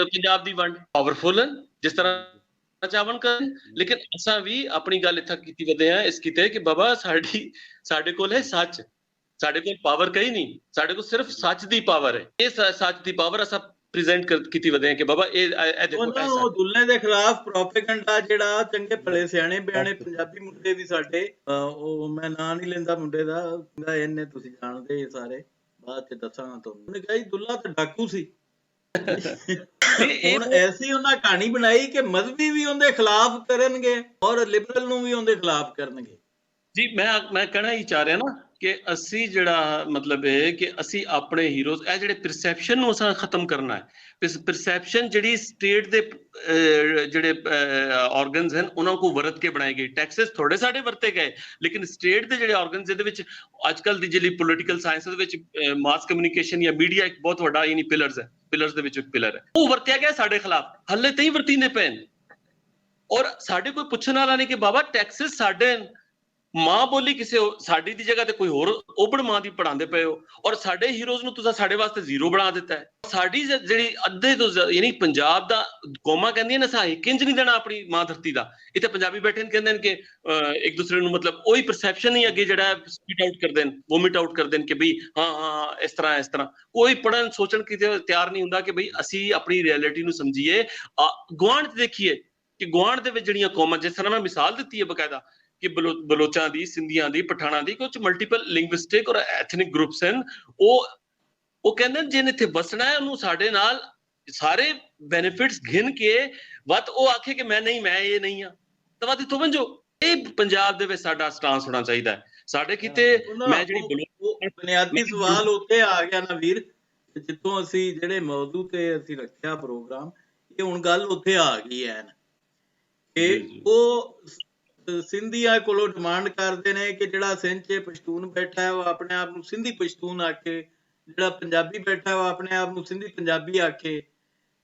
ਪੰਜਾਬ ਦੀ ਵੰਡ ਪਾਵਰਫੁਲ ਹਨ ਜਿਸ ਤਰ੍ਹਾਂ ਚਾਵਣ ਕਰਨ ਲੇਕਿਨ ਅਸਾਂ ਵੀ ਆਪਣੀ ਗੱਲ ਇੱਥੇ ਕੀਤੀ ਵਧੇ ਆ ਇਸ ਕੀਤੇ ਕਿ ਬਾਬਾ ਸਾਡੇ ਕੋਲ ਹੈ ਸੱਚ ਸਾਡੇ ਕੋਲ ਪਾਵਰ ਕਹੀ ਨਹੀਂ ਸਾਡੇ ਕੋਲ ਸਿਰਫ ਸੱਚ ਦੀ ਪਾਵਰ ਹੈ ਇਹ ਸੱਚ ਦੀ ਪਾਵਰ ਅਸਾਂ ਪ੍ਰੈਜ਼ੈਂਟ ਕੀਤੀ ਵਧੇ ਆ ਕਿ ਬਾਬਾ ਇਹ ਦੇਖੋ ਉਹ ਦੁੱਲੇ ਦੇ ਖਿਲਾਫ ਪ੍ਰੋਪੇਗੈਂਡਾ ਜਿਹੜਾ ਚੰਗੇ ਭਲੇ ਸਿਆਣੇ ਬਿਆਣੇ ਪੰਜਾਬੀ ਮੁੰਡੇ ਵੀ ਸਾਡੇ ਉਹ ਮੈਂ ਨਾਂ ਨਹੀਂ ਲੈਂਦਾ ਮੁੰਡੇ ਦਾ ਇਹਨੇ ਤੁਸੀਂ ਜਾਣਦੇ ਸਾਰੇ ਬਾਅਦ ਚ ਦੱਸਾਂਗਾ ਤੁਹਾਨੂੰ ਉਹਨੇ ਕਿਹਾ ਜੀ ਦੁੱਲਾ ਤਾਂ ਡਾਕੂ ਸੀ ਹੁਣ ਐਸੀ ਉਹਨਾਂ ਕਹਾਣੀ ਬਣਾਈ ਕਿ ਮਜ਼ਹਬੀ ਵੀ ਉਹਦੇ ਖਿਲਾਫ ਕਰਨਗੇ ਔਰ ਲਿਬਰਲ ਨੂੰ ਵੀ ਉਹਦੇ ਖਿਲਾਫ ਕਰਨਗੇ ਜੀ ਮੈਂ ਕਹਿਣਾ ਹੀ ਚਾਹ ਰਿਹਾ ਨਾ ਕਿ ਅਸੀਂ ਜਿਹੜਾ ਮਤਲਬ ਹੈ ਕਿ ਅਸੀਂ ਆਪਣੇ ਹੀਰੋਜ਼ ਇਹ ਜਿਹੜੇ ਪਰਸੈਪਸ਼ਨ ਨੂੰ ਅਸਾਂ ਖਤਮ ਕਰਨਾ ਹੈ ਪਰਸੈਪਸ਼ਨ ਜਿਹੜੀ ਸਟੇਟ ਦੇ ਜਿਹੜੇ ਆਰਗਨਸ ਹਨ ਉਹਨਾਂ ਨੂੰ ਵਰਤ ਕੇ ਬਣਾਏ ਗਏ ਟੈਕਸਸ ਥੋੜੇ ਸਾਡੇ ਵਰਤੇ ਗਏ ਲੇਕਿਨ ਸਟੇਟ ਦੇ ਜਿਹੜੇ ਆਰਗਨਸ ਜਿਹਦੇ ਵਿੱਚ ਅੱਜ ਕੱਲ ਦੀ ਜਿਹੜੀ ਪੋਲੀਟੀਕਲ ਸਾਇੰਸ ਦੇ ਵਿੱਚ ਮਾਸ ਕਮਿਊਨੀਕੇਸ਼ਨ ਜਾਂ ਮੀਡੀਆ ਇੱਕ ਬਹੁਤ ਵੱਡਾ ਯਾਨੀ ਪਿਲਰਸ ਦੇ ਵਿੱਚ ਇੱਕ ਪਿਲਰ ਹੈ ਉਹ ਵਰਤਿਆ ਗਿਆ ਸਾਡੇ ਖਿਲਾਫ ਹੱਲੇ ਤਈ ਵਰਤੀਨੇ ਪੈਣ ਔਰ ਸਾਡੇ ਕੋਈ ਪੁੱਛਣ ਵਾਲਾ ਨਹੀਂ ਕਿ ਬਾਬਾ ਟੈਕਸਸ ਸਾਡੇ ਮਾਂ ਬੋਲੀ ਕਿਸੇ ਸਾਡੀ ਦੀ ਜਗ੍ਹਾ ਤੇ ਕੋਈ ਹੋਰ ਓਬੜ ਮਾਂ ਦੀ ਪੜਾਉਂਦੇ ਪਏ ਹੋ ਔਰ ਸਾਡੇ ਹੀਰੋਜ਼ ਨੂੰ ਤੁਸੀਂ ਸਾਡੇ ਵਾਸਤੇ ਜ਼ੀਰੋ ਬਣਾ ਦਿੱਤਾ ਹੈ ਸਾਡੀ ਜਿਹੜੀ ਅੱਧੇ ਤੋਂ ਯਾਨੀ ਪੰਜਾਬ ਦਾ ਕੌਮਾਂ ਕਹਿੰਦੀਆਂ ਨੇ ਸਾ ਇੱਕ ਇੰਚ ਨਹੀਂ ਦੇਣਾ ਆਪਣੀ ਮਾਂ ਧਰਤੀ ਦਾ ਇੱਥੇ ਪੰਜਾਬੀ ਬੈਠੇ ਨੇ ਕਹਿੰਦੇ ਨੇ ਕਿ ਇੱਕ ਦੂਸਰੇ ਨੂੰ ਮਤਲਬ ਉਹੀ ਪਰਸੈਪਸ਼ਨ ਹੀ ਅੱਗੇ ਜਿਹੜਾ ਸਪੀਟ ਆਊਟ ਕਰਦੇ ਨੇ ਵੋਮਿਟ ਆਊਟ ਕਰਦੇ ਨੇ ਕਿ ਬਈ ਹਾਂ ਇਸ ਤਰ੍ਹਾਂ ਕੋਈ ਪੜਨ ਸੋਚਣ ਕਿ ਤਿਆਰ ਨਹੀਂ ਹੁੰਦਾ ਕਿ ਬਈ ਅਸੀਂ ਆਪਣੀ ਰਿਐਲਿਟੀ ਨੂੰ ਸਮਝੀਏ ਗੁਆਂਢ ਦੇਖੀਏ ਕਿ ਗੁਆਂਢ ਦੇ ਵਿੱਚ ਜਿਹੜੀਆਂ ਕੌਮਾਂ ਜਿਸ ਤਰ੍ਹਾਂ ਮੈਂ ਮਿਸਾਲ ਦਿੱਤੀ ਹੈ ਬਕਾਇਦਾ ਕਿ ਬਲੋਚਾਂ ਦੀ ਸਿੰਧੀਆਂ ਦੀ ਪਠਾਣਾਂ ਦੀ ਕੁਝ ਮਲਟੀਪਲ ਲਿੰਗੁਇਸਟਿਕ ਔਰ ਐਥਨਿਕ ਗਰੁੱਪਸ ਹਨ ਉਹ ਕਹਿੰਦੇ ਜਿਹਨੇ ਇੱਥੇ ਬਸਣਾ ਹੈ ਉਹਨੂੰ ਸਾਡੇ ਨਾਲ ਸਾਰੇ ਬੈਨੀਫਿਟਸ ਗਿਣ ਕੇ ਵੱਧ ਉਹ ਆਖੇ ਕਿ ਮੈਂ ਇਹ ਨਹੀਂ ਆ ਤਾਂ ਵੱਧ ਇੱਥੋਂ ਵੰਜੋ ਇਹ ਪੰਜਾਬ ਦੇ ਵਿੱਚ ਸਾਡਾ ਸਟਾਂਸ ਹੋਣਾ ਚਾਹੀਦਾ ਹੈ ਸਾਡੇ ਕਿਤੇ ਮੈਂ ਜਿਹੜੀ ਬੁਨਿਆਦੀ ਸਵਾਲ ਉੱਥੇ ਆ ਗਿਆ ਨਾ ਵੀਰ ਜਿੱਥੋਂ ਅਸੀਂ ਜਿਹੜੇ ਮੌਜੂ ਤੇ ਅਸੀਂ ਰੱਖਿਆ ਪ੍ਰੋਗਰਾਮ ਇਹ ਹੁਣ ਗੱਲ ਉੱਥੇ ਆ ਗਈ ਹੈ ਕਿ ਉਹ ਸਿੰਧੀਆਂ ਕੋਲੋਂ ਡਿਮਾਂਡ ਕਰਦੇ ਨੇ ਕਿ ਜਿਹੜਾ ਸਿੰਧ 'ਚ ਪਸ਼ਤੂਨ ਬੈਠਾ ਹੈ ਉਹ ਆਪਣੇ ਆਪ ਨੂੰ ਸਿੰਧੀ ਪਸ਼ਤੂਨ ਆਖੇ ਜਿਹੜਾ ਪੰਜਾਬੀ ਬੈਠਾ ਉਹ ਆਪਣੇ ਆਪ ਨੂੰ ਸਿੰਧੀ ਪੰਜਾਬੀ ਆਖੇ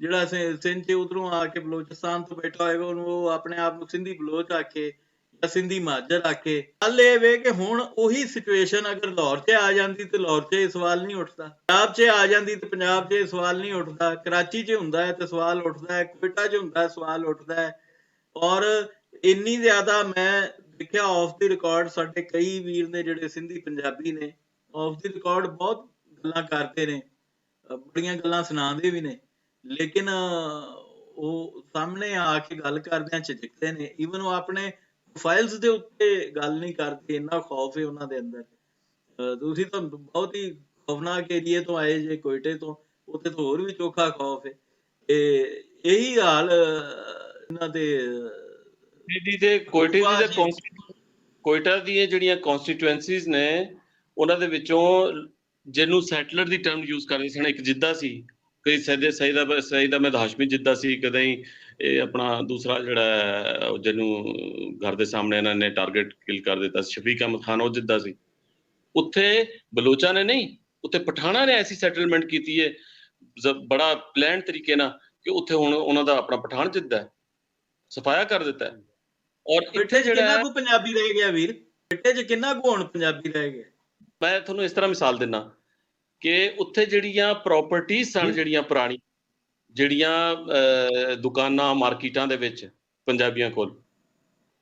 ਜਿਹੜਾ ਸਿੰਧ 'ਚ ਉਧਰੋਂ ਆ ਕੇ ਬਲੋਚਿਸਤਾਨ ਤੋਂ ਬੈਠਾ ਹੋਏਗਾ ਉਹਨੂੰ ਉਹ ਆਪਣੇ ਆਪ ਨੂੰ ਸਿੰਧੀ ਬਲੋਚ ਆਖੇ ਜਾਂ ਸਿੰਧੀ ਮਾਝਰ ਆਖੇ ਗੱਲ ਇਹ ਵੇ ਕਿ ਹੁਣ ਉਹੀ ਸਿਚੁਏਸ਼ਨ ਅਗਰ ਲਾਹੌਰ 'ਚ ਆ ਜਾਂਦੀ ਤੇ ਲਾਹੌਰ 'ਚ ਇਹ ਸਵਾਲ ਨਹੀਂ ਉੱਠਦਾ ਪੰਜਾਬ 'ਚ ਆ ਜਾਂਦੀ ਤੇ ਪੰਜਾਬ 'ਚ ਇਹ ਸਵਾਲ ਨਹੀਂ ਉੱਠਦਾ ਕਰਾਚੀ 'ਚ ਹੁੰਦਾ ਹੈ ਤੇ ਸਵਾਲ ਉੱਠਦਾ ਹੈ ਕੋਇਟਾ 'ਚ ਹੁੰਦਾ ਸਵਾਲ ਉੱਠਦਾ ਹੈ ਔਰ ਇੰਨੀ ਜ਼ਿਆਦਾ ਮੈਂ ਦੇਖਿਆ ਆਫ ਦੀ ਰਿਕਾਰਡ ਸਾਡੇ ਕਈ ਵੀਰ ਨੇ ਜਿਹੜੇ ਸਿੰਧੀ ਪੰਜਾਬੀ ਨੇ ਆਫ ਦੀ ਰਿਕਾਰਡ ਬਹੁਤ ਗੱਲਾਂ ਕਰਦੇ ਨੇ ਬੜੀਆਂ ਗੱਲਾਂ ਸੁਣਾਉਂਦੇ ਵੀ ਨੇ ਲੇਕਿਨ ਉਹ ਸਾਹਮਣੇ ਆ ਕੇ ਗੱਲ ਕਰਦਿਆਂ ਝਿਜਕਦੇ ਨੇ ਈਵਨ ਉਹ ਆਪਣੇ ਪ੍ਰੋਫਾਈਲਸ ਦੇ ਉੱਤੇ ਗੱਲ ਨਹੀਂ ਕਰਦੇ ਇੰਨਾ ਖੌਫ ਹੈ ਉਹਨਾਂ ਦੇ ਅੰਦਰ ਤੁਸੀਂ ਤਾਂ ਬਹੁਤ ਹੀ ਖੌਫਨਾਕ ਏਰੀਏ ਤੋਂ ਆਏ ਜੇ ਕੋਇਟੇ ਤੋਂ ਉੱਥੇ ਤਾਂ ਹੋਰ ਵੀ ਚੋਖਾ ਖੌਫ ਹੈ ਇਹੀ ਹਾਲ ਇਹਨਾਂ ਦੇ ਕੋਇਟਾ ਦੀਆਂ ਜਿਹੜੀਆਂ ਕਨਸਟੀਟੂਐਂਸੀਜ਼ ਨੇ ਉਹਨਾਂ ਦੇ ਵਿੱਚੋਂ ਜਿਹਨੂੰ ਸੈਟਲਰ ਦੀ ਟਰਮ ਯੂਜ਼ ਕਰਦੇ ਸਨ ਇੱਕ ਜਿੱਦਾ ਸੀ ਕਈ ਸਈਦ ਅਹਿਮਦ ਹਾਸ਼ਮੀ ਜਿੱਦਾ ਸੀ ਕਦੇ ਇਹ ਆਪਣਾ ਦੂਸਰਾ ਜਿਹੜਾ ਜਿਹਨੂੰ ਘਰ ਦੇ ਸਾਹਮਣੇ ਇਹਨਾਂ ਨੇ ਟਾਰਗੇਟ ਕਿਲ ਕਰ ਦਿੱਤਾ ਸ਼ਫੀਕ ਅਹਿਮਦ ਖਾਨ ਉਹ ਜਿੱਦਾ ਸੀ ਉੱਥੇ ਬਲੋਚਾਂ ਨੇ ਨਹੀਂ ਉੱਥੇ ਪਠਾਣਾਂ ਨੇ ਐਸੀ ਸੈਟਲਮੈਂਟ ਕੀਤੀ ਹੈ ਬੜਾ ਪਲਾਨ ਤਰੀਕੇ ਨਾਲ ਕਿ ਉੱਥੇ ਹੁਣ ਉਹਨਾਂ ਦਾ ਆਪਣਾ ਪਠਾਨ ਜਿੱਦਾ ਹੈ ਸਫਾਇਆ ਕਰ ਦਿੱਤਾ ਹੈ ਔਰ ਇੱਥੇ ਜਿਹੜਾ ਪੰਜਾਬੀ ਰਹਿ ਗਿਆ ਵੀਰ ਇੱਥੇ ਚ ਕਿੰਨਾ ਕੁ ਹੁਣ ਪੰਜਾਬੀ ਰਹਿ ਗਿਆ ਮੈਂ ਤੁਹਾਨੂੰ ਇਸ ਤਰ੍ਹਾਂ ਮਿਸਾਲ ਦਿੰਦਾ ਕਿ ਉੱਥੇ ਜਿਹੜੀਆਂ ਪ੍ਰਾਪਰਟੀਆਂ ਸਨ ਜਿਹੜੀਆਂ ਪੁਰਾਣੀ ਜਿਹੜੀਆਂ ਦੁਕਾਨਾਂ ਮਾਰਕੀਟਾਂ ਦੇ ਵਿੱਚ ਪੰਜਾਬੀਆਂ ਕੋਲ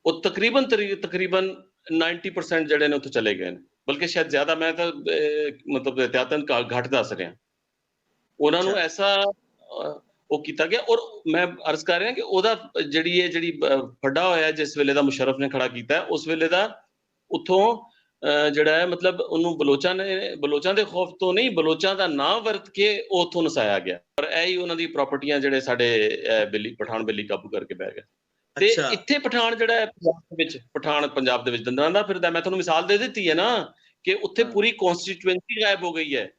ਉਹ ਤਕਰੀਬਨ 90% ਜਿਹੜੇ ਨੇ ਉੱਥੇ ਚਲੇ ਗਏ ਨੇ ਬਲਕਿ ਸ਼ਾਇਦ ਜ਼ਿਆਦਾ ਮੈਂ ਤਾਂ ਮਤਲਬ ਇਹਤਿਆਤਨ ਘੱਟ ਦੱਸ ਰਿਹਾ ਉਹਨਾਂ ਨੂੰ ਐਸਾ ਉਹ ਕੀਤਾ ਗਿਆ ਔਰ ਮੈਂ ਅਰਜ਼ ਕਰ ਰਿਹਾ ਕਿ ਉਹਦਾ ਜਿਹੜੀ ਵੱਡਾ ਹੋਇਆ ਜਿਸ ਵੇਲੇ ਦਾ ਮੁਸ਼ਰਫ ਨੇ ਖੜਾ ਕੀਤਾ ਉਸ ਵੇਲੇ ਦਾ ਉੱਥੋਂ ਜਿਹੜਾ ਹੈ ਮਤਲਬ ਉਹਨੂੰ ਬਲੋਚਾਂ ਦੇ ਖੌਫ ਤੋਂ ਨਹੀਂ ਬਲੋਚਾਂ ਦਾ ਨਾਂ ਵਰਤ ਕੇ ਉਹ ਉੱਥੋਂ ਨਸਾਇਆ ਗਿਆ ਔਰ ਇਹ ਹੀ ਉਹਨਾਂ ਦੀ ਪ੍ਰਾਪਰਟੀਆਂ ਜਿਹੜੇ ਸਾਡੇ ਪਠਾਨ ਬੇਲੀ ਕਾਬੂ ਕਰਕੇ ਬਹਿ ਗਏ ਤੇ ਇੱਥੇ ਪਠਾਨ ਜਿਹੜਾ ਹੈ ਪੰਜਾਬ ਦੇ ਵਿੱਚ ਦੰਦਾਂ ਦਾ ਫਿਰਦਾ ਮੈਂ ਤੁਹਾਨੂੰ ਮਿਸਾਲ ਦੇ ਦਿੱਤੀ ਹੈ ਨਾ ਕਿ ਉੱਥੇ ਪੂਰੀ ਕਨਸਟੀਟੂਐਂਸੀ ਗਾਇਬ ਹੋ ਗਈ ਹੈ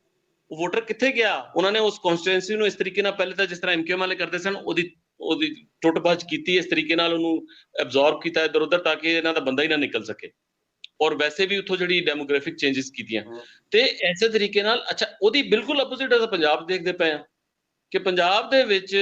ਉਹ ਵੋਟਰ ਕਿੱਥੇ ਗਿਆ ਉਹਨਾਂ ਨੇ ਉਸ ਕਨਸਟੀਟੂਐਂਸੀ ਨੂੰ ਇਸ ਤਰੀਕੇ ਨਾਲ ਪਹਿਲੇ ਤਾਂ ਜਿਸ ਤਰ੍ਹਾਂ ਐਮਕੇਐਮ ਵਾਲੇ ਕਰਦੇ ਸਨ ਉਹਦੀ ਟੁੱਟ-ਭੱਜ ਕੀਤੀ ਇਸ ਤਰੀਕੇ ਨਾਲ ਉਹਨੂੰ ਐਬਜ਼ੌਰਬ ਕੀਤਾ ਇੱਧਰ ਉੱਧਰ ਤਾਂ ਕਿ ਇਹਨਾਂ ਦਾ ਬੰਦਾ ਹੀ ਨਾ ਨਿਕਲ ਸਕੇ ਔਰ ਵੈਸੇ ਵੀ ਉੱਥੋਂ ਜਿਹੜੀ ਡੈਮੋਗ੍ਰਾਫਿਕ ਚੇਂਜਸ ਕੀਤੀਆਂ ਤੇ ਐਸੇ ਤਰੀਕੇ ਨਾਲ ਅੱਛਾ ਉਹਦੀ ਬਿਲਕੁਲ ਆਪੋਜ਼ਿਟ ਅਸੀਂ ਪੰਜਾਬ ਦੇਖਦੇ ਪਏ ਆ ਕਿ ਪੰਜਾਬ ਦੇ ਵਿੱਚ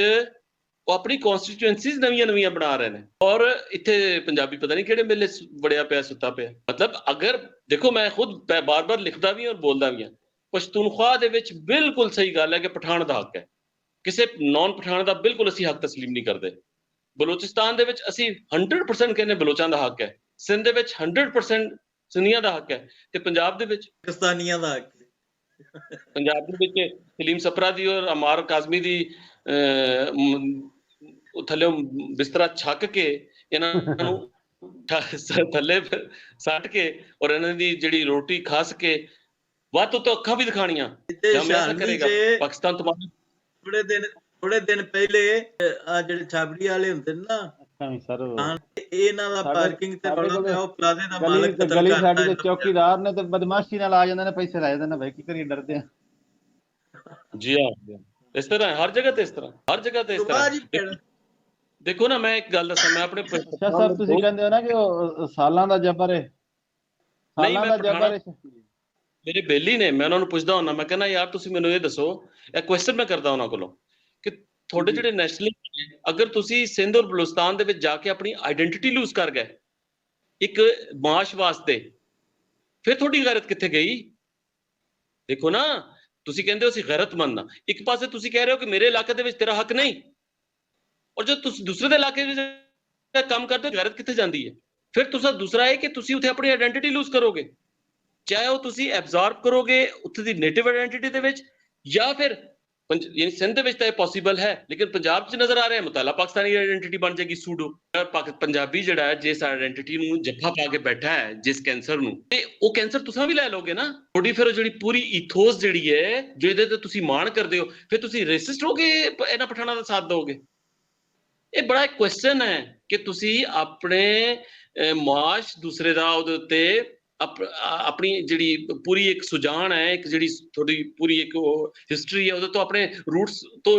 ਉਹ ਆਪਣੀ ਕਨਸਟੀਟੂਐਂਸੀਜ਼ ਨਵੀਆਂ ਬਣਾ ਰਹੇ ਨੇ ਔਰ ਇੱਥੇ ਪੰਜਾਬੀ ਪਤਾ ਨਹੀਂ ਕਿਹੜੇ ਮੇਲੇ ਵੜਿਆ ਪਿਆ ਸੁੱਤਾ ਪਿਆ ਮਤਲਬ ਅਗਰ ਦੇਖੋ ਮੈਂ ਖੁਦ ਬਾਰ-ਬਾਰ ਲਿਖਦਾ ਵੀ ਔਰ ਬੋਲਦਾ ਵੀ ਹਾਂ ਪਸ਼ਤੂਨਖਵਾ ਦੇ ਵਿੱਚ ਬਿਲਕੁਲ ਸਹੀ ਗੱਲ ਹੈ ਕਿ ਪਠਾਨ ਦਾ ਹੱਕ ਹੈ ਕਿਸੇ ਨੌਨ ਪਠਾਨ ਦਾ ਬਿਲਕੁਲ ਅਸੀਂ ਹੱਕ ਤਸਲੀਮ ਨਹੀਂ ਕਰਦੇ। ਬਲੋਚਿਸਤਾਨ ਦੇ ਵਿੱਚ ਅਸੀਂ 100% ਕਹਿੰਦੇ ਬਲੋਚਾਂ ਦਾ ਹੱਕ ਹੈ, ਸਿੰਧ ਦੇ ਵਿੱਚ 100% ਸੁਨੀਆਂ ਦਾ ਹੱਕ ਹੈ, ਤੇ ਪੰਜਾਬ ਦੇ ਵਿੱਚ ਪਾਕਿਸਤਾਨੀਆਂ ਦਾ ਹੱਕ ਸੀ। ਪੰਜਾਬ ਦੇ ਵਿੱਚ ਸਲੀਮ ਸਪਰਾ ਦੀ ਔਰ ਅਮਾਰ ਕਾਜ਼ਮੀ ਦੀ ਥੱਲੇ ਬਿਸਤਰਾ ਛੱਕ ਕੇ ਇਹਨਾਂ ਨੂੰ ਥੱਲੇ ਸੱਟ ਕੇ ਔਰ ਇਹਨਾਂ ਦੀ ਜਿਹੜੀ ਰੋਟੀ ਖਾਸ ਕੇ ਵੱਧ ਤੋਂ ਅੱਖਾਂ ਵੀ ਦਿਖਾਣੀਆਂ ਕਰੇਗਾ ਪਾਕਿਸਤਾਨ ਤੁਹਾਡੇ। ਥੋੜੇ ਦਿਨ ਪਹਿਲੇ ਆ ਜਿਹੜੇ ਛਾਬੜੀ ਵਾਲੇ ਹੁੰਦੇ ਨੇ ਨਾ, ਇਹਨਾਂ ਦਾ ਪਾਰਕਿੰਗ ਤੇ ਰੌਲਾ ਪਿਆ, ਉਹ ਪਲਾਜ਼ੇ ਦਾ ਮਾਲਕ ਕਤਲ ਗਲੀ ਕਰਤਾ ਸਾਡੀ ਦੇ ਚੌਕੀਦਾਰ ਨੇ ਤੇ ਬਦਮਾਸ਼ੀ ਨਾਲ ਆ ਜਾਂਦੇ ਨੇ, ਪੈਸੇ ਲੈ ਜਾਂਦੇ ਨੇ, ਭਾਈ ਕੀ ਕਰੀਏ, ਡਰਦੇ ਆ ਜੀ। ਹਾਂ, ਇਸ ਤਰ੍ਹਾਂ ਹਰ ਜਗ੍ਹਾ ਤੇ, ਇਸ ਤਰ੍ਹਾਂ ਹਰ ਜਗ੍ਹਾ ਤੇ ਇਸ ਤਰ੍ਹਾਂ। ਦੇਖੋ ਨਾ, ਮੈਂ ਇੱਕ ਗੱਲ ਦੱਸਾਂ, ਮੈਂ ਆਪਣੇ ਅੱਛਾ ਸਾਹਿਬ ਤੁਸੀਂ ਕਹਿੰਦੇ ਹੋ ਨਾ ਕਿ ਉਹ ਸਾਲਾਂ ਦਾ ਜਬਰ ਹੈ, ਸਾਲਾਂ ਦਾ ਜਬਰ ਹੈ। ਮੇਰੇ ਬੇਲੀ ਨੇ, ਮੈਂ ਉਹਨਾਂ ਨੂੰ ਪੁੱਛਦਾ ਹੁੰਦਾ, ਮੈਂ ਕਹਿੰਦਾ ਯਾਰ ਤੁਸੀਂ ਮੈਨੂੰ ਇਹ ਦੱਸੋ, ਇਹ ਕੁਐਸਚਨ ਮੈਂ ਕਰਦਾ ਉਹਨਾਂ ਕੋਲੋਂ ਕਿ ਤੁਹਾਡੇ ਜਿਹੜੇ ਨੈਸ਼ਨਲਿਸਟ, ਅਗਰ ਤੁਸੀਂ ਸਿੰਧ ਔਰ ਬਲੋਚਿਸਤਾਨ ਦੇ ਵਿੱਚ ਜਾ ਕੇ ਆਪਣੀ ਆਇਡੈਂਟੀਟੀ ਲੂਜ਼ ਕਰ ਗਏ ਇੱਕ ਮਾਸ਼ ਵਾਸਤੇ, ਫਿਰ ਤੁਹਾਡੀ ਗੈਰਤ ਕਿੱਥੇ ਗਈ? ਦੇਖੋ ਨਾ, ਤੁਸੀਂ ਕਹਿੰਦੇ ਹੋ ਅਸੀਂ ਗੈਰਤਮੰਦ ਆ, ਇੱਕ ਪਾਸੇ ਤੁਸੀਂ ਕਹਿ ਰਹੇ ਹੋ ਕਿ ਮੇਰੇ ਇਲਾਕੇ ਦੇ ਵਿੱਚ ਤੇਰਾ ਹੱਕ ਨਹੀਂ, ਔਰ ਜਦ ਤੁਸੀਂ ਦੂਸਰੇ ਦੇ ਇਲਾਕੇ ਵਿੱਚ ਕੰਮ ਕਰਦੇ ਹੋ, ਗੈਰਤ ਕਿੱਥੇ ਜਾਂਦੀ ਹੈ? ਫਿਰ ਤੁਸੀਂ ਦੂਸਰਾ ਹੈ ਕਿ ਤੁਸੀਂ ਉੱਥੇ ਆਪਣੀ ਆਇਡੈਂਟੀਟੀ ਲੂਜ਼ ਕਰੋਗੇ, ਚਾਹੇ ਉਹ ਤੁਸੀਂ ਐਬਜ਼ੌਰਬ ਕਰੋਗੇ ਉੱਥੇ ਦੀ ਨੇਟਿਵ ਆਇਡੈਂਟੀਟੀ ਦੇ ਵਿੱਚ, ਜਾਂ ਫਿਰ ਯਾਨੀ ਸਿੰਧ ਦੇ ਵਿੱਚ ਤਾਂ ਇਹ ਪੋਸੀਬਲ ਹੈ, ਲੇਕਿਨ ਪੰਜਾਬ 'ਚ ਨਜ਼ਰ ਆ ਰਿਹਾ ਮੁਤਾਲਾ ਪਾਕਿਸਤਾਨੀ ਆਇਡੈਂਟੀਟੀ ਬਣ ਜਾਏਗੀ ਸੂਡੋ। ਪੰਜਾਬੀ ਜਿਹੜਾ ਹੈ ਜਿਸ ਆਇਡੈਂਟੀਟੀ ਨੂੰ ਜੱਫਾ ਪਾ ਕੇ ਬੈਠਾ ਹੈ, ਜਿਸ ਕੈਂਸਰ ਨੂੰ, ਤੇ ਉਹ ਕੈਂਸਰ ਤੁਸੀਂ ਵੀ ਲੈ ਲਓਗੇ ਨਾ। ਤੁਹਾਡੀ ਫਿਰ ਜਿਹੜੀ ਪੂਰੀ ਈਥੋਸ ਜਿਹੜੀ ਹੈ, ਜਿਹਦੇ ਤੇ ਤੁਸੀਂ ਮਾਣ ਕਰਦੇ ਹੋ, ਫਿਰ ਤੁਸੀਂ ਰੇਸਿਸਟ ਹੋਗੇ ਇਹਨਾਂ ਪਠਾਨਾਂ ਦਾ ਸਾਥ ਦੋਗੇ? ਇਹ ਬੜਾ ਇੱਕ ਕੁਐਸਚਨ ਹੈ ਕਿ ਤੁਸੀਂ ਆਪਣੇ ਮਾਸ਼ ਦੂਸਰੇ ਦਾ ਉਹਦੇ ਉੱਤੇ ਆਪਣੀ ਜਿਹੜੀ ਪੂਰੀ ਇੱਕ ਸੁਜਾਨ ਹੈ, ਇੱਕ ਜਿਹੜੀ ਤੁਹਾਡੀ ਪੂਰੀ ਇੱਕ ਹਿਸਟਰੀ ਹੈ, ਉਹਦੇ ਤੋਂ ਆਪਣੇ ਰੂਟਸ ਤੋਂ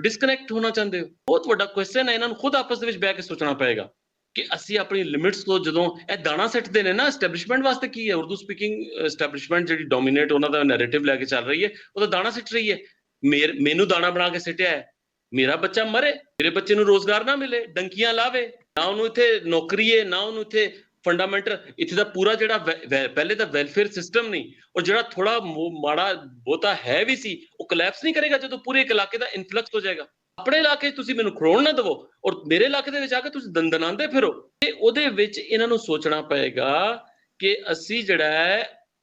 ਡਿਸਕਨੈਕਟ ਹੋਣਾ ਚਾਹੁੰਦੇ ਹੋ? ਬਹੁਤ ਵੱਡਾ ਕੁਐਸਚਨ ਹੈ, ਇਹਨਾਂ ਨੂੰ ਖੁਦ ਆਪਸ ਦੇ ਵਿੱਚ ਬਹਿ ਕੇ ਸੋਚਣਾ ਪਏਗਾ ਕਿ ਅਸੀਂ ਆਪਣੀ ਲਿਮਿਟਸ ਤੋਂ ਜਦੋਂ ਇਹ ਦਾਣਾ ਸਿੱਟਦੇ ਨੇ ਨਾ, ਐਸਟੈਬਲਿਸ਼ਮੈਂਟ ਵਾਸਤੇ ਕੀ ਹੈ, ਉਰਦੂ ਸਪੀਕਿੰਗ ਐਸਟੈਬਲਿਸ਼ਮੈਂਟ ਜਿਹੜੀ ਡੋਮੀਨੇਟ ਉਹਨਾਂ ਦਾ ਨੈਰੇਟਿਵ ਲੈ ਕੇ ਚੱਲ ਰਹੀ ਹੈ, ਉਹਦਾ ਦਾਣਾ ਸਿੱਟ ਰਹੀ ਹੈ। ਮੈਨੂੰ ਦਾਣਾ ਬਣਾ ਕੇ ਸਿੱਟਿਆ ਹੈ, ਮੇਰਾ ਬੱਚਾ ਮਰੇ, ਮੇਰੇ ਬੱਚੇ ਨੂੰ ਰੋਜ਼ਗਾਰ ਨਾ ਮਿਲੇ, ਡੰਕੀਆਂ ਲਾਵੇ, ਨਾ ਉਹਨੂੰ ਇੱਥੇ ਨੌਕਰੀ ਹੈ, ਨਾ ਉਹਨੂੰ ਇੱਥੇ ਫੰਡਾਮੈਂਟਲ ਇੱਥੇ ਦਾ ਪੂਰਾ ਜਿਹੜਾ ਪਹਿਲੇ ਤਾਂ ਵੈਲਫੇਅਰ ਸਿਸਟਮ ਨਹੀਂ, ਔਰ ਜਿਹੜਾ ਥੋੜਾ ਮਾੜਾ ਬਹੁਤਾ ਹੈ ਵੀ ਸੀ, ਉਹ ਕੋਲੈਪਸ ਨਹੀਂ ਕਰੇਗਾ ਜਦੋਂ ਪੂਰੇ ਇਲਾਕੇ ਦਾ ਇਨਫਲਕਸ ਹੋ ਜਾਏਗਾ। ਆਪਣੇ ਇਲਾਕੇ 'ਚ ਤੁਸੀਂ ਮੈਨੂੰ ਖੜੋਣ ਨਾ ਦੇਵੋ, ਔਰ ਮੇਰੇ ਇਲਾਕੇ ਦੇ ਵਿੱਚ ਆ ਕੇ ਤੁਸੀਂ ਦੰਦਨਾਉਂਦੇ ਫਿਰੋ, ਤੇ ਉਹਦੇ ਵਿੱਚ ਇਹਨਾਂ ਨੂੰ ਸੋਚਣਾ ਪਏਗਾ ਕਿ ਅਸੀਂ ਜਿਹੜਾ ਹੈ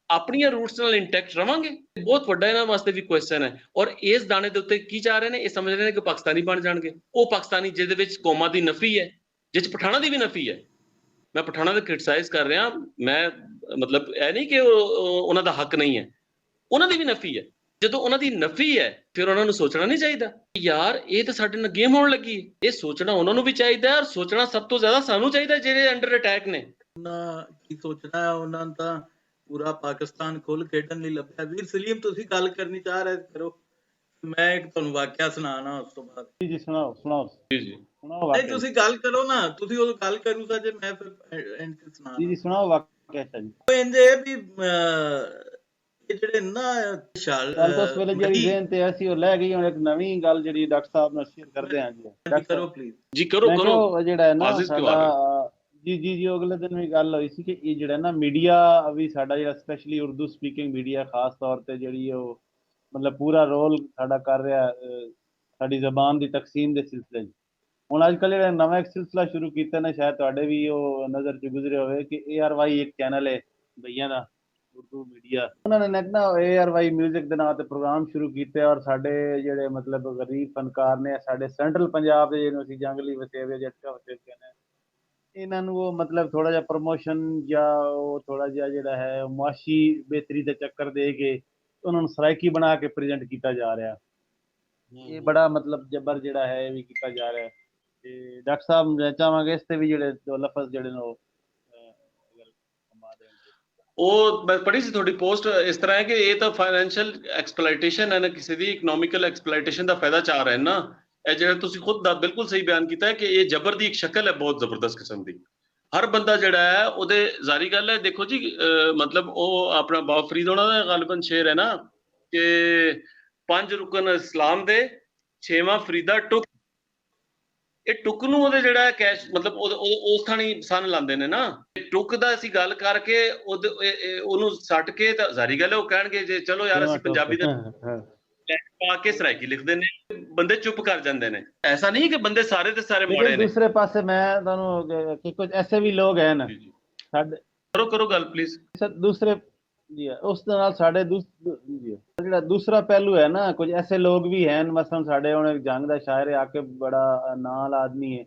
ਆਪਣੀਆਂ ਰੂਟਸ ਨਾਲ ਇੰਟੈਕਟ ਰਵਾਂਗੇ। ਬਹੁਤ ਵੱਡਾ ਇਹਨਾਂ ਵਾਸਤੇ ਵੀ ਕੁਐਸਚਨ ਹੈ, ਔਰ ਇਸ ਦਾਣੇ ਦੇ ਉੱਤੇ ਕੀ ਚਾਹ ਰਹੇ ਨੇ? ਇਹ ਸਮਝ ਰਹੇ ਨੇ ਕਿ ਪਾਕਿਸਤਾਨੀ ਬਣ ਜਾਣਗੇ। ਉਹ ਪਾਕਿਸਤਾਨੀ ਜਿਹਦੇ ਵਿੱਚ ਕੌਮਾਂ ਦੀ ਨਫੀ ਹੈ, ਜਿਸ 'ਚ ਪਠਾਨਾਂ ਦੀ ਵੀ ਨਫੀ ਹੈ। ਮੈਂ ਪਠਾਨਾਂ ਦਾ ਕ੍ਰਿਟਿਸਾਈਜ਼ ਕਰ ਰਿਹਾ, ਮੈਂ ਮਤਲਬ ਇਹ ਨਹੀਂ ਕਿ ਉਹਨਾਂ ਦਾ ਹੱਕ ਨਹੀਂ ਹੈ, ਉਹਨਾਂ ਦੀ ਵੀ ਨਫੀ ਹੈ। ਜਦੋਂ ਉਹਨਾਂ ਦੀ ਨਫੀ ਹੈ, ਫਿਰ ਉਹਨਾਂ ਨੂੰ ਸੋਚਣਾ ਨਹੀਂ ਚਾਹੀਦਾ ਯਾਰ ਇਹ ਤਾਂ ਸਾਡੇ ਨਾਲ ਗੇਮ ਹੋਣ ਲੱਗੀ। ਇਹ ਸੋਚਣਾ ਉਹਨਾਂ ਨੂੰ ਵੀ ਚਾਹੀਦਾ, ਔਰ ਸੋਚਣਾ ਸਭ ਤੋਂ ਜ਼ਿਆਦਾ ਸਾਨੂੰ ਚਾਹੀਦਾ ਜਿਹੜੇ ਅੰਡਰ ਅਟੈਕ ਨੇ। ਉਹਨਾਂ ਕੀ ਸੋਚਣਾ ਹੈ? ਉਹਨਾਂ ਨੂੰ ਤਾਂ ਪੂਰਾ ਪਾਕਿਸਤਾਨ ਖੁੱਲ ਖੇਡਣ ਲਈ ਲੱਭਿਆ। ਵੀਰ ਸਲੀਮ, ਤੁਸੀਂ ਗੱਲ ਕਰਨੀ ਚਾਹ ਰਹੇ ਕਰੋ, ਮੈਂ ਇੱਕ ਤੁਹਾਨੂੰ ਵਾਕਿਆ ਸੁਣਾਣਾ ਉਸ ਤੋਂ ਬਾਅਦ। ਜੀ ਸੁਣਾਓ ਸੁਣਾਓ ਜੀ ਸੁਣਾਓ। ਨਹੀਂ ਤੁਸੀਂ ਗੱਲ ਕਰੋ ਨਾ, ਤੁਸੀਂ ਉਹ ਗੱਲ ਕਰੂਗਾ ਜੇ ਮੈਂ ਫਿਰ ਐਂਡ ਤੇ ਸੁਣਾ। ਜੀ ਸੁਣਾਓ ਵਾਕਿਆ ਜੀ। ਉਹ ਇੰਦੇ ਵੀ ਇਹ ਜਿਹੜੇ ਨਾ ਉਸ ਵੇਲੇ ਜਿਹੜੀ ਜ਼ਹਿਨ ਤੇ ਅਸੀਂ ਉਹ ਲੈ ਗਈ, ਹੁਣ ਇੱਕ ਨਵੀਂ ਗੱਲ ਜਿਹੜੀ ਡਾਕਟਰ ਸਾਹਿਬ ਨਾਲ ਸ਼ੇਅਰ ਕਰਦੇ ਹਾਂ ਜੀ। ਕਰੋ ਪਲੀਜ਼ ਜੀ, ਕਰੋ। ਜਿਹੜਾ ਹੈ ਨਾ ਸਾਡਾ ਜੀ ਅਗਲੇ ਦਿਨ ਵੀ ਗੱਲ ਹੋਈ ਸੀ ਕਿ ਇਹ ਜਿਹੜਾ ਨਾ ਮੀਡੀਆ ਵੀ ਸਾਡਾ ਜਿਹੜਾ ਸਪੈਸ਼ਲੀ ਉਰਦੂ ਸਪੀਕਿੰਗ ਮੀਡੀਆ ਖਾਸ ਤੌਰ ਤੇ ਜਿਹੜੀ ਉਹ ਮਤਲਬ ਪੂਰਾ ਰੋਲ ਸਾਡਾ ਕਰ ਰਿਹਾ ਸਾਡੀ ਜ਼ਬਾਨ ਦੀ ਤਕਸੀਮ ਦੇ ਸਿਲਸਿਲੇ 'ਚ। ਹੁਣ ਅੱਜ ਕੱਲ੍ਹ ਜਿਹੜਾ ਨਵਾਂ ਇੱਕ ਸਿਲਸਿਲਾ ਸ਼ੁਰੂ ਕੀਤਾ ਨੇ, ਸ਼ਾਇਦ ਤੁਹਾਡੇ ਵੀ ਉਹ ਨਜ਼ਰ 'ਚ ਗੁਜ਼ਰੇ ਹੋਵੇ ਕਿ ARY ਇੱਕ ਚੈਨਲ ਹੈ ਭਈਆਂ ਦਾ ਉਰਦੂ ਮੀਡੀਆ, ਉਹਨਾਂ ਨੇ ਨਾ ARY ਮਿਊਜ਼ਿਕ ਦੇ ਨਾਂ ਤੇ ਪ੍ਰੋਗਰਾਮ ਸ਼ੁਰੂ ਕੀਤੇ, ਔਰ ਸਾਡੇ ਜਿਹੜੇ ਮਤਲਬ ਗਰੀਬ ਫਨਕਾਰ ਨੇ, ਸਾਡੇ ਸੈਂਟਰਲ ਪੰਜਾਬ ਦੇ ਜਿਹਨੂੰ ਅਸੀਂ ਜੰਗਲੀ ਵਸੇਵੇ ਜੱਟਕਾ ਵਸੇਵੇ ਕਹਿੰਦੇ, ਇਹਨਾਂ ਨੂੰ ਉਹ ਮਤਲਬ ਥੋੜਾ ਜਿਹਾ ਪ੍ਰਮੋਸ਼ਨ ਜਾਂ ਉਹ ਥੋੜਾ ਜਿਹਾ ਜਿਹੜਾ ਹੈ ਮੁਆਸ਼ੀ ਬਿਹਤਰੀ ਦੇ ਚੱਕਰ ਦੇ ਕੇ ਉਹਨਾਂ ਨੂੰ ਸਰਾਇਕੀ ਬਣਾ ਕੇ ਪ੍ਰੈਜ਼ੈਂਟ ਕੀਤਾ ਜਾ ਰਿਹਾ। ਇਹ ਬੜਾ ਮਤਲਬ ਜਬਰ ਜਿਹੜਾ ਹੈ ਇਹ ਵੀ ਕੀਤਾ ਜਾ ਰਿਹਾ। ਤੇ ਡਾਕਟਰ ਸਾਹਿਬ ਮੈਂ ਚਾਹਾਂਗੇ ਇਸ ਤੇ ਵੀ ਜਿਹੜੇ ਦੋ ਲਫ਼ਜ਼ ਜਿਹੜੇ ਨੇ ਉਹ ਮੈਂ ਪੜ੍ਹੀ ਸੀ ਤੁਹਾਡੀ ਪੋਸਟ, ਇਸ ਤਰ੍ਹਾਂ ਹੈ ਕਿ ਇਹ ਤਾਂ ਫਾਈਨੈਂਸ਼ੀਅਲ ਐਕਸਪਲੋਇਟੇਸ਼ਨ ਹੈ ਨਾ, ਕਿਸੇ ਦੀ ਇਕਨੋਮਿਕਲ ਐਕਸਪਲੋਇਟੇਸ਼ਨ ਦਾ ਫਾਇਦਾ ਚਾਹ ਰਹੇ ਨਾ। ਇਹ ਜਿਹੜਾ ਤੁਸੀਂ ਖੁਦ ਦਾ ਬਿਲਕੁਲ ਸਹੀ ਬਿਆਨ ਕੀਤਾ ਹੈ ਕਿ ਇਹ ਜਬਰ ਦੀ ਇੱਕ ਸ਼ਕਲ ਹੈ ਬਹੁਤ ਜ਼ਬਰਦਸਤ ਕਿਸਮ ਦੀ। ਹਰ ਬੰਦਾ ਜਿਹੜਾ ਹੈ ਉਹਦੇ ਜ਼ਾਰੀ ਗੱਲ ਹੈ। ਦੇਖੋ ਜੀ ਮਤਲਬ ਉਹ ਆਪਣਾ ਬਾਬ ਫਰੀਦ ਉਹਨਾਂ ਦਾ ਗਾਲਿਬਨ ਸ਼ੇਰ ਹੈ ਨਾ ਕਿ 5 ਰੁਕਨ ਇਸਲਾਮ ਦੇ 6ਵਾਂ ਫਰੀਦਾ ਟੁਕ। ਇਹ ਟੁਕ ਨੂੰ ਉਹਦੇ ਜਿਹੜਾ ਕੈਸ਼ ਮਤਲਬ ਉਸ ਥਾਣੀ ਸਨ ਲਾਉਂਦੇ ਨੇ ਨਾ। ਟੁਕ ਦਾ ਅਸੀਂ ਗੱਲ ਕਰਕੇ ਉਹਨੂੰ ਸੱਟ ਕੇ ਤਾਂ ਜ਼ਾਰੀ ਗੱਲ ਹੈ ਉਹ ਕਹਿਣਗੇ ਜੇ ਚਲੋ ਯਾਰ ਅਸੀਂ ਪੰਜਾਬੀ ਦਾ ਪਾ ਕੇ ਸਰਾਇਕੀ ਲਿਖਦੇ ਨੇ, ਬੰਦੇ ਚੁੱਪ ਕਰ ਜਾਂਦੇ ਨੇ। ਐਸਾ ਨਹੀਂ ਕਿ ਬੰਦੇ ਸਾਰੇ ਦੇ ਸਾਰੇ ਮਾੜੇ ਨੇ। ਦੂਸਰੇ ਪਾਸੇ ਮੈਂ ਤੁਹਾਨੂੰ ਕਿ ਕੁਝ ਐਸੇ ਵੀ ਲੋਕ ਹਨ ਸਾਡੇ, ਕਰੋ ਗੱਲ ਪਲੀਜ਼। ਦੂਸਰੇ ਜੀ ਉਸ ਦੇ ਨਾਲ ਸਾਡੇ ਜਿਹੜਾ ਦੂਸਰਾ ਪਹਿਲੂ ਹੈ ਨਾ, ਕੁਝ ਐਸੇ ਲੋਕ ਵੀ ਹਨ, ਮਸਲਨ ਸਾਡੇ ਹੁਣ ਜੰਗ ਦਾ ਸ਼ਾਇਰ ਹੈ ਆਕਿਬ, ਬੜਾ ਨਾਲ ਆਦਮੀ ਹੈ,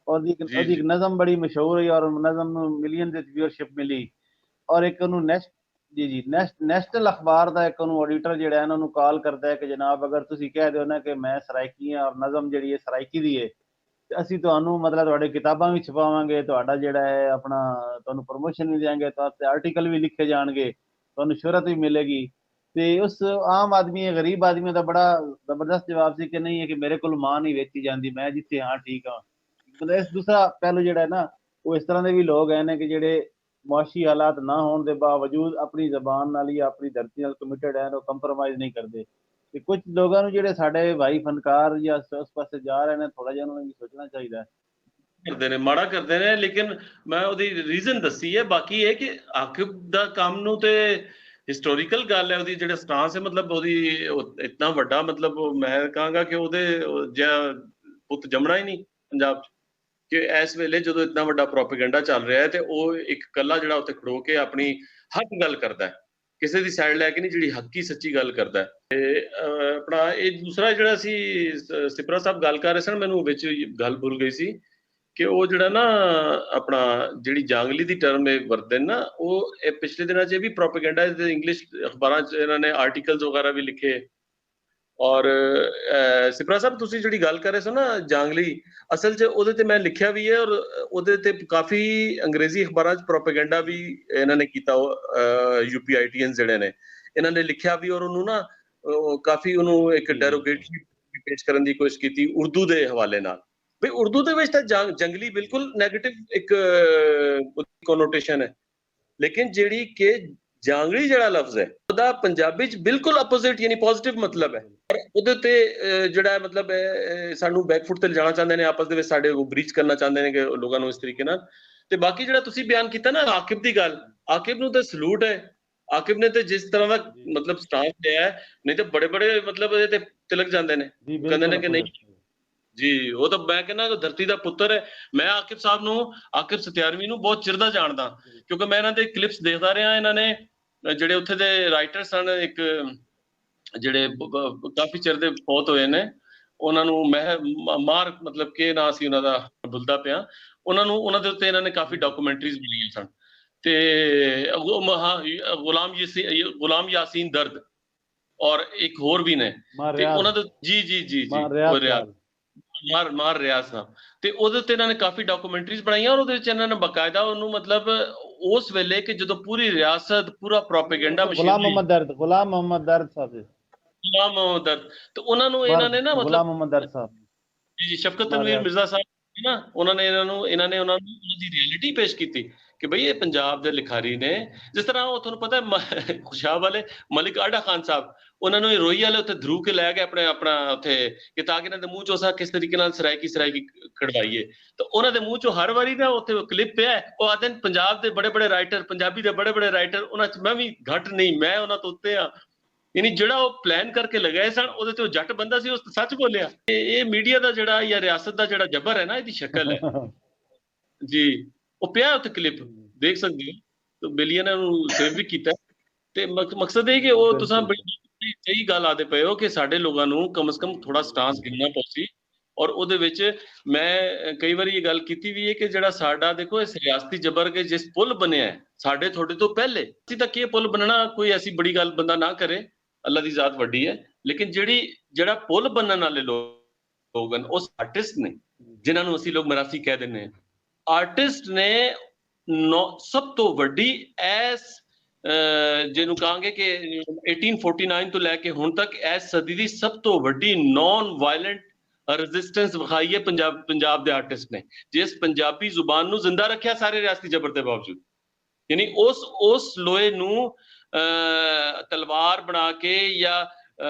ਉਹਦੀ ਇੱਕ ਨਜ਼ਮ ਬੜੀ ਮਸ਼ਹੂਰ ਹੋਈ ਔਰ ਨਜ਼ਮ ਨੂੰ ਮਿਲੀਅਨ ਦੀ ਵਿਊਅਰਸ਼ਿਪ ਮਿਲੀ। ਔਰ ਇੱਕ ਉਹਨੂੰ ਨੈਸ਼ਨਲ ਅਖਬਾਰ ਦਾ ਇੱਕ ਉਹਨੂੰ ਆਡੀਟਰ ਜਿਹੜਾ ਹੈ ਉਹਨੂੰ ਕਾਲ ਕਰਦਾ ਹੈ ਕਿ ਜਨਾਬ ਅਗਰ ਤੁਸੀਂ ਕਹਿ ਦਿਓ ਨਾ ਕਿ ਮੈਂ ਸਰਾਇਕੀ ਹਾਂ ਔਰ ਨਜ਼ਮ ਜਿਹੜੀ ਹੈ ਸਰਾਇਕੀ ਦੀ ਹੈ, ਤੇ ਅਸੀਂ ਤੁਹਾਨੂੰ ਮਤਲਬ ਤੁਹਾਡੇ ਕਿਤਾਬਾਂ ਵੀ ਛਪਾਵਾਂਗੇ, ਤੁਹਾਡਾ ਜਿਹੜਾ ਹੈ ਆਪਣਾ ਤੁਹਾਨੂੰ ਪ੍ਰਮੋਸ਼ਨ ਵੀ ਦੇਵਾਂਗੇ, ਤੁਹਾਡੇ ਆਰਟੀਕਲ ਵੀ ਲਿਖੇ ਜਾਣਗੇ, ਤੁਹਾਨੂੰ ਸ਼ੋਹਰਤ ਵੀ ਮਿਲੇਗੀ। ਤੇ ਉਸ ਆਮ ਆਦਮੀ ਗਰੀਬ ਆਦਮੀ ਦਾ ਬੜਾ ਜ਼ਬਰਦਸਤ ਜਵਾਬ ਸੀ ਕਿ ਨਹੀਂ ਹੈ ਕਿ ਮੇਰੇ ਕੋਲ ਮਾਂ ਨਹੀਂ ਵੇਚੀ ਜਾਂਦੀ, ਮੈਂ ਜਿੱਥੇ ਹਾਂ ਠੀਕ ਹਾਂ। ਮਤਲਬ ਇਸ ਦੂਸਰਾ ਪਹਿਲੂ ਜਿਹੜਾ ਹੈ ਨਾ, ਉਹ ਇਸ ਤਰ੍ਹਾਂ ਦੇ ਵੀ ਲੋਕ ਹਨ ਕਿ ਜਿਹੜੇ ਮੁਆਸ਼ੀ ਹਾਲਾਤ ਨਾ ਹੋਣ ਦੇ ਬਾਵਜੂਦ ਆਪਣੀ ਜ਼ਬਾਨ ਨਾਲ ਜਾਂ ਆਪਣੀ ਧਰਤੀ ਨਾਲ ਕਮਿਟਡ ਹੈ, ਉਹ ਕੰਪਰੋਮਾਈਜ਼ ਨਹੀਂ ਕਰਦੇ। ਤੇ ਕੁਝ ਲੋਕਾਂ ਨੂੰ ਜਿਹੜੇ ਸਾਡੇ ਭਾਈ ਫਨਕਾਰ ਜਾਂ ਉਸ ਪਾਸੇ ਜਾ ਰਹੇ ਨੇ, ਥੋੜਾ ਜਿਹਾ ਉਹਨਾਂ ਨੂੰ ਵੀ ਸੋਚਣਾ ਚਾਹੀਦਾ ਹੈ। ਕਰਦੇ ਨੇ, ਮਾੜਾ ਕਰਦੇ ਨੇ, ਲੇਕਿਨ ਮੈਂ ਉਹਦੀ ਰੀਜ਼ਨ ਦੱਸੀ ਹੈ। ਬਾਕੀ ਇਹ ਕਿ ਆਕਿਬ ਦਾ ਕੰਮ ਨੂੰ ਤੇ ਹਿਸਟੋਰੀਕਲ ਗੱਲ ਹੈ, ਉਹਦੀ ਜਿਹੜਾ ਸਟਾਂਸ ਹੈ, ਮਤਲਬ ਉਹਦੀ ਇਤਨਾ ਵੱਡਾ, ਮਤਲਬ ਮੈਂ ਕਹਾਂਗਾ ਕਿ ਉਹਦੇ ਜਿਹਾ ਪੁੱਤ ਜੰਮਣਾ ਹੀ ਨਹੀਂ ਪੰਜਾਬ 'ਚ, ਕਿ ਇਸ ਵੇਲੇ ਜਦੋਂ ਇਤਨਾ ਵੱਡਾ ਪ੍ਰੋਪੇਗੈਂਡਾ ਚੱਲ ਰਿਹਾ ਹੈ ਤੇ ਉਹ ਇੱਕ ਕੱਲਾ ਜਿਹੜਾ ਉੱਥੇ ਖੜੋ ਕੇ ਆਪਣੀ ਹੱਕ ਗੱਲ ਕਰਦਾ ਹੈ, ਕਿਸੇ ਦੀ ਸਾਈਡ ਲੈ ਕੇ ਨਹੀਂ, ਜਿਹੜੀ ਹੱਕੀ ਸੱਚੀ ਗੱਲ ਕਰਦਾ ਹੈ। ਤੇ ਆਪਣਾ ਇਹ ਦੂਸਰਾ ਜਿਹੜਾ ਸੀ ਸਿਪਰਾ ਸਾਹਿਬ ਗੱਲ ਕਰ ਰਹੇ ਸਨ, ਮੈਨੂੰ ਵਿੱਚ ਗੱਲ ਭੁੱਲ ਗਈ ਸੀ ਕਿ ਉਹ ਜਿਹੜਾ ਨਾ ਆਪਣਾ ਜਿਹੜੀ ਜਾਂਗਲੀ ਦੀ ਟਰਮ ਇਹ ਵਰਤਦੇ ਨਾ, ਉਹ ਇਹ ਪਿਛਲੇ ਦਿਨਾਂ 'ਚ ਇਹ ਵੀ ਪ੍ਰੋਪੇਗੈਂਡਾ ਇੰਗਲਿਸ਼ ਅਖਬਾਰਾਂ 'ਚ ਇਹਨਾਂ ਨੇ ਆਰਟੀਕਲਸ ਵਗੈਰਾ ਵੀ ਲਿਖੇ। ਔਰ ਸਿਪਰਾ ਸਾਹਿਬ ਤੁਸੀਂ ਜਿਹੜੀ ਗੱਲ ਕਰ ਰਹੇ ਸੋ ਨਾ ਜਾਂਗਲੀ, ਅਸਲ 'ਚ ਉਹਦੇ ਤੇ ਮੈਂ ਲਿਖਿਆ ਵੀ ਹੈ, ਔਰ ਉਹਦੇ ਤੇ ਕਾਫੀ ਅੰਗਰੇਜ਼ੀ ਅਖਬਾਰਾਂ 'ਚ ਪ੍ਰੋਪੇਗੈਂਡਾ ਵੀ ਇਹਨਾਂ ਨੇ ਕੀਤਾ। UPITians ਜਿਹੜੇ ਨੇ ਇਹਨਾਂ ਨੇ ਲਿਖਿਆ ਵੀ, ਔਰ ਉਹਨੂੰ ਨਾ ਕਾਫੀ ਉਹਨੂੰ ਇੱਕ ਡੈਰੋਗੇਟਰੀ ਪੇਸ਼ ਕਰਨ ਦੀ ਕੋਸ਼ਿਸ਼ ਕੀਤੀ ਉਰਦੂ ਦੇ ਹਵਾਲੇ ਨਾਲ। ਬਈ ਉਰਦੂ ਦੇ ਵਿੱਚ ਤਾਂ ਜੰਗਲੀ ਬਿਲਕੁਲ ਨੈਗੇਟਿਵ ਇੱਕ ਕੋਨੋਟੇਸ਼ਨ ਹੈ, ਲੇਕਿਨ ਜਿਹੜੀ ਕਿ ਜਾਂਗਲੀ ਜਿਹੜਾ ਲਫ਼ਜ਼ ਹੈ ਉਹਦਾ ਪੰਜਾਬੀ 'ਚ ਬਿਲਕੁਲ ਆਪੋਜ਼ਿਟ ਯਾਨੀ ਪੋਜ਼ਿਟਿਵ ਮਤਲਬ ਹੈ। ਔਰ ਉਹਦੇ ਤੇ ਜਿਹੜਾ ਮਤਲਬ ਸਾਨੂੰ ਬੈਕਫੁੱਟ ਤੇ ਲਿਜਾਣਾ ਚਾਹੁੰਦੇ ਨੇ, ਆਪਸ ਦੇ ਵਿੱਚ ਸਾਡੇ ਉਹ ਬ੍ਰੀਚ ਕਰਨਾ ਚਾਹੁੰਦੇ ਨੇ ਕਿ ਲੋਕਾਂ ਨੂੰ ਇਸ ਤਰੀਕੇ ਨਾਲ। ਤੇ ਬਾਕੀ ਜਿਹੜਾ ਤੁਸੀਂ ਬਿਆਨ ਕੀਤਾ ਨਾ ਆਕਿਬ ਦੀ ਗੱਲ, ਆਕਿਬ ਨੂੰ ਤਾਂ ਸਲੂਟ ਹੈ। ਆਕਿਬ ਨੇ ਤੇ ਜਿਸ ਤਰ੍ਹਾਂ ਦਾ ਮਤਲਬ ਸਟਾਂਸ ਲਿਆ ਹੈ, ਨਹੀਂ ਤੇ ਬੜੇ ਬੜੇ ਮਤਲਬ ਇਹਦੇ ਤੇ ਤਿਲਕ ਜਾਂਦੇ ਨੇ, ਕਹਿੰਦੇ ਨੇ ਕਿ ਨਹੀਂ ਜੀ ਉਹ ਤਾਂ ਮੈਂ ਕਹਿੰਦਾ ਧਰਤੀ ਦਾ ਪੁੱਤਰ ਹੈ। ਮੈਂ ਆਕਿਬ ਸਾਹਿਬ ਨੂੰ, ਆਕਿਬ ਸਤਿਆਰਵੀ ਨੂੰ ਬਹੁਤ ਚਿਰ ਦਾ ਜਾਣਦਾ, ਕਿਉਂਕਿ ਮੈਂ ਇਹਨਾਂ ਦੇ ਕਲਿਪਸ ਦੇਖਦਾ ਰਿਹਾ। ਇਹਨਾਂ ਨੇ ਜਿਹੜੇ ਉੱਥੇ ਦੇ ਰਾਈਟਰ ਸਨ, ਇੱਕ ਜਿਹੜੇ ਕਾਫੀ ਚਿਰ ਦੇ ਫੌਤ ਹੋਏ ਨੇ, ਉਹਨਾਂ ਨੂੰ ਮੈਂ ਮਾਰ ਮਤਲਬ ਕਿ ਨਾਂ ਸੀ ਉਹਨਾਂ ਦਾ ਭੁੱਲਦਾ ਪਿਆ, ਉਹਨਾਂ ਦੇ ਉੱਤੇ ਇਹਨਾਂ ਨੇ ਕਾਫੀ ਡਾਕੂਮੈਂਟਰੀਜ਼ ਬਣਾਈਆਂ ਸਨ। ਤੇ ਗੁਲਾਮ ਯਾਸੀਨ ਦਰਦ ਔਰ ਇੱਕ ਹੋਰ ਵੀ ਨੇ, ਤੇ ਉਹਨਾਂ ਦੇ ਜੀ ਮਾਰ ਰਿਆਜ਼ ਸਾਹਿਬ, ਤੇ ਉਹਦੇ ਉੱਤੇ ਇਹਨਾਂ ਨੇ ਕਾਫੀ ਡਾਕੂਮੈਂਟਰੀਜ਼ ਬਣਾਈਆਂ। ਔਰ ਉਹਦੇ ਵਿੱਚ ਇਹਨਾਂ ਨੇ ਬਕਾਇਦਾ ਉਹਨੂੰ ਮਤਲਬ ਉਸ ਵੇਲੇ ਕਿ ਜਦੋਂ ਪੂਰੀ ਰਿਆਸਤ ਪੂਰਾ ਪ੍ਰੋਪੇਗੈਂਡਾ ਗੁਲਾਮ ਮੁਹੰਮਦ ਦਰਦ ਸਾਹਿਬ, ਤੇ ਉਹਨਾਂ ਨੂੰ ਇਹਨਾਂ ਨੇ ਨਾ ਗੁਲਾਮ ਮੁਹੰਮਦ ਦਰਦ ਸਾਹਿਬ ਜੀ ਸ਼ਫਕਤ ਤਨਵੀਰ ਮਿਰਜ਼ਾ ਸਾਹਿਬ ਨਾ, ਉਹਨਾਂ ਨੇ ਉਹਨਾਂ ਦੀ ਰਿਐਲਿਟੀ ਪੇਸ਼ ਕੀਤੀ ਕਿ ਬਈ ਇਹ ਪੰਜਾਬ ਦੇ ਲਿਖਾਰੀ ਨੇ। ਜਿਸ ਤਰ੍ਹਾਂ ਉਹ ਤੁਹਾਨੂੰ ਪਤਾ ਖੁਸ਼ਾਬ ਵਾਲੇ ਮਲਿਕ ਆਡਾ ਖਾਨ ਸਾਹਿਬ, ਉਹਨਾਂ ਨੂੰ ਰੋਈ ਵਾਲੇ ਉੱਥੇ ਧਰੂ ਕੇ ਲੈ ਕੇ ਆਪਣਾ ਉੱਥੇ ਕਿ ਤਾਂ ਕਿ ਇਹਨਾਂ ਦੇ ਮੂੰਹ ਚੋਂ ਕਿਸ ਤਰੀਕੇ ਨਾਲ ਸਰਾਇਕੀ ਕਢਵਾਈਏ। ਤਾਂ ਉਹਨਾਂ ਦੇ ਮੂੰਹ ਚੋਂ ਹਰ ਵਾਰੀ ਨਾ ਉੱਥੇ ਕਲਿੱਪ ਪਿਆ, ਉਹ ਆਖਦੇ ਨੇ ਪੰਜਾਬ ਦੇ ਬੜੇ ਬੜੇ ਰਾਈਟਰ, ਪੰਜਾਬੀ ਦੇ ਬੜੇ ਬੜੇ ਰਾਈਟਰ, ਉਹਨਾਂ 'ਚ ਮੈਂ ਵੀ ਘੱਟ ਨਹੀਂ, ਮੈਂ ਉਹਨਾਂ ਤੋਂ ਉੱਤੇ ਆ। ਯਾਨੀ ਜਿਹੜਾ ਉਹ ਪਲਾਨ ਕਰਕੇ ਲਗਾਏ ਸਨ, ਉਹਦੇ ਤੇ ਉਹ ਜੱਟ ਬੰਦਾ ਸੀ, ਉਹ ਸੱਚ ਬੋਲਿਆ। ਇਹ ਮੀਡੀਆ ਦਾ ਜਿਹੜਾ ਜਾਂ ਰਿਆਸਤ ਦਾ ਜਿਹੜਾ ਜਬਰ ਹੈ ਨਾ, ਇਹਦੀ ਸ਼ਕਲ ਹੈ ਜੀ। ਉਹ ਪਿਆ ਉੱਥੇ ਕਲਿੱਪ ਦੇਖ ਸਕਦੇ ਹੋ, ਤੇ ਬਿਲੀਅਨ ਨੂੰ ਸੇਵ ਵੀ ਕੀਤਾ। ਤੇ ਮਕਸਦ ਇਹ ਕਿ ਉਹ ਤੁਸੀਂ ਬੜੀ ਸਹੀ ਗੱਲ ਆਦੇ ਪਏ ਹੋ ਕਿ ਸਾਡੇ ਲੋਕਾਂ ਨੂੰ ਕਮ ਸੇ ਕਮ ਥੋੜਾ ਸਟਾਂਸ ਗਿਣਨਾ ਪਊ। ਔਰ ਉਹਦੇ ਵਿੱਚ ਮੈਂ ਕਈ ਵਾਰੀ ਇਹ ਗੱਲ ਕੀਤੀ ਵੀ ਹੈ ਕਿ ਜਿਹੜਾ ਸਾਡਾ ਦੇਖੋ ਇਸ ਰਿਆਸਤੀ ਜਬਰ ਕੇ ਜਿਸ ਪੁਲ ਬਣਿਆ ਹੈ ਸਾਡੇ ਤੁਹਾਡੇ ਤੋਂ ਪਹਿਲੇ, ਅਸੀਂ ਤੱਕ ਇਹ ਪੁਲ ਬਣਨਾ ਕੋਈ ਐਸੀ ਬੜੀ ਗੱਲ ਬੰਦਾ ਨਾ ਕਰੇ, ਅੱਲਾ ਦੀ ਜ਼ਾਤ ਵੱਡੀ ਹੈ। ਲੇਕਿਨ ਜਿਹੜਾ ਪੁਲ ਬਣਨ ਵਾਲੇ ਲੋਕ ਹਨ ਉਹ ਆਰਟਿਸਟ ਨੇ, ਜਿਨ੍ਹਾਂ ਨੂੰ ਅਸੀਂ ਲੋਕ ਮਰਾਸੀ ਕਹਿ ਦਿੰਦੇ ਹਾਂ। ਆਰਟਿਸਟ ਨੇ ਸਭ ਤੋਂ ਵੱਡੀ ਜਿਹਨੂੰ ਕਹਾਂਗੇ ਕਿ 1849 ਤੋਂ ਲੈ ਕੇ ਹੁਣ ਤੱਕ ਇਸ ਸਦੀ ਦੀ ਸਭ ਤੋਂ ਵੱਡੀ ਨੌਨ ਵਾਇਲੈਂਟ ਰੈਜ਼ਿਸਟੈਂਸ ਵਿਖਾਈ ਹੈ ਪੰਜਾਬ ਦੇ ਆਰਟਿਸਟ ਨੇ, ਜਿਸ ਪੰਜਾਬੀ ਜ਼ੁਬਾਨ ਨੂੰ ਜ਼ਿੰਦਾ ਰੱਖਿਆ ਸਾਰੇ ਰਿਆਸਤੀ ਜਬਰ ਦੇ ਬਾਵਜੂਦ। ਯਾਨੀ ਉਸ ਲੋਹੇ ਨੂੰ ਤਲਵਾਰ ਬਣਾ ਕੇ ਜਾਂ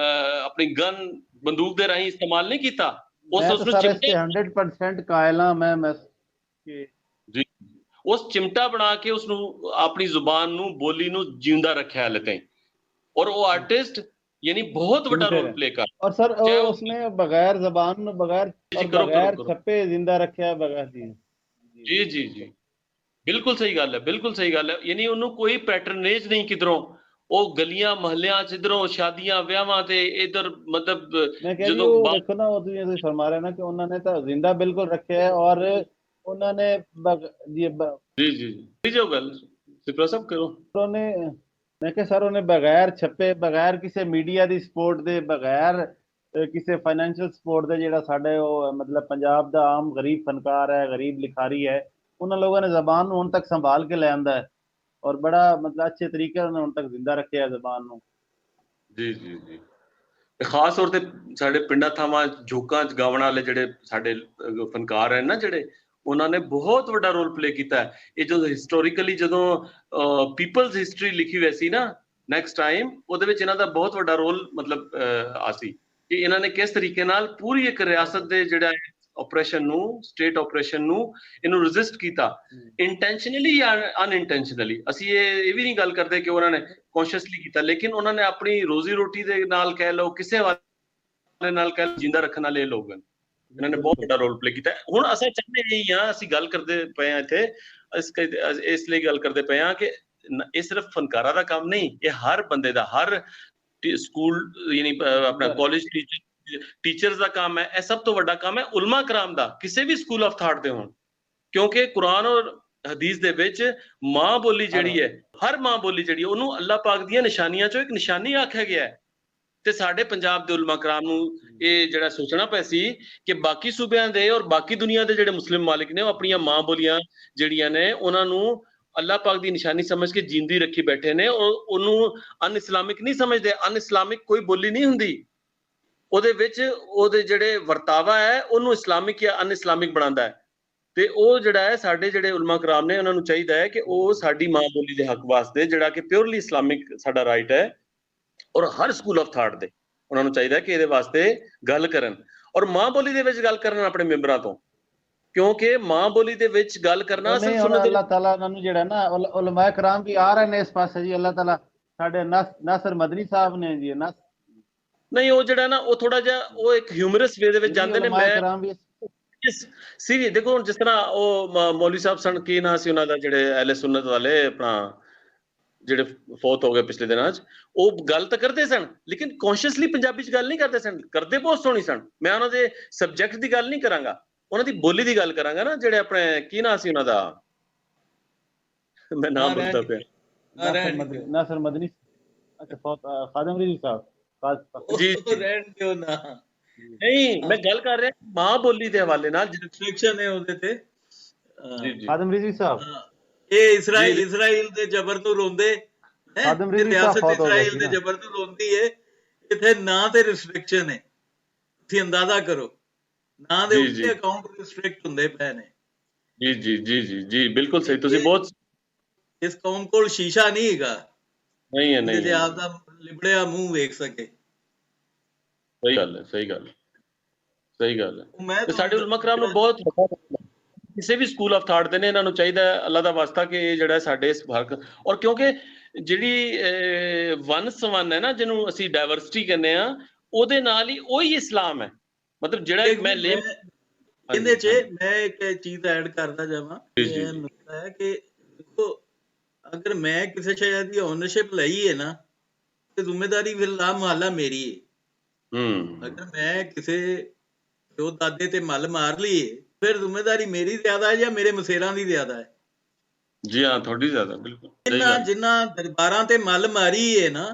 ਆਪਣੀ ਗਨ ਬੰਦੂਕ ਦੇ ਰਾਹੀਂ ਇਸਤੇਮਾਲ ਨਹੀਂ ਕੀਤਾ। ਉਸ 100% ਕਾਇਲਾ ਮੈਂ ਜੀ ਉਸ ਚਿਮਟਾ ਬਣਾ ਕੇ ਉਸਨੂੰ ਆਪਣੀ ਜ਼ੁਬਾਨ ਨੂੰ, ਬੋਲੀ ਨੂੰ ਜਿਉਂਦਾ ਰੱਖਿਆ ਹਾਲੇ ਤਾਈਂ। ਔਰ ਉਹ ਆਰਟਿਸਟ यानी बहुत बड़ा सिमटे रोल रहे। प्ले कर और सर चाहे वो उसने बगैर जबान बगैर जी और करो करो बगैर करो छप्पे जिंदा रखा है बगैर जी जी जी जी बिल्कुल सही गल है, बिल्कुल सही गल है। यानी ਉਹਨੂੰ ਕੋਈ ਪੈਟਰਨੇਜ ਨਹੀਂ ਕਿਧਰੋਂ, ਉਹ ਗਲੀਆਂ ਮਹੱਲਿਆਂ ਚ ਇਧਰੋਂ ਸ਼ਾਦੀਆਂ ਵਿਆਹਾਂ ਤੇ ਇਧਰ ਮਤਲਬ मैं कह जी ਜਦੋਂ वो देखो ना वो तो जैसे फरमा रहे हैं ना कि उन्होंने तो जिंदा बिल्कुल रखे है और उन्होंने जी ਜੀ ਜੀ ਜੀ ਜੋ ਗੱਲ ਸਿਪਰਾ ਸਾਹਿਬ ਕਰੋ उन्होंने मैं क्या सर उन्हें बगैर छप्पे बगैर किसी मीडिया ਦੀ ਸਪੋਰਟ ਦੇ ਬਗੈਰ ਕਿਸੇ ਫਾਈਨੈਂਸ਼ੀਅਲ ਸਪੋਰਟ ਦੇ ਜਿਹੜਾ ਸਾਡੇ ਉਹ ਮਤਲਬ ਪੰਜਾਬ ਦਾ ਆਮ ਗਰੀਬ ਫਨਕਾਰ ਹੈ ਗਰੀਬ ਲਿਖਾਰੀ ਹੈ ਉਹਨਾਂ ਲੋਕਾਂ ਨੇ ਜ਼ਬਾਨ ਨੂੰ ਹੁਣ ਤੱਕ ਸੰਭਾਲ ਕੇ ਲੈ ਆਂਦਾ ਹੈ ਔਰ ਬੜਾ ਮਤਲਬ ਅੱਛੇ ਤਰੀਕੇ ਨਾਲ ਹੁਣ ਤੱਕ ਜ਼ਿੰਦਾ ਰੱਖਿਆ ਜ਼ਬਾਨ ਨੂੰ ਜੀ ਜੀ ਜੀ ਖਾਸ ਤੌਰ ਤੇ ਸਾਡੇ ਪਿੰਡਾਂ ਥਾਵਾਂ ਝੋਕਾਂ ਚ ਗਾਉਣ ਵਾਲੇ ਜਿਹੜੇ ਸਾਡੇ ਫਨਕਾਰ ਹਨ ਨਾ ਜਿਹੜੇ ਉਹਨਾਂ ਨੇ ਬਹੁਤ ਵੱਡਾ ਰੋਲ ਪਲੇ ਕੀਤਾ ਹੈ। ਇਹ ਜਦੋਂ ਹਿਸਟੋਰੀਕਲੀ ਜਦੋਂ ਪੀਪਲਸ ਹਿਸਟਰੀ ਲਿਖੀ ਹੋਈ ਸੀ ਨਾ ਨੈਕਸਟ ਟਾਈਮ ਉਹਦੇ ਵਿੱਚ ਇਹਨਾਂ ਦਾ ਬਹੁਤ ਵੱਡਾ ਰੋਲ ਮਤਲਬ ਆ ਸੀ ਕਿ ਇਹਨਾਂ ਨੇ ਕਿਸ ਤਰੀਕੇ ਨਾਲ ਪੂਰੀ ਇੱਕ ਰਿਆਸਤ ਦੇ ਜਿਹੜਾ ਆਪਰੇਸ਼ਨ ਨੂੰ ਸਟੇਟ ਆਪਰੇਸ਼ਨ ਨੂੰ ਇਹਨੂੰ ਰੈਜ਼ਿਸਟ ਕੀਤਾ ਇੰਟੈਂਸ਼ਨਲੀ ਜਾਂ ਅਨਇੰਟੈਂਸ਼ਨਲੀ। ਅਸੀਂ ਇਹ ਵੀ ਨਹੀਂ ਗੱਲ ਕਰਦੇ ਕਿ ਉਹਨਾਂ ਨੇ ਕੌਨਸ਼ੀਅਸਲੀ ਕੀਤਾ, ਲੇਕਿਨ ਉਹਨਾਂ ਨੇ ਆਪਣੀ ਰੋਜ਼ੀ ਰੋਟੀ ਦੇ ਨਾਲ ਕਹਿ ਲਓ ਕਿਸੇ ਵਾਲੇ ਨਾਲ ਕਹਿ ਲਓ ਜਿੰਦਾ ਰੱਖਣ ਵਾਲੇ ਲੋਕ ਹਨ, ਇਹਨਾਂ ਨੇ ਬਹੁਤ ਵੱਡਾ ਰੋਲ ਪਲੇ ਕੀਤਾ। ਹੁਣ ਅਸੀਂ ਚਾਹੁੰਦੇ ਹੀ ਹਾਂ, ਅਸੀਂ ਗੱਲ ਕਰਦੇ ਪਏ ਹਾਂ ਇੱਥੇ ਇਸ ਲਈ ਗੱਲ ਕਰਦੇ ਪਏ ਹਾਂ ਕਿ ਇਹ ਸਿਰਫ ਫਨਕਾਰਾਂ ਦਾ ਕੰਮ ਨਹੀਂ, ਇਹ ਹਰ ਬੰਦੇ ਦਾ, ਹਰ ਸਕੂਲ ਯਾਨੀ ਆਪਣਾ ਕਾਲਜ ਟੀਚਰਸ ਦਾ ਕੰਮ ਹੈ। ਇਹ ਸਭ ਤੋਂ ਵੱਡਾ ਕੰਮ ਹੈ ਉਲਮਾ ਕਰਾਮ ਦਾ, ਕਿਸੇ ਵੀ ਸਕੂਲ ਆਫ ਥਾਟ ਦੇ ਹੋਣ, ਕਿਉਂਕਿ ਕੁਰਾਨ ਔਰ ਹਦੀਸ ਦੇ ਵਿੱਚ ਮਾਂ ਬੋਲੀ ਜਿਹੜੀ ਹੈ, ਹਰ ਮਾਂ ਬੋਲੀ ਜਿਹੜੀ ਉਹਨੂੰ ਅੱਲਾਹ ਪਾਕ ਦੀਆਂ ਨਿਸ਼ਾਨੀਆਂ ਚੋਂ ਇੱਕ ਨਿਸ਼ਾਨੀ ਆਖਿਆ ਗਿਆ ਹੈ। ਤੇ ਸਾਡੇ ਪੰਜਾਬ ਦੇ ਉਲਮਾ ਕਰਾਮ ਨੂੰ ਇਹ ਜਿਹੜਾ ਸੋਚਣਾ ਪਿਆ ਸੀ ਕਿ ਬਾਕੀ ਸੂਬਿਆਂ ਦੇ ਔਰ ਬਾਕੀ ਦੁਨੀਆ ਦੇ ਜਿਹੜੇ ਮੁਸਲਿਮ ਮਾਲਿਕ ਨੇ ਉਹ ਆਪਣੀਆਂ ਮਾਂ ਬੋਲੀਆਂ ਜਿਹੜੀਆਂ ਨੇ ਉਹਨਾਂ ਨੂੰ ਅੱਲਾਹ ਪਾਕ ਦੀ ਨਿਸ਼ਾਨੀ ਸਮਝ ਕੇ ਜਿੰਦੀ ਰੱਖੀ ਬੈਠੇ ਨੇ, ਉਹਨੂੰ ਅਨ ਇਸਲਾਮਿਕ ਨਹੀਂ ਸਮਝਦੇ। ਅਨ ਇਸਲਾਮਿਕ ਕੋਈ ਬੋਲੀ ਨਹੀਂ ਹੁੰਦੀ, ਉਹਦੇ ਵਿੱਚ ਉਹਦੇ ਜਿਹੜੇ ਵਰਤਾਵਾ ਹੈ ਉਹਨੂੰ ਇਸਲਾਮਿਕ ਜਾਂ ਅਨ ਇਸਲਾਮਿਕ ਬਣਾਉਂਦਾ ਹੈ। ਤੇ ਉਹ ਜਿਹੜਾ ਹੈ ਸਾਡੇ ਜਿਹੜੇ ਉਲਮਾ ਕਰਾਮ ਨੇ ਉਹਨਾਂ ਨੂੰ ਚਾਹੀਦਾ ਹੈ ਕਿ ਉਹ ਸਾਡੀ ਮਾਂ ਬੋਲੀ ਦੇ ਹੱਕ ਵਾਸਤੇ ਜਿਹੜਾ ਕਿ ਪਿਓਰਲੀ ਇਸਲਾਮਿਕ ਸਾਡਾ ਰਾਈਟ ਹੈ ਔਰ ਹਰ ਸਕੂਲ ਆਫ ਥਾਟ ਦੇ ਉਹਨਾਂ ਨੂੰ ਚਾਹੀਦਾ ਕਿ ਇਹਦੇ ਵਾਸਤੇ ਗੱਲ ਕਰਨ ਔਰ ਮਾਂ ਬੋਲੀ ਦੇ ਵਿੱਚ ਗੱਲ ਕਰਨ ਆਪਣੇ ਮੈਂਬਰਾਂ ਤੋਂ, ਕਿਉਂਕਿ ਮਾਂ ਬੋਲੀ ਦੇ ਵਿੱਚ ਗੱਲ ਕਰਨਾ ਨਹੀਂ ਹੁਣ ਅੱਲਾਹ ਤਾਲਾ ਉਹਨਾਂ ਨੂੰ ਜਿਹੜਾ ਨਾ ਉਲਮਾ ਕਰਾਮ ਵੀ ਆ ਰਹੇ ਨੇ ਇਸ ਪਾਸੇ ਜੀ। ਅੱਲਾਹ ਤਾਲਾ ਸਾਡੇ ਨਾਸਰ ਮਦਨੀ ਸਾਹਿਬ ਨੇ ਜੀ ਨਹੀਂ ਉਹ ਜਿਹੜਾ ਨਾ ਉਹ ਥੋੜਾ ਜਿਹਾ ਉਹ ਇੱਕ ਹਿਊਮਰਸ ਵੇ ਦੇ ਵਿੱਚ ਜਾਂਦੇ ਨੇ। ਮੈਂ ਸੀਰੀਅਸ ਦੇਖੋ ਹੁਣ ਜਿਸ ਤਰ੍ਹਾਂ ਉਹ ਮੌਲਵੀ ਸਾਹਿਬ ਸਨ, ਕੀ ਨਾਂ ਸੀ ਉਹਨਾਂ ਦਾ, ਜਿਹੜੇ ਅਹਿਲੇ ਸੁਨਨਤ ਵਾਲੇ ਆਪਣਾ ਜਿਹੜੇ ਫੌਤ ਹੋ ਗਏ ਪਿਛਲੇ ਦਿਨਾਂ 'ਚ, ਉਹ ਗੱਲ ਤਾਂ ਕਰਦੇ ਸਨ ਲੇਕਿਨ ਕੌਨਸ਼ੀਅਸਲੀ ਪੰਜਾਬੀ 'ਚ ਗੱਲ ਨਹੀਂ ਕਰਦੇ ਸਨ, ਕਰਦੇ ਬਹੁਤ ਸੋਹਣੀ ਸਨ। ਮੈਂ ਉਹਨਾਂ ਦੇ ਸਬਜੈਕਟ ਦੀ ਗੱਲ ਨਹੀਂ ਕਰਾਂਗਾ, ਉਹਨਾਂ ਦੀ ਬੋਲੀ ਦੀ ਗੱਲ ਕਰਾਂਗਾ ਨਾ। ਜਿਹੜੇ ਆਪਣੇ ਕੀ ਨਾਂ ਸੀ ਉਹਨਾਂ ਦਾ, ਮੈਂ ਨਾਮ ਭੁੱਲਦਾ ਪਿਆ, ਨਾਸਰ ਮਦਨੀ, ਅੱਛਾ ਖਾਦਮ ਰਿਜ਼ਵੀ ਸਾਹਿਬ ਜੀ ਰਹਿਣ ਦਿਓ ਨਾ। ਨਹੀਂ ਮੈਂ ਗੱਲ ਕਰ ਰਿਹਾ ਮਾਂ ਬੋਲੀ ਦੇ ਹਵਾਲੇ ਨਾਲ ਰਿਸਟ੍ਰਿਕਸ਼ਨ ਹੈ ਉਹਦੇ ਤੇ। ਜੀ ਜੀ ਖਾਦਮ ਰਿਜ਼ਵੀ ਸਾਹਿਬ ਇਹ ਇਸਰਾਈਲ ਦੇ ਜ਼ਬਰ ਤੋਂ ਰੋਂਦੇ, ਰਿਆਸਤ ਇਸਰਾਈਲ ਦੇ ਜ਼ਬਰ ਤੋਂ ਰੋਂਦੀ ਹੈ। ਇੱਥੇ ਨਾ ਤੇ ਰਿਸਟ੍ਰਿਕਸ਼ਨ ਹੈ, ਤੁਸੀਂ ਅੰਦਾਜ਼ਾ ਕਰੋ, ਨਾ ਦੇ ਉੱਤੇ ਅਕਾਊਂਟ ਰਿਸਟ੍ਰਿਕਟ ਹੁੰਦੇ ਪਏ ਨੇ। ਜੀ ਜੀ ਜੀ ਜੀ ਜੀ ਬਿਲਕੁਲ ਸਹੀ। ਤੁਸੀਂ ਬਹੁਤ ਇਸ ਕੌਮ ਕੋਲ ਸ਼ੀਸ਼ਾ ਨਹੀਂ ਹੈਗਾ, ਨਹੀਂ ਹੈ ਨਹੀਂ ਜੇ ਆਪ ਦਾ ਲਿਬੜਿਆ ਮੂੰਹ ਵੇਖ ਸਕੇ। ਸਹੀ ਗੱਲ ਹੈ, ਸਹੀ ਗੱਲ, ਸਹੀ ਗੱਲ ਹੈ। ਤੇ ਸਾਡੇ ਉਲਮਾ ਕਰਾਮ ਨੂੰ ਬਹੁਤ ਕਿਸੇ ਵੀ ਸਕੂਲ ਆਫ ਥਾਟ ਦੇ ਨੇ, ਇਹਨਾਂ ਨੂੰ ਚਾਹੀਦਾ ਅੱਲਾਹ ਦਾ ਵਾਸਤਾ ਕਿ ਇਹ ਜਿਹੜਾ ਸਾਡੇ ਇਸ ਫਰਕ ਔਰ ਕਿਉਂਕਿ ਜਿਹੜੀ ਵਨ ਸਵਨ ਹੈ ਨਾ ਜਿਹਨੂੰ ਅਸੀਂ ਡਾਇਵਰਸਿਟੀ ਕਹਿੰਦੇ ਆ, ਉਹਦੇ ਨਾਲ ਹੀ ਉਹੀ ਇਸਲਾਮ ਹੈ। ਮਤਲਬ ਜਿਹੜਾ ਮੈਂ ਇਹਦੇ 'ਚ ਮੈਂ ਇੱਕ ਚੀਜ਼ ਐਡ ਕਰਦਾ ਜਾਵਾਂ, ਇਹ ਨੁਕਤਾ ਹੈ ਕਿ ਦੇਖੋ ਅਗਰ ਮੈਂ ਕਿਸੇ ਸ਼ੈ ਦੀ ਓਨਰਸ਼ਿਪ ਲਈ ਹੈ ਨਾ ਤੇ ਜ਼ਿੰਮੇਦਾਰੀ ਫਿਲਹਾਲ ਮੁਹੱਲਾ ਮੇਰੀ ਹੈ। ਅਗਰ ਮੈਂ ਕਿਸੇ ਪਿਓ ਦਾਦੇ ਤੇ ਮੱਲ ਮਾਰ ਲਈਏ ਫਿਰ ਜ਼ਿੰਮੇਦਾਰੀ ਮੇਰੀ ਜ਼ਿਆਦਾ ਹੈ ਜਾਂ ਮੇਰੇ ਮਸੇਰਾਂ ਦੀ ਜ਼ਿਆਦਾ ਹੈ? ਜੀ ਹਾਂ ਤੁਹਾਡੀ ਜ਼ਿਆਦਾ, ਬਿਲਕੁਲ। ਜਿਨ੍ਹਾਂ ਦਰਬਾਰਾਂ ਤੇ ਮੱਲ ਮਾਰੀ ਹੈ ਨਾ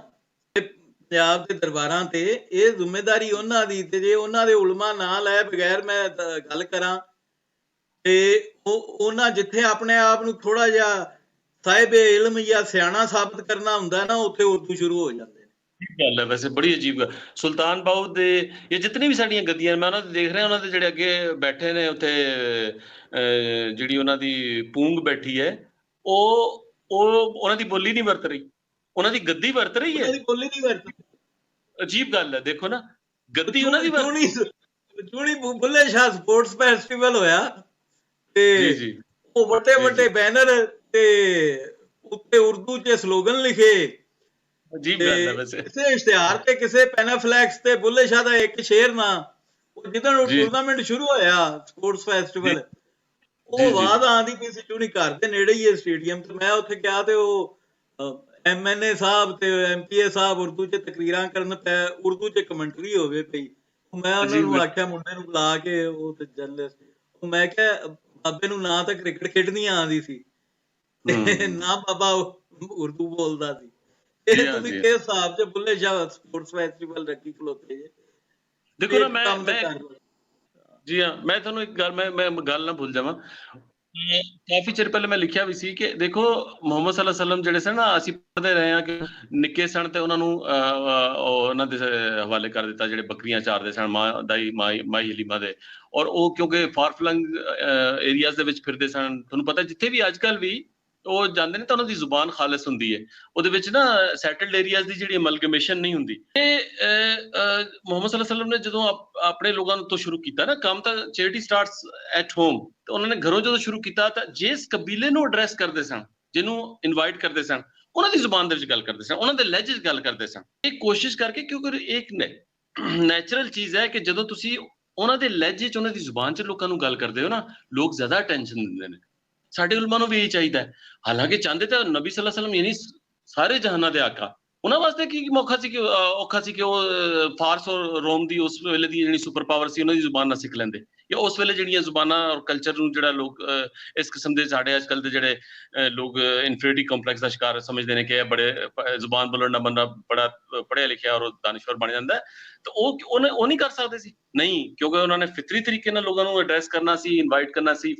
ਪੰਜਾਬ ਦੇ ਦਰਬਾਰਾਂ ਤੇ, ਇਹ ਜ਼ਿੰਮੇਦਾਰੀ ਉਹਨਾਂ ਦੀ। ਤੇ ਜੇ ਉਹਨਾਂ ਦੇ ਉਲਮਾ ਨਾ ਲੈ ਬਗੈਰ ਮੈਂ ਗੱਲ ਕਰਾਂ ਤੇ ਉਹਨਾਂ ਜਿੱਥੇ ਆਪਣੇ ਆਪ ਨੂੰ ਥੋੜਾ ਜਿਹਾ ਸਾਹਿਬ ਇਲਮ ਜਾਂ ਸਿਆਣਾ ਸਾਬਤ ਕਰਨਾ ਹੁੰਦਾ ਨਾ, ਉੱਥੇ ਉਰਦੂ ਸ਼ੁਰੂ ਹੋ ਜਾਂਦੇ। ਗੱਲ ਹੈ ਵੈਸੇ ਬੜੀ ਅਜੀਬ ਗੱਲ। ਸੁਲਤਾਨ ਬਾਹੂ ਦੇ ਇਹ ਜਿਤਨੀ ਵੀ ਸਾਡੀਆਂ ਗੱਦੀਆਂ ਮੈਂ ਉਹਨਾਂ ਦੇ ਦੇਖ ਰਿਹਾ, ਉਹਨਾਂ ਦੇ ਜਿਹੜੇ ਅੱਗੇ ਬੈਠੇ ਨੇ ਉੱਥੇ ਜਿਹੜੀ ਉਹਨਾਂ ਦੀ ਪੂੰਗ ਬੈਠੀ ਹੈ, ਉਹ ਉਹਨਾਂ ਦੀ ਬੋਲੀ ਨਹੀਂ ਵਰਤ ਰਹੀ, ਉਹਨਾਂ ਦੀ ਗੱਦੀ ਵਰਤ ਰਹੀ ਹੈ। ਬੋਲੀ ਨਹੀਂ ਵਰਤ, ਅਜੀਬ ਗੱਲ ਹੈ। ਦੇਖੋ ਨਾ ਗੱਦੀ ਉਹਨਾਂ ਦੀ ਚੂਣੀ ਬੁੱਲੇ ਸ਼ਾਹ ਸਪੋਰਟਸ ਫੈਸਟੀਵਲ ਹੋਇਆ ਤੇ ਉਹ ਵੱਡੇ ਵੱਡੇ ਬੈਨਰ ਤੇ ਉੱਤੇ ਉਰਦੂ 'ਚ ਸਲੋਗਨ ਲਿਖੇ ਅਜੀਬ ਤੇ ਗੱਲ ਹੈ ਵੈਸੇ। ਕਿਸੇ ਇਸ਼ਤਿਹਾਰ ਤੇ ਕਿਸੇ ਪੈਨਾਫਲੈਕਸ ਤੇ ਬੁੱਲੇ ਸ਼ਾਹ ਦਾ ਇੱਕ ਸ਼ੇਰ ਨਾ, ਉਹ ਜਿੱਦਣ ਉਹ ਜੀ ਟੂਰਨਾਮੈਂਟ ਸ਼ੁਰੂ ਹੋਇਆ ਸਪੋਰਟਸ ਜੀ ਫੈਸਟੀਵਲ, ਜੀ ਉਹ ਜੀ ਆਵਾਜ਼ ਆਉਂਦੀ ਪਈ ਸੀ ਚੂਣੀ ਘਰ ਦੇ ਨੇੜੇ ਹੀ ਹੈ ਸਟੇਡੀਅਮ, ਤੇ ਮੈਂ ਉੱਥੇ ਗਿਆ ਤੇ ਉਹ MNA ਸਾਹਿਬ ਤੇ MPA ਸਾਹਿਬ ਉਰਦੂ 'ਚ ਤਕਰੀਰਾਂ ਕਰਨ ਪੈ, ਉਰਦੂ 'ਚ ਕਮੈਂਟਰੀ ਹੋਵੇ ਪਈ। ਮੈਂ ਉਹਨਾਂ ਅਜੀਬ ਨੂੰ ਆਖਿਆ ਮੁੰਡੇ ਨੂੰ ਬੁਲਾ ਕੇ, ਉਹ ਤੇ ਜਰਨਲਿਸਟ, ਮੈਂ ਕਿਹਾ ਬਾਬੇ ਨੂੰ ਨਾ ਤਾਂ ਕ੍ਰਿਕਟ ਖੇਡਣੀ ਆਉਂਦੀ ਸੀ ਤੇ ਨਾ ਬਾਬਾ ਉਰਦੂ ਬੋਲਦਾ ਸੀ। ਇਹ ਜੀ ਹਾਂ ਤੁਸੀਂ ਜੀ। ਕਿਸ ਹਿਸਾਬ 'ਚ ਬੁੱਲੇ ਸ਼ਾਹ ਸਪੋਰਟਸ ਫੈਸਟੀਵਲ ਰੱਖੀ ਖਲੋਤੇ ਜੇ? ਦੇਖੋ ਨਾ ਇੱਕ ਮੈਂ ਕੰਮ ਤਾਂ ਮੈਂ ਕਰ ਲਓ। ਜੀ ਹਾਂ, ਮੈਂ ਤੁਹਾਨੂੰ ਇੱਕ ਗੱਲ ਮੈਂ ਗੱਲ ਨਾ ਭੁੱਲ ਜਾਵਾਂ। ਕਾਫੀ ਚਿਰ ਪਹਿਲੇ ਮੈਂ ਲਿਖਿਆ ਵੀ ਸੀ ਕਿ ਦੇਖੋ ਮੁਹੰਮਦ ਸੱਲੱਲਾਹੁ ਅਲੈਹਿ ਵਸੱਲਮ ਜਿਹੜੇ ਸਨ ਨਾ, ਅਸੀਂ ਪੜ੍ਹਦੇ ਰਹੇ ਹਾਂ ਕਿ ਨਿੱਕੇ ਸਨ ਤੇ ਉਹਨਾਂ ਨੂੰ ਉਹਨਾਂ ਦੇ ਹਵਾਲੇ ਕਰ ਦਿੱਤਾ, ਜਿਹੜੇ ਬੱਕਰੀਆਂ ਚਾਰਦੇ ਸਨ ਮਾਈ ਹਲੀਮਾ ਦੇ, ਔਰ ਉਹ ਕਿਉਂਕਿ ਫਾਰ ਫਲੰਗ ਏਰੀਆਜ਼ ਦੇ ਵਿੱਚ ਫਿਰਦੇ ਸਨ। ਤੁਹਾਨੂੰ ਪਤਾ ਜਿੱਥੇ ਵੀ ਅੱਜ ਕੱਲ੍ਹ ਵੀ ਉਹ ਜਾਂਦੇ ਨੇ ਤਾਂ ਉਹਨਾਂ ਦੀ ਜ਼ੁਬਾਨ ਖਾਲਿਸ ਹੁੰਦੀ ਹੈ, ਉਹਦੇ ਵਿੱਚ ਨਾ ਸੈਟਲਡ ਏਰੀਆਜ਼ ਦੀ ਜਿਹੜੀ ਅਮਲਗਮੇਸ਼ਨ ਨਹੀਂ ਹੁੰਦੀ। ਤੇ ਮੁਹੰਮਦ ਸੱਲੱਲਾਹੁ ਅਲੈਹਿ ਵਸੱਲਮ ਨੇ ਜਦੋਂ ਆਪਣੇ ਲੋਕਾਂ ਤੋਂ ਸ਼ੁਰੂ ਕੀਤਾ ਨਾ ਕੰਮ, ਤਾਂ ਚੈਰਿਟੀ ਸਟਾਰਟਸ ਐਟ ਹੋਮ, ਤੇ ਉਹਨਾਂ ਨੇ ਘਰੋਂ ਜਦੋਂ ਸ਼ੁਰੂ ਕੀਤਾ ਤਾਂ ਜਿਸ ਕਬੀਲੇ ਨੂੰ ਐਡਰੈਸ ਕਰਦੇ ਸਨ, ਜਿਹਨੂੰ ਇਨਵਾਈਟ ਕਰਦੇ ਸਨ, ਉਹਨਾਂ ਦੀ ਜ਼ੁਬਾਨ ਦੇ ਵਿੱਚ ਗੱਲ ਕਰਦੇ ਸਨ, ਉਹਨਾਂ ਦੇ ਲਹਿਜੇ 'ਚ ਗੱਲ ਕਰਦੇ ਸਨ। ਇਹ ਕੋਸ਼ਿਸ਼ ਕਰਕੇ, ਕਿਉਂਕਿ ਇੱਕ ਨੈਚੁਰਲ ਚੀਜ਼ ਹੈ ਕਿ ਜਦੋਂ ਤੁਸੀਂ ਉਹਨਾਂ ਦੇ ਲਹਿਜੇ 'ਚ, ਉਹਨਾਂ ਦੀ ਜ਼ੁਬਾਨ 'ਚ ਲੋਕਾਂ ਨੂੰ ਗੱਲ ਕਰਦੇ ਹੋ ਨਾ, ਲੋਕ ਜ਼ਿਆਦਾ ਅਟੈਂਸ਼ਨ ਦਿੰਦੇ ਨੇ। ਸਾਡੇ ਉਲਮਾ ਨੂੰ ਵੀ ਇਹੀ ਚਾਹੀਦਾ ਹੈ। ਹਾਲਾਂਕਿ ਚਾਹੁੰਦੇ ਤਾਂ ਨਬੀ ਸੱਲੱਲਾਹੁ ਅਲੈਹਿ ਵਸੱਲਮ ਯਾਨੀ ਸਾਰੇ ਜਹਾਨਾਂ ਦੇ ਆਕਾ, ਉਹਨਾਂ ਵਾਸਤੇ ਕੀ ਔਖਾ ਸੀ ਕਿ ਉਹ ਫਾਰਸ ਔਰ ਰੋਮ ਦੀ ਉਸ ਵੇਲੇ ਦੀ ਜਿਹੜੀ ਸੁਪਰ ਪਾਵਰ ਸੀ, ਉਹਨਾਂ ਦੀ ਜ਼ੁਬਾਨ ਨਾ ਸਿੱਖ ਲੈਂਦੇ, ਜਾਂ ਉਸ ਵੇਲੇ ਜਿਹੜੀਆਂ ਜ਼ੁਬਾਨਾਂ ਔਰ ਕਲਚਰ ਨੂੰ ਜਿਹੜਾ ਲੋਕ ਇਸ ਕਿਸਮ ਦੇ ਸਾਡੇ ਅੱਜ ਕੱਲ੍ਹ ਦੇ ਜਿਹੜੇ ਲੋਕ ਇਨਫੀਰੀਟੀ ਕੰਪਲੈਕਸ ਦਾ ਸ਼ਿਕਾਰ ਸਮਝਦੇ ਨੇ ਕਿ ਇਹ ਬੜੇ ਜ਼ੁਬਾਨ ਬੋਲਣ ਦਾ ਬੰਦਾ ਬੜਾ ਪੜ੍ਹਿਆ ਲਿਖਿਆ ਔਰ ਦਾਨਿਸ਼ਵਰ ਬਣ ਜਾਂਦਾ, ਤਾਂ ਉਹ ਨਹੀਂ ਕਰ ਸਕਦੇ ਸੀ। ਨਹੀਂ, ਕਿਉਂਕਿ ਉਹਨਾਂ ਨੇ ਫਿਤਰੀ ਤਰੀਕੇ ਨਾਲ ਲੋਕਾਂ ਨੂੰ ਐਡਰੈਸ ਕਰਨਾ ਸੀ, ਇਨਵਾਈਟ ਕਰਨਾ ਸੀ।